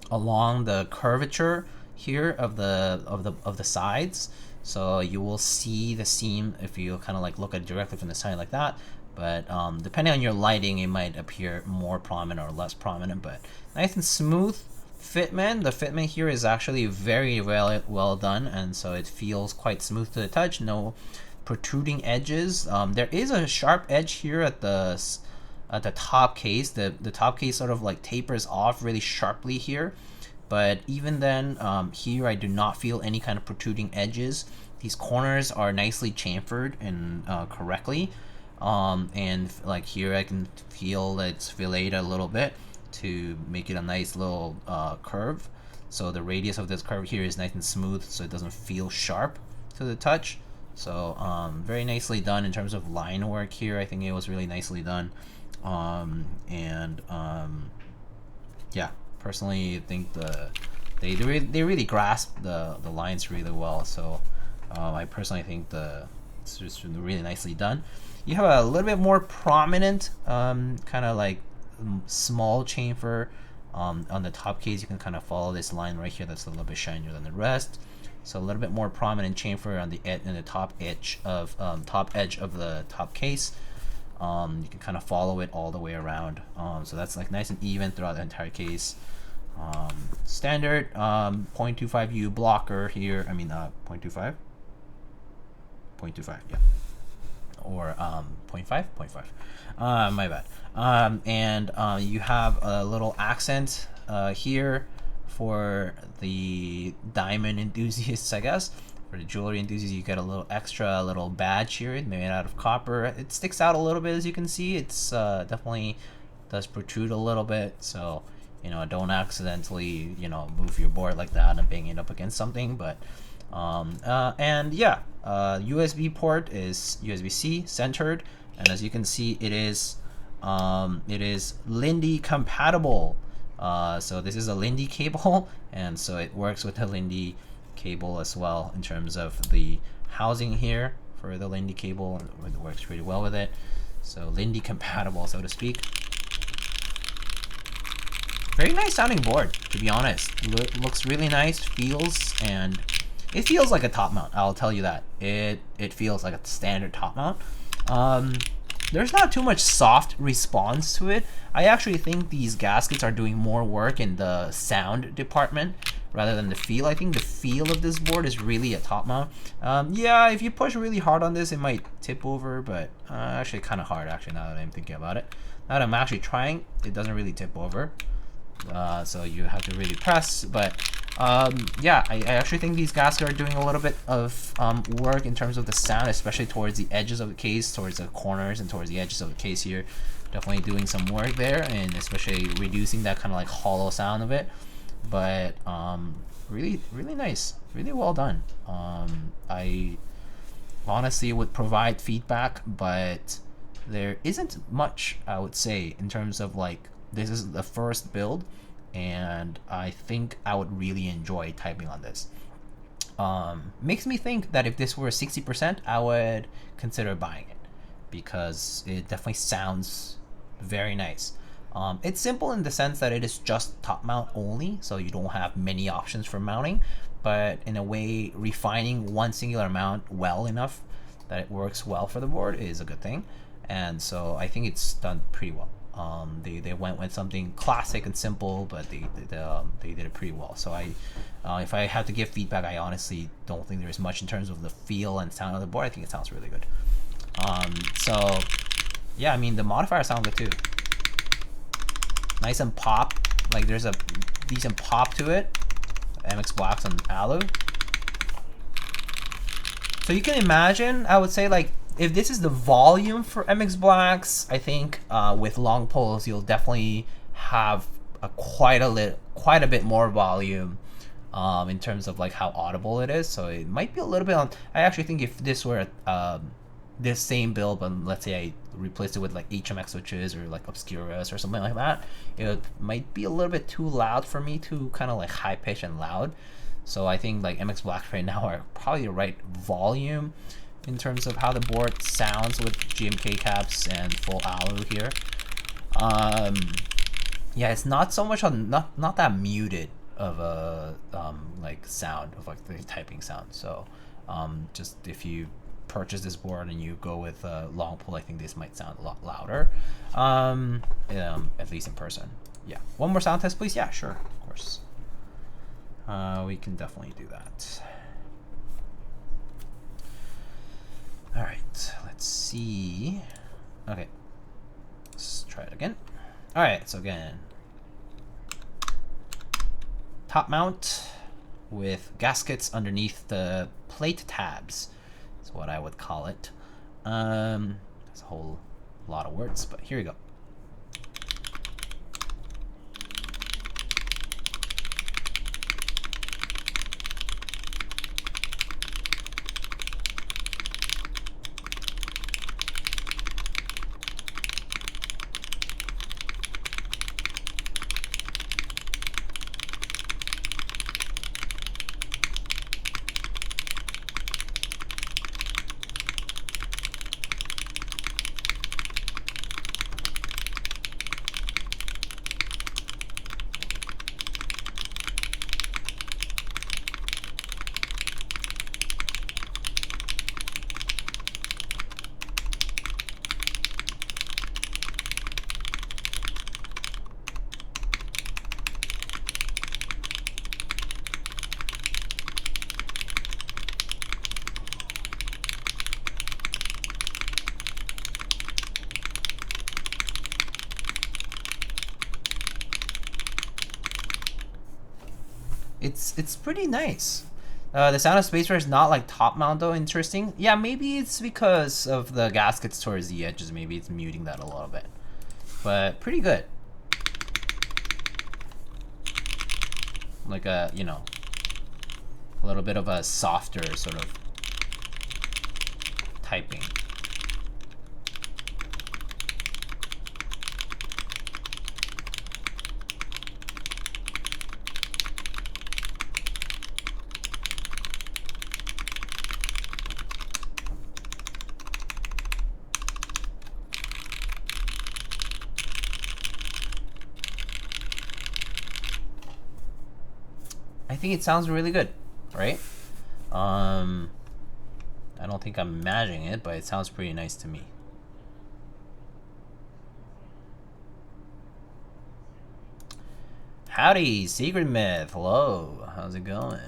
along the curvature here of the sides. So you will see the seam if you kind of like look at it directly from the side like that. But depending on your lighting, it might appear more prominent or less prominent. But nice and smooth fitment. The fitment here is actually very well done, and so it feels quite smooth to the touch. No protruding edges. There is a sharp edge here at the top case. The top case sort of like tapers off really sharply here, but even then, here I do not feel any kind of protruding edges. These corners are nicely chamfered and correctly, and like here I can feel that it's filleted a little bit to make it a nice little curve. So the radius of this curve here is nice and smooth, so it doesn't feel sharp to the touch. So very nicely done in terms of line work here. I think it was really nicely done. Yeah, personally I think they really grasp the lines really well. So I personally think it's just really nicely done. You have a little bit more prominent kind of like small chamfer on the top case. You can kind of follow this line right here that's a little bit shinier than the rest. So a little bit more prominent chamfer on the top edge of the top case. You can kind of follow it all the way around. So that's like nice and even throughout the entire case. Standard 0.25U blocker here. I mean 0.25, yeah, or 0.5, my bad. And you have a little accent here for the diamond enthusiasts, I guess. For the jewelry enthusiasts, you get a little badge here made out of copper. It sticks out a little bit, as you can see. It's definitely does protrude a little bit, so you know, don't accidentally, you know, move your board like that and bang it up against something. But and yeah, USB port is USB-C centered, and as you can see, it is Lindy compatible. So this is a Lindy cable, and so it works with the Lindy cable as well in terms of the housing here for the Lindy cable. It works pretty well with it. So Lindy compatible, so to speak. Very nice sounding board, to be honest. Looks really nice, and it feels like a top mount. I'll tell you that. It feels like a standard top mount. There's not too much soft response to it. I actually think these gaskets are doing more work in the sound department rather than the feel. I think the feel of this board is really a top mount. Yeah, if you push really hard on this, it might tip over, but actually kind of hard, actually, now that I'm thinking about it. Now that I'm actually trying, it doesn't really tip over. So you have to really press, but yeah, I actually think these gaskets are doing a little bit of work in terms of the sound, especially towards the edges of the case, towards the corners and towards the edges of the case here. Definitely doing some work there, and especially reducing that kind of like hollow sound of it. But really nice, really well done. I honestly would provide feedback, but there isn't much, I would say, in terms of like, this is the first build, and I think I would really enjoy typing on this. makes me think that if this were 60%, I would consider buying it, because it definitely sounds very nice. It's simple in the sense that it is just top mount only, so you don't have many options for mounting, but in a way, refining one singular mount well enough that it works well for the board is a good thing. And so I think it's done pretty well. They went with something classic and simple, but they did it pretty well. So if I have to give feedback, I honestly don't think there's much in terms of the feel and sound of the board. I think it sounds really good. So yeah, I mean, the modifiers sound good too. Nice and pop, like there's a decent pop to it. MX Blacks and Alu. So you can imagine, I would say, like, if this is the volume for MX Blacks, I think with long poles you'll definitely have quite a bit more volume in terms of like how audible it is. So it might be a little bit on. I actually think if this were this same build, but let's say I replaced it with like HMX switches or like Obscuras or something like that, it might be a little bit too loud for me, too kind of like high pitch and loud. So I think like MX Blacks right now are probably the right volume in terms of how the board sounds with GMK caps and full Alu here. Yeah, it's not so much on not that muted of a like sound of like the typing sound. So just if you purchase this board and you go with a long pull, I think this might sound a lot louder, at least in person. Yeah, one more sound test, please. Yeah, sure, of course. We can definitely do that. All right, let's see. Okay, let's try it again. All right, so again, top mount with gaskets underneath the plate tabs is what I would call it. That's a whole lot of words, but here we go. It's pretty nice. The sound of Spacer is not like top mount though. Interesting. Yeah, maybe it's because of the gaskets towards the edges. Maybe it's muting that a little bit, but pretty good. Like a, you know, a little bit of a softer sort of typing. I think it sounds really good, right? I don't think I'm imagining it, but it sounds pretty nice to me. Howdy, Secret Myth. Hello, how's it going?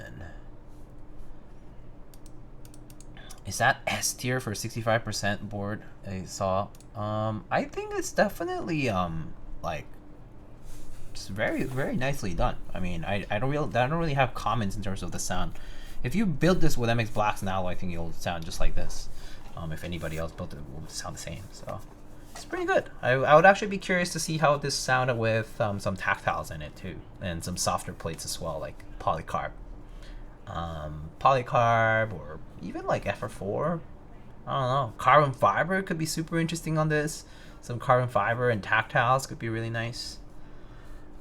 Is that S tier for 65% board I saw? I think it's definitely like it's very nicely done. I mean, I don't really have comments in terms of the sound. If you build this with MX Blacks now, I think it'll sound just like this. If anybody else built it, it will sound the same. So it's pretty good. I would actually be curious to see how this sounded with some tactiles in it too, and some softer plates as well, like polycarb. Polycarb, or even like FR4. I don't know. Carbon fiber could be super interesting on this. Some carbon fiber and tactiles could be really nice.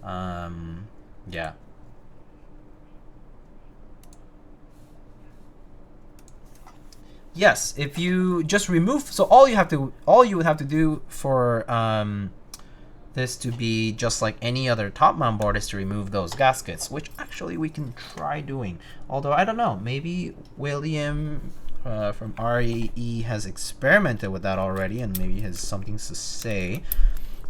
Yeah. Yes, if you just remove, so all you would have to do for this to be just like any other top mount board is to remove those gaskets, which actually we can try doing. Although I don't know, maybe William from RAE has experimented with that already and maybe has something to say.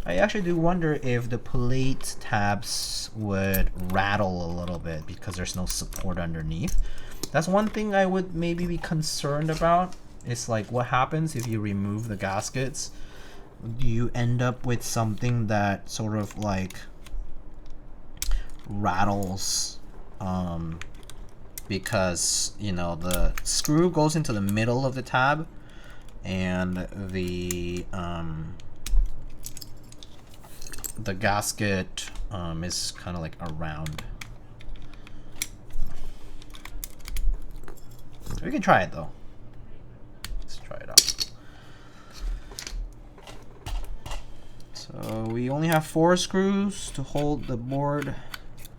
I actually do wonder if the plate tabs would rattle a little bit because there's no support underneath. That's one thing I would maybe be concerned about. It's like, what happens if you remove the gaskets? Do you end up with something that sort of like rattles because, you know, the screw goes into the middle of the tab and the gasket is kind of like around. We can try it though. Let's try it out. So we only have 4 screws to hold the board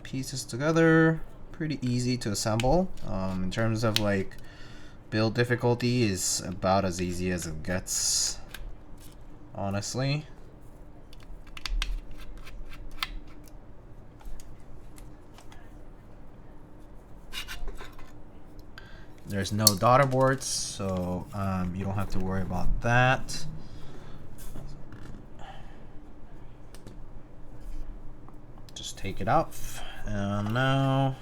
pieces together. Pretty easy to assemble. In terms of like build difficulty, is about as easy as it gets, honestly. There's no daughter boards, so you don't have to worry about that. Just take it off, and now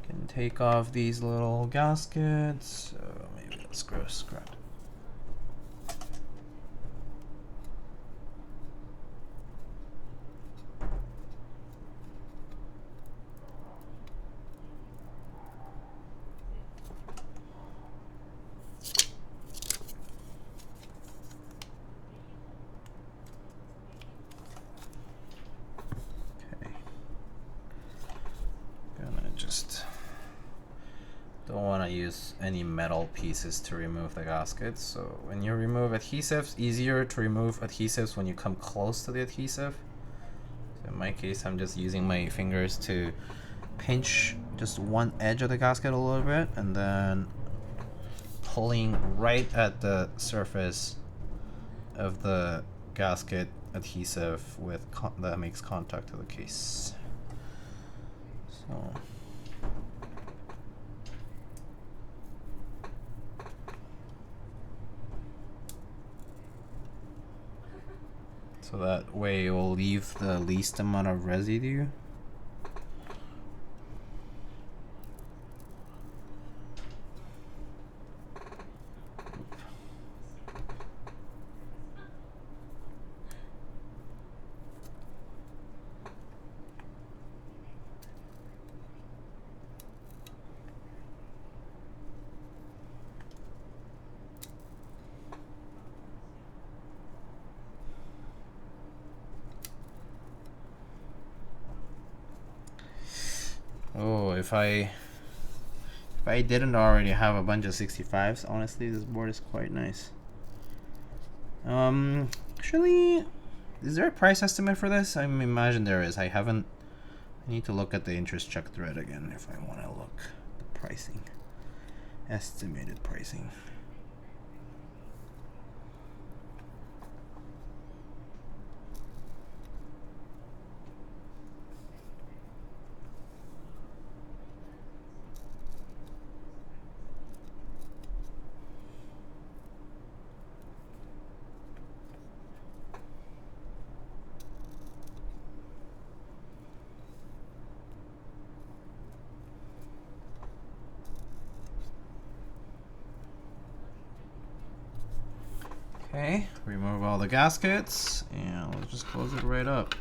can take off these little gaskets. So maybe let's go scrap. Don't want to use any metal pieces to remove the gaskets. So when you remove adhesives, easier to remove adhesives when you come close to the adhesive. So in my case, I'm just using my fingers to pinch just one edge of the gasket a little bit and then pulling right at the surface of the gasket adhesive with that makes contact to the case. So that way it will leave the least amount of residue. Oh, if I didn't already have a bunch of 65s, honestly, this board is quite nice. Actually, is there a price estimate for this? I imagine there is. I need to look at the interest check thread again if I want to look at the pricing. Estimated pricing. Okay, remove all the gaskets, and let's just close it right up.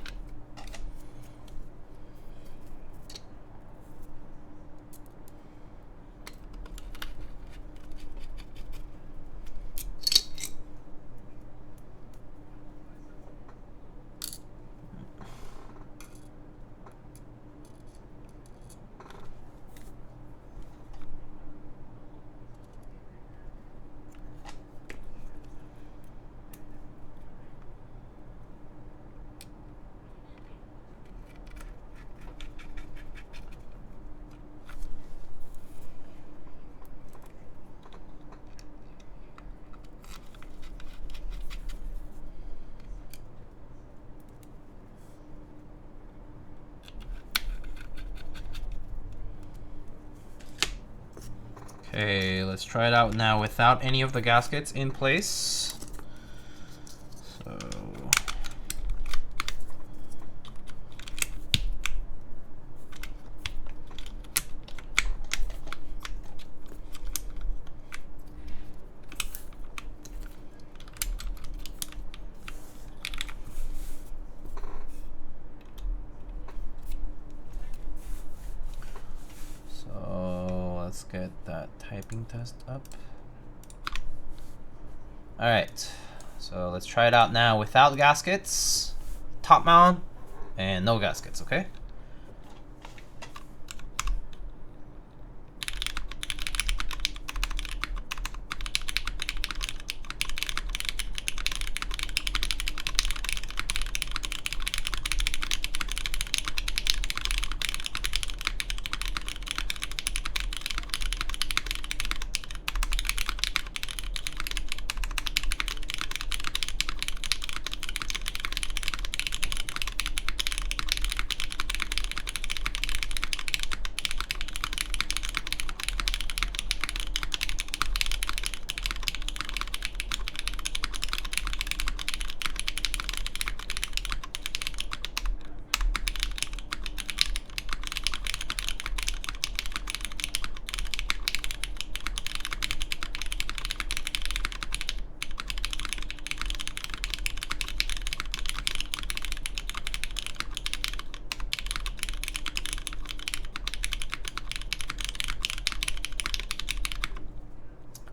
Okay, let's try it out now without any of the gaskets in place. So let's get that typing test up. All right, so let's try it out now without gaskets, top mount, and no gaskets, okay?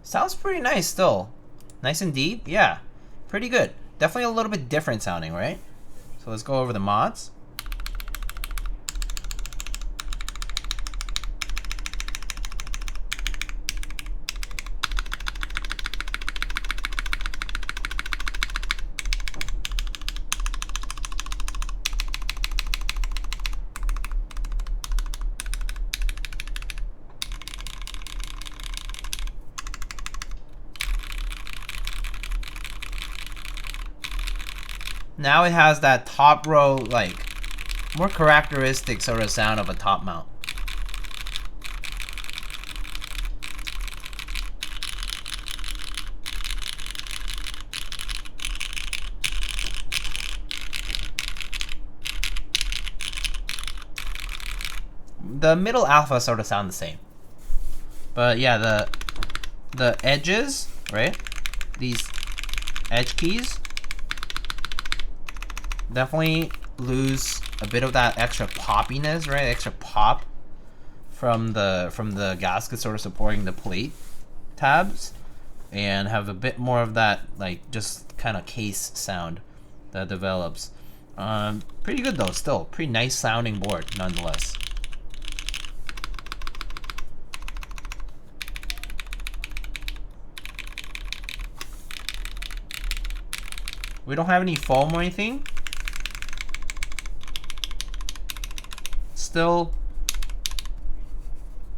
Sounds pretty nice still. Nice indeed. Yeah, pretty good. Definitely a little bit different sounding, right? So let's go over the mods. Now it has that top row, like, more characteristic sort of sound of a top mount. The middle alpha sort of sound the same. But yeah, the edges, right? These edge keys definitely lose a bit of that extra poppiness, right? Extra pop from the gasket sort of supporting the plate tabs, and have a bit more of that, like, just kind of case sound that develops. Pretty good though, still pretty nice sounding board nonetheless. We don't have any foam or anything. Still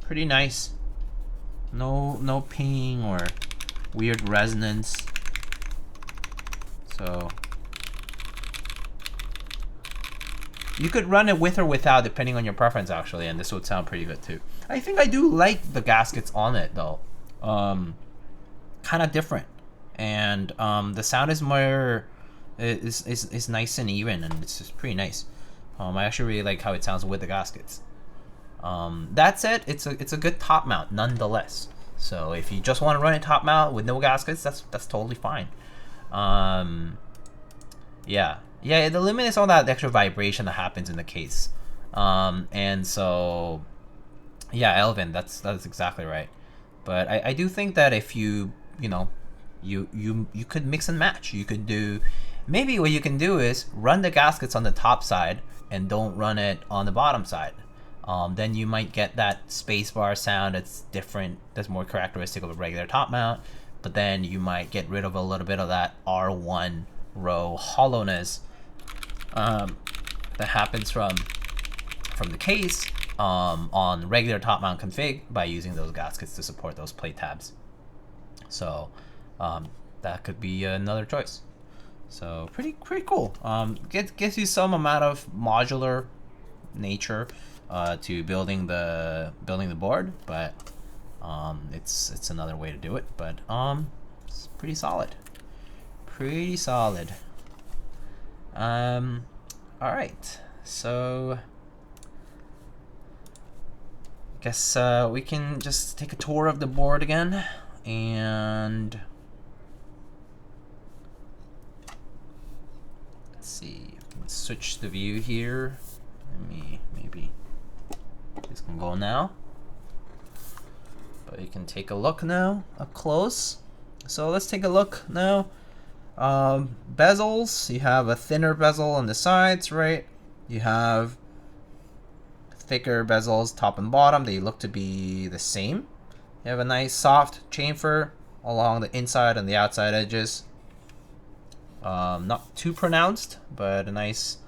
pretty nice. No ping or weird resonance. So you could run it with or without, depending on your preference actually, and this would sound pretty good too. I think I do like the gaskets on it though. Kind of different, and the sound is more is nice and even, and it's just pretty nice. I actually really like how it sounds with the gaskets. That said, it's a good top mount nonetheless. So if you just want to run it top mount with no gaskets, that's totally fine. Yeah, it eliminates all that extra vibration that happens in the case. And so yeah, Elvin, that's exactly right. But I do think that if you could mix and match. You could do, maybe what you can do is run the gaskets on the top side and don't run it on the bottom side. Then you might get that spacebar sound that's different, that's more characteristic of a regular top mount, but then you might get rid of a little bit of that R1 row hollowness that happens from the case on regular top mount config by using those gaskets to support those plate tabs. So that could be another choice. So pretty cool. Gives you some amount of modular nature to building the board, but It's another way to do it, but it's pretty solid. Pretty solid. All right, so I guess we can just take a tour of the board again, and let's see. We can switch the view here. Let me maybe this can go now, but you can take a look now up close. So let's take a look now. Bezels, you have a thinner bezel on the sides, right? You have thicker bezels top and bottom. They look to be the same. You have a nice soft chamfer along the inside and the outside edges. Not too pronounced, but a nice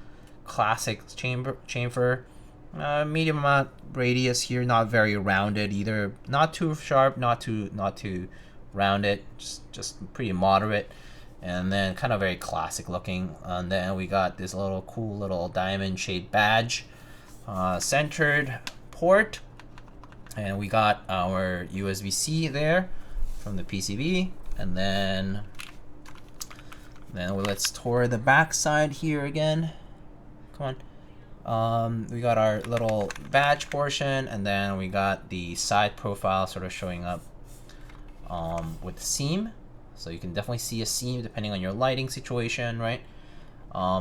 classic chamfer. Medium amount radius here, not very rounded either. Not too sharp, not too rounded. Just pretty moderate. And then kind of very classic looking. And then we got this little cool little diamond shaped badge, centered port, and we got our USB-C there from the PCB. And then let's tour the back side here again. Come on. We got our little badge portion, and then we got the side profile sort of showing up with the seam. So you can definitely see a seam depending on your lighting situation, right?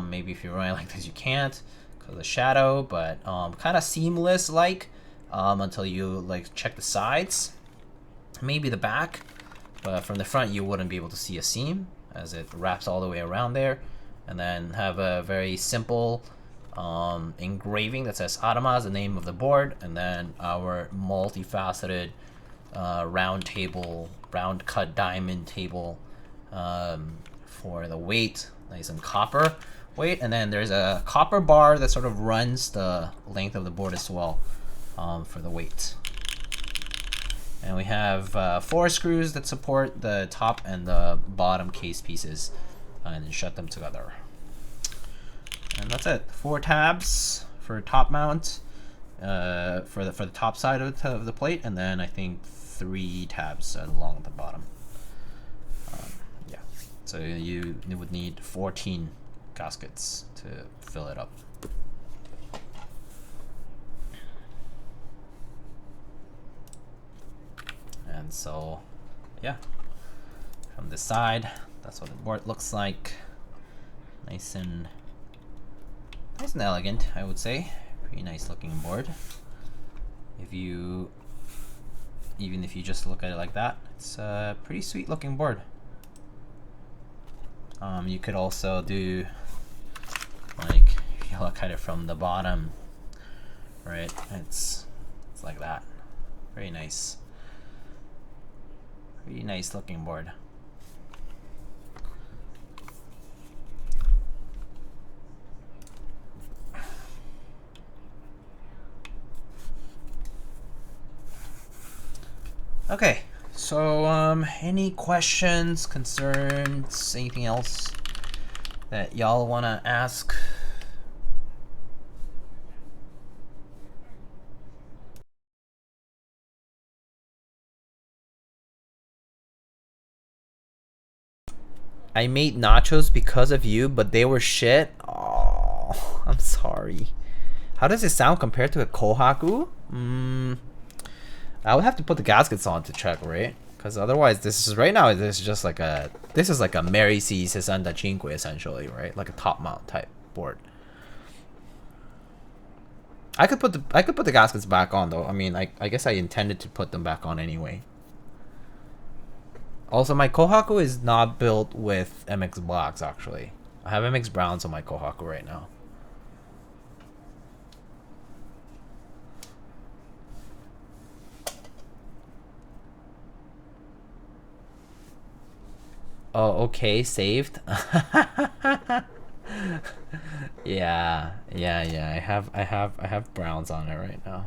Maybe if you're running like this, you can't because of the shadow, but kind of seamless like until you like check the sides, maybe the back, but from the front you wouldn't be able to see a seam as it wraps all the way around there. And then have a very simple engraving that says ADAMAS, the name of the board, and then our multifaceted round cut diamond table for the weight, nice and copper weight. And then there's a copper bar that sort of runs the length of the board as well for the weight. And we have 4 screws that support the top and the bottom case pieces, and then shut them together. And that's it. 4 tabs for top mount for the top side of the plate, and then I think 3 tabs along the bottom. Yeah, so you would need 14 gaskets to fill it up. And so, yeah, from the side, that's what the board looks like. Nice and elegant, I would say. Pretty nice looking board. Even if you just look at it like that, it's a pretty sweet looking board. You could also do, like, if you look at it from the bottom, right? It's like that. Very nice. Pretty nice looking board. Okay, so any questions, concerns, anything else that y'all want to ask? I made nachos because of you, but they were shit. Oh, I'm sorry. How does it sound compared to a kohaku? I would have to put the gaskets on to check, right? Because otherwise, this is just like a Mary C. 65 essentially, right? Like a top mount type board. I could put the gaskets back on though. I mean, I guess I intended to put them back on anyway. Also, my kohaku is not built with MX blacks actually. I have MX browns on my kohaku right now. Oh, okay, saved. Yeah. I have browns on it right now.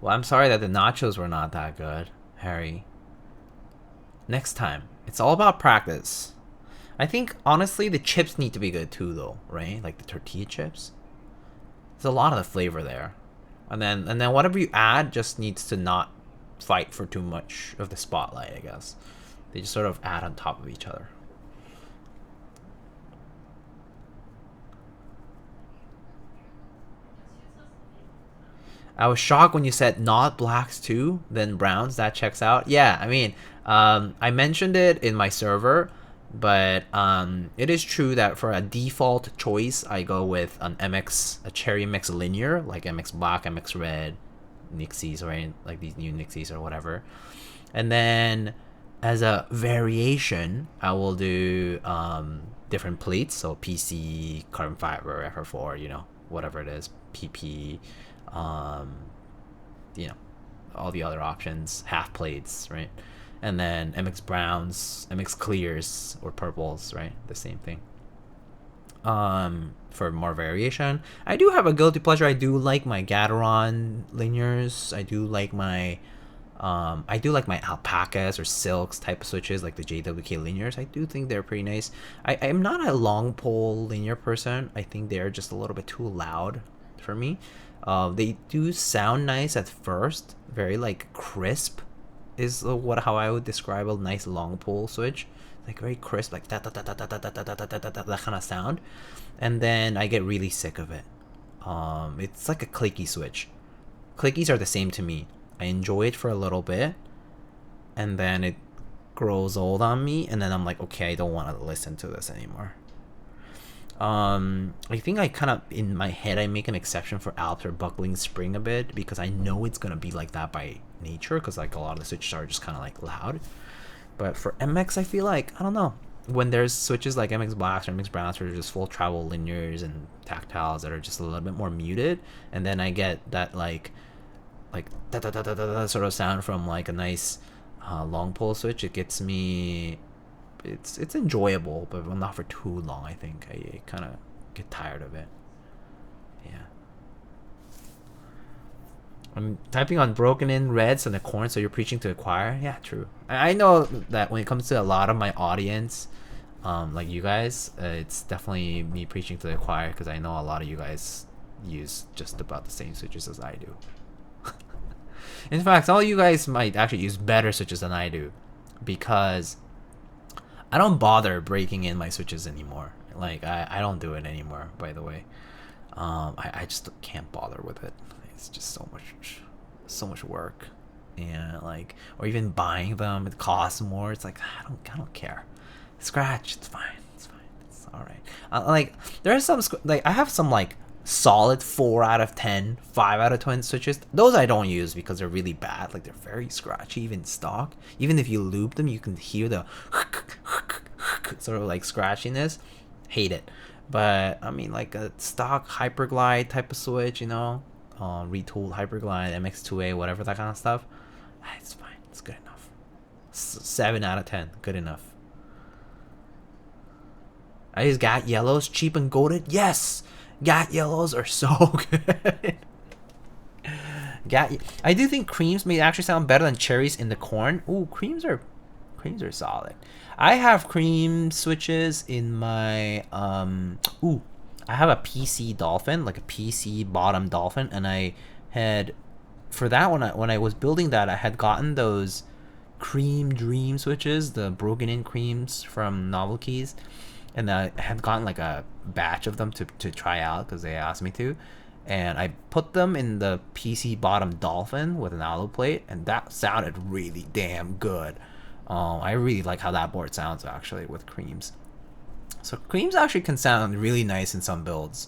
Well, I'm sorry that the nachos were not that good, Harry. Next time. It's all about practice. I think, honestly, the chips need to be good too, though, right? Like the tortilla chips. There's a lot of the flavor there. And then whatever you add just needs to not fight for too much of the spotlight, I guess. They just sort of add on top of each other. I was shocked when you said not blacks too, then browns. That checks out. Yeah, I mean, I mentioned it in my server, but it is true that for a default choice, I go with a cherry mix linear, like MX black, MX red, Nixies, right? Like these new Nixies or whatever. And then as a variation, I will do different pleats, so PC, carbon fiber, FR4, you know, whatever it is, PP, you know, all the other options, half plates, right? And then MX browns, MX clears, or purples, right? The same thing. For more variation, I do have a guilty pleasure. I do like my Gateron linears. I do like my alpacas or silks type of switches, like the JWK linears. I do think they're pretty nice. I'm not a long pole linear person. I think they're just a little bit too loud for me. They do sound nice at first, very like crisp is how I would describe a nice long pole switch, like very crisp, like that kind of sound, and then I get really sick of it. It's like a clicky switch. Clickies are the same to me. I enjoy it for a little bit, and then it grows old on me, and then I'm like, okay, I don't want to listen to this anymore. I think I kind of, in my head, I make an exception for Alps or buckling spring a bit, because I know it's going to be like that by nature, because like a lot of the switches are just kind of like loud. But for MX, I feel like, I don't know, when there's switches like MX blacks or MX browns, where just full travel linears and tactiles that are just a little bit more muted, and then I get that like da da da da da sort of sound from like a nice long pole switch, it gets me. It's enjoyable, but not for too long. I think I kind of get tired of it. Yeah. I'm typing on broken in reds and the corn, so you're preaching to the choir. Yeah, true. I know that when it comes to a lot of my audience, like you guys, it's definitely me preaching to the choir, because I know a lot of you guys use just about the same switches as I do. In fact, all you guys might actually use better switches than I do, because I don't bother breaking in my switches anymore. Like I don't do it anymore, by the way. I just can't bother with it. It's just so much work, and like, or even buying them, it costs more. It's like I don't care. Scratch, it's fine. It's all right. Like there are some like I have some like solid 4 out of 10, 5 out of 10 switches. Those I don't use because they're really bad. Like they're very scratchy, even stock. Even if you lube them, you can hear the sort of like scratchiness. Hate it. But I mean, like a stock Hyperglide type of switch, you know, retooled Hyperglide, MX2A, whatever, that kind of stuff. It's fine. It's good enough. 7 out of 10, good enough. I just got yellows, cheap and goated. Yes. Gat yellows are so good. I do think creams may actually sound better than cherries in the corn. Ooh, creams are solid. I have cream switches in my I have a PC Dolphin, like a PC bottom Dolphin, and I had, for that one, when I was building that, I had gotten those cream dream switches, the broken in creams from NovelKeys. And I had gotten like a batch of them to try out because they asked me to, and I put them in the PC bottom Dolphin with an allo plate, and that sounded really damn good. I really like how that board sounds actually with creams. So creams actually can sound really nice in some builds.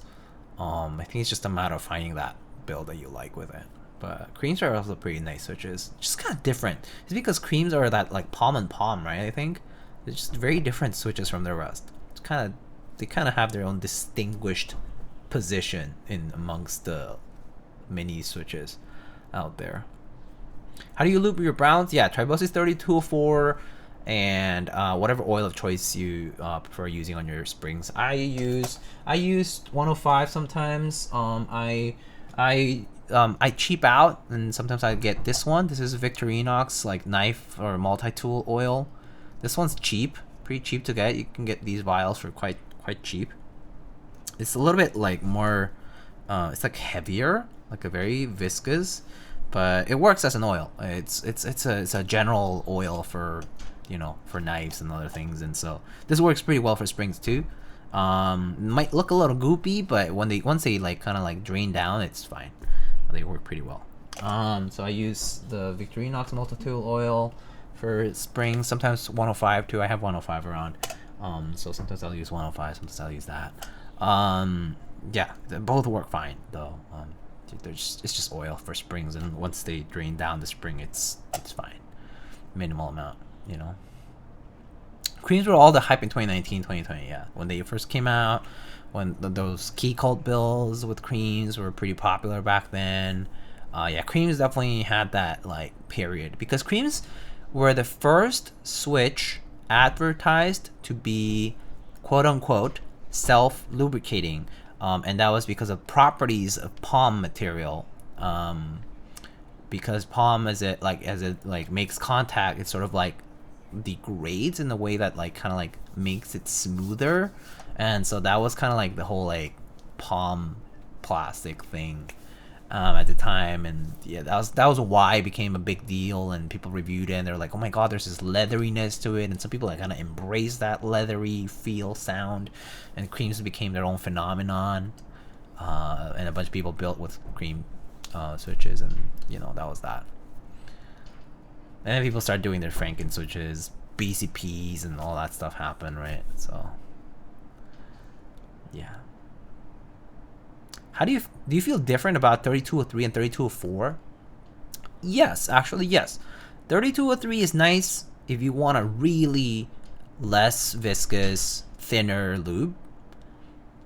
I think it's just a matter of finding that build that you like with it. But creams are also pretty nice switches. Just kind of different. It's because creams are that like palm and palm, right? I think they're just very different switches from the rest. They kind of have their own distinguished position in amongst the mini switches out there. How do you loop your browns? Yeah, Tribosys 3204 and whatever oil of choice you prefer using on your springs. I use 105 sometimes. I I cheap out, and sometimes I get this one. This is Victorinox like knife or multi-tool oil. This one's cheap, pretty cheap to get. You can get these vials for quite cheap. It's a little bit like more, it's like heavier, like a very viscous, but it works as an oil. It's a general oil for, you know, for knives and other things, and so this works pretty well for springs too. Might look a little goopy, but once they like kind of like drain down, it's fine. They work pretty well. So I use the Victorinox multi-tool oil for springs. Sometimes 105 too. I have 105 around. So sometimes I'll use 105. Sometimes I'll use that. Yeah, they both work fine though. It's just oil for springs, and once they drain down the spring, it's fine. Minimal amount, you know. Creams were all the hype in 2019, 2020, yeah. When they first came out, when those key cult bills with creams were pretty popular back then. Yeah, creams definitely had that like period, because creams were the first switch advertised to be quote unquote self-lubricating, and that was because of properties of POM material. Because POM, as it makes contact, it sort of like degrades in the way that like kind of like makes it smoother, and so that was kind of like the whole like POM plastic thing at the time. And yeah, that was why it became a big deal, and people reviewed it and they're like, oh my god, there's this leatheriness to it, and some people like kind of embrace that leathery feel sound, and creams became their own phenomenon, and a bunch of people built with cream switches, and you know, that was that. And then people start doing their Franken switches, BCPs, and all that stuff happened, right? So yeah. How do you feel different about 3203 and 3204? Yes, actually, yes. 3203 is nice if you want a really less viscous, thinner lube.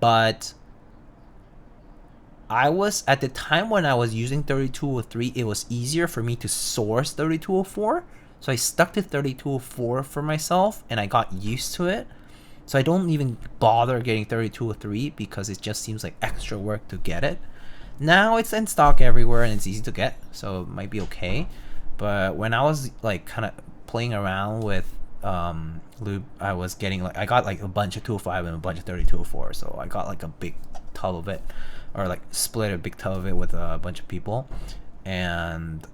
But I was, at the time when I was using 3203, it was easier for me to source 3204. So I stuck to 3204 for myself, and I got used to it. So I don't even bother getting 3203 because it just seems like extra work to get it. Now it's in stock everywhere and it's easy to get, so it might be okay. But when I was like kind of playing around with lube, I was getting like, I got like a bunch of 205 and a bunch of 3204. So I got like a big tub of it, or like split a big tub of it with a bunch of people, and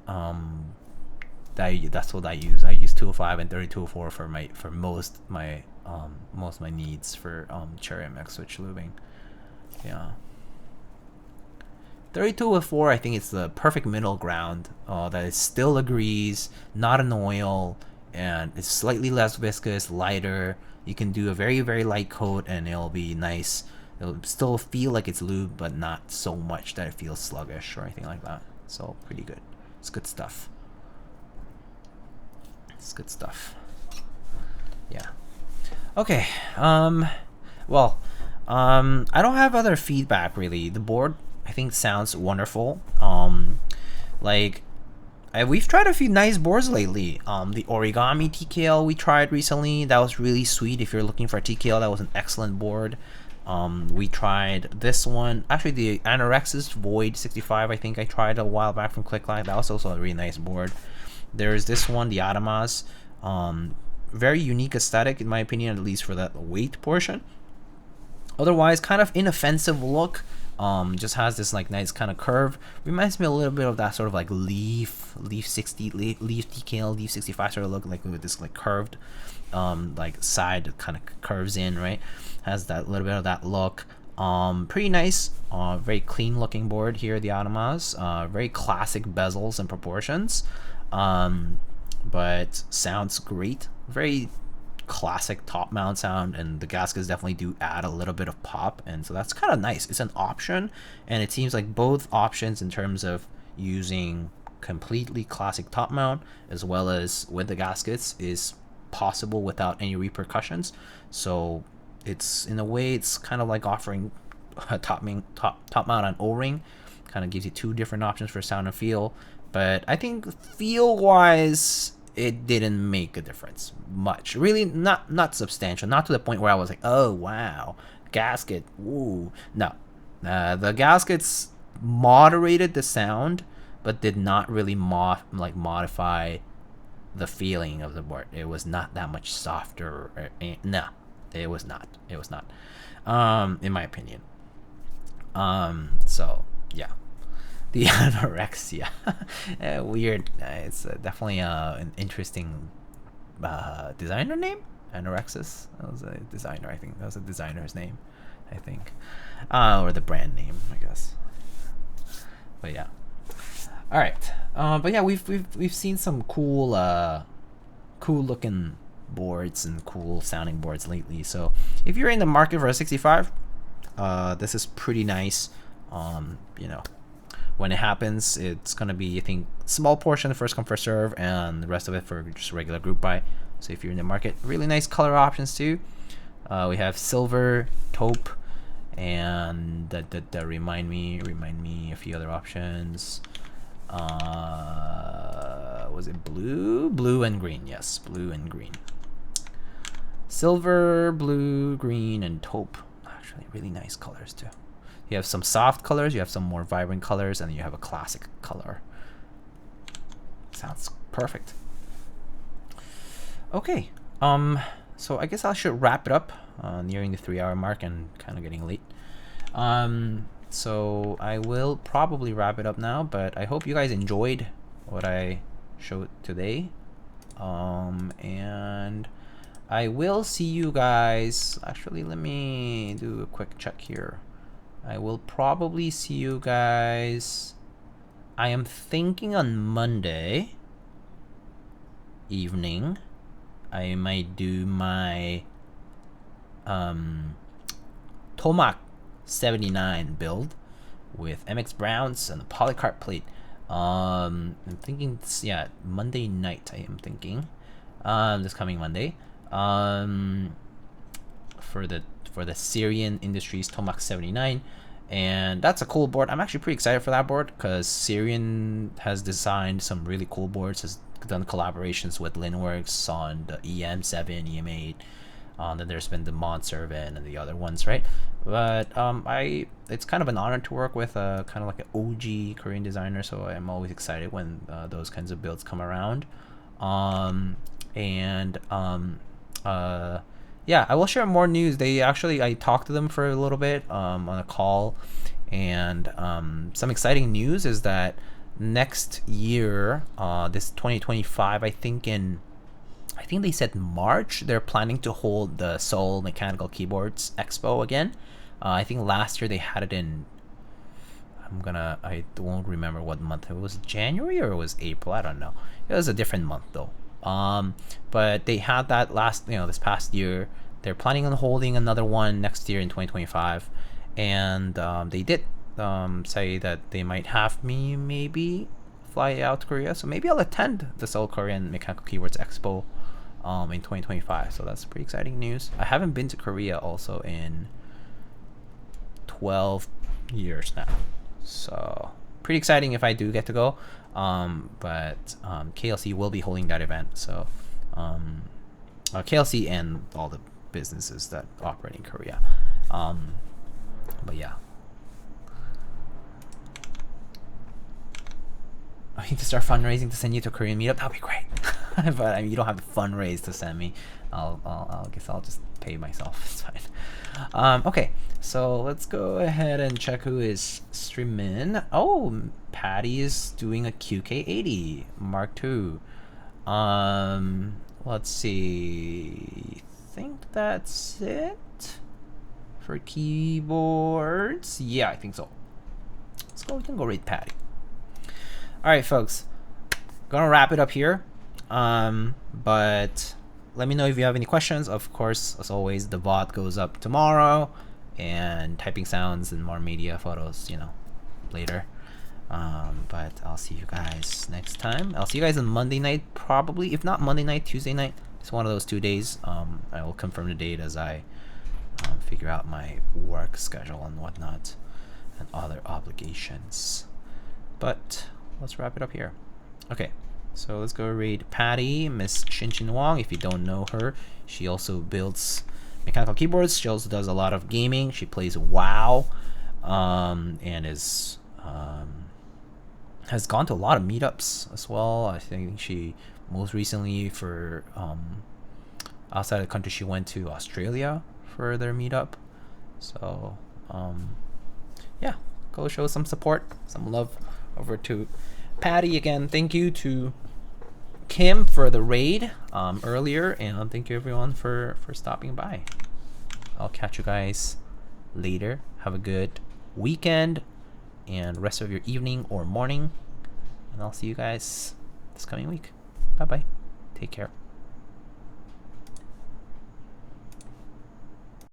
that's what I use. I use 205 and 3204 for most of my needs for Cherry MX switch lubing. Yeah. 3204, I think it's the perfect middle ground that it still agrees, not an oil, and it's slightly less viscous, lighter. You can do a very, very light coat and it'll be nice. It'll still feel like it's lube, but not so much that it feels sluggish or anything like that. So pretty good. It's good stuff. It's good stuff. Yeah. Okay. Well, I don't have other feedback really. The board, I think, sounds wonderful. We've tried a few nice boards lately. The origami TKL we tried recently, that was really sweet. If you're looking for a TKL, that was an excellent board. We tried this one, actually the Anorexis Void 65, I think I tried a while back from ClickLine. That was also a really nice board. There's this one, the ADAMAS. Very unique aesthetic in my opinion, at least for that weight portion. Otherwise, kind of inoffensive look. Just has this like nice kind of curve. Reminds me a little bit of that sort of like Leaf 60, Leaf TKL, Leaf 65 sort of look, like with this like curved like side kind of curves in, right? Has that little bit of that look. Pretty nice, very clean looking board here, the ADAMAS. Very classic bezels and proportions, but sounds great. Very classic top mount sound, and the gaskets definitely do add a little bit of pop, and so that's kind of nice. It's an option, and it seems like both options in terms of using completely classic top mount as well as with the gaskets is possible without any repercussions. So it's, in a way, it's kind of like offering a top mount on O-ring. Kind of gives you two different options for sound and feel, but I think feel wise it didn't make a difference much, really. Not substantial, not to the point where I was like, oh wow, gasket, ooh. No, the gaskets moderated the sound, but did not really modify the feeling of the board. It was not that much softer. No, it was not. It was not, in my opinion. So yeah, the anorexia, weird. It's definitely an interesting designer name. Anorexis. That was a designer. I think that was a designer's name. I think, or the brand name, I guess. But yeah. All right. But yeah, we've seen some cool looking boards and cool sounding boards lately. So if you're in the market for a 65, this is pretty nice. You know, when it happens, it's gonna be, I think, small portion first come first serve, and the rest of it for just regular group buy. So if you're in the market, really nice color options too. We have silver, taupe, and remind me a few other options. Was it blue and green? Yes, blue and green. Silver, blue, green, and taupe. Actually, really nice colors too. You have some soft colors, you have some more vibrant colors, and you have a classic color. Sounds perfect. Okay, so I guess I should wrap it up. Nearing the 3-hour mark and kind of getting late. So I will probably wrap it up now, but I hope you guys enjoyed what I showed today. And I will see you guys. Actually, let me do a quick check here. I will probably see you guys. I am thinking on Monday evening I might do my Tomac 79 build with MX Browns and a polycarb plate. I'm thinking, yeah, Monday night. I am thinking, this coming Monday, for the Syrian Industries Tomac 79, and that's a cool board. I'm actually pretty excited for that board because Syrian has designed some really cool boards. Has done collaborations with Linworks on the EM7, EM8. Then there's been the Montservant and the other ones, right? But it's kind of an honor to work with kind of like an OG Korean designer, so I'm always excited when those kinds of builds come around. Yeah, I will share more news. I talked to them for a little bit on a call, and some exciting news is that next year, this 2025, I think they said March, they're planning to hold the Seoul Mechanical Keyboards Expo again. I think last year they had it in, I won't remember what month. It was January or it was April, I don't know. It was a different month though. But they had that this past year. They're planning on holding another one next year in 2025. And they did say that they might have me maybe fly out to Korea. So maybe I'll attend the Seoul Korean Mechanical Keyboards Expo in 2025. So that's pretty exciting news. I haven't been to Korea also in 12 years now. So pretty exciting if I do get to go. But KLC will be holding that event. So KLC and all the businesses that operate in Korea. But yeah. I need to start fundraising to send you to a Korean meetup. That'd be great. But I mean, you don't have to fundraise to send me. I guess I'll just pay myself. It's fine. Okay, so let's go ahead and check who is streaming. Oh, Patty is doing a QK80 Mark II. Let's see. I think that's it for keyboards. Yeah, I think so. Let's go. We can go rate Patty. All right, folks. Gonna wrap it up here. But let me know if you have any questions. Of course, as always, the VOD goes up tomorrow, and typing sounds and more media photos, later. But I'll see you guys next time. I'll see you guys on Monday night, probably. If not Monday night, Tuesday night. It's one of those 2 days. I will confirm the date as I figure out my work schedule and whatnot and other obligations. But let's wrap it up here. Okay, so let's go read Patty, Miss Shinchin Wong. If you don't know her, she also builds mechanical keyboards. She also does a lot of gaming. She plays WoW, and is has gone to a lot of meetups as well. I think she most recently for outside of the country, she went to Australia for their meetup. So yeah, go show some support, some love over to Patty. Again, thank you to Kim for the raid earlier, and thank you everyone for stopping by. I'll catch you guys later. Have a good weekend and rest of your evening or morning, and I'll see you guys this coming week. Bye bye. Take care.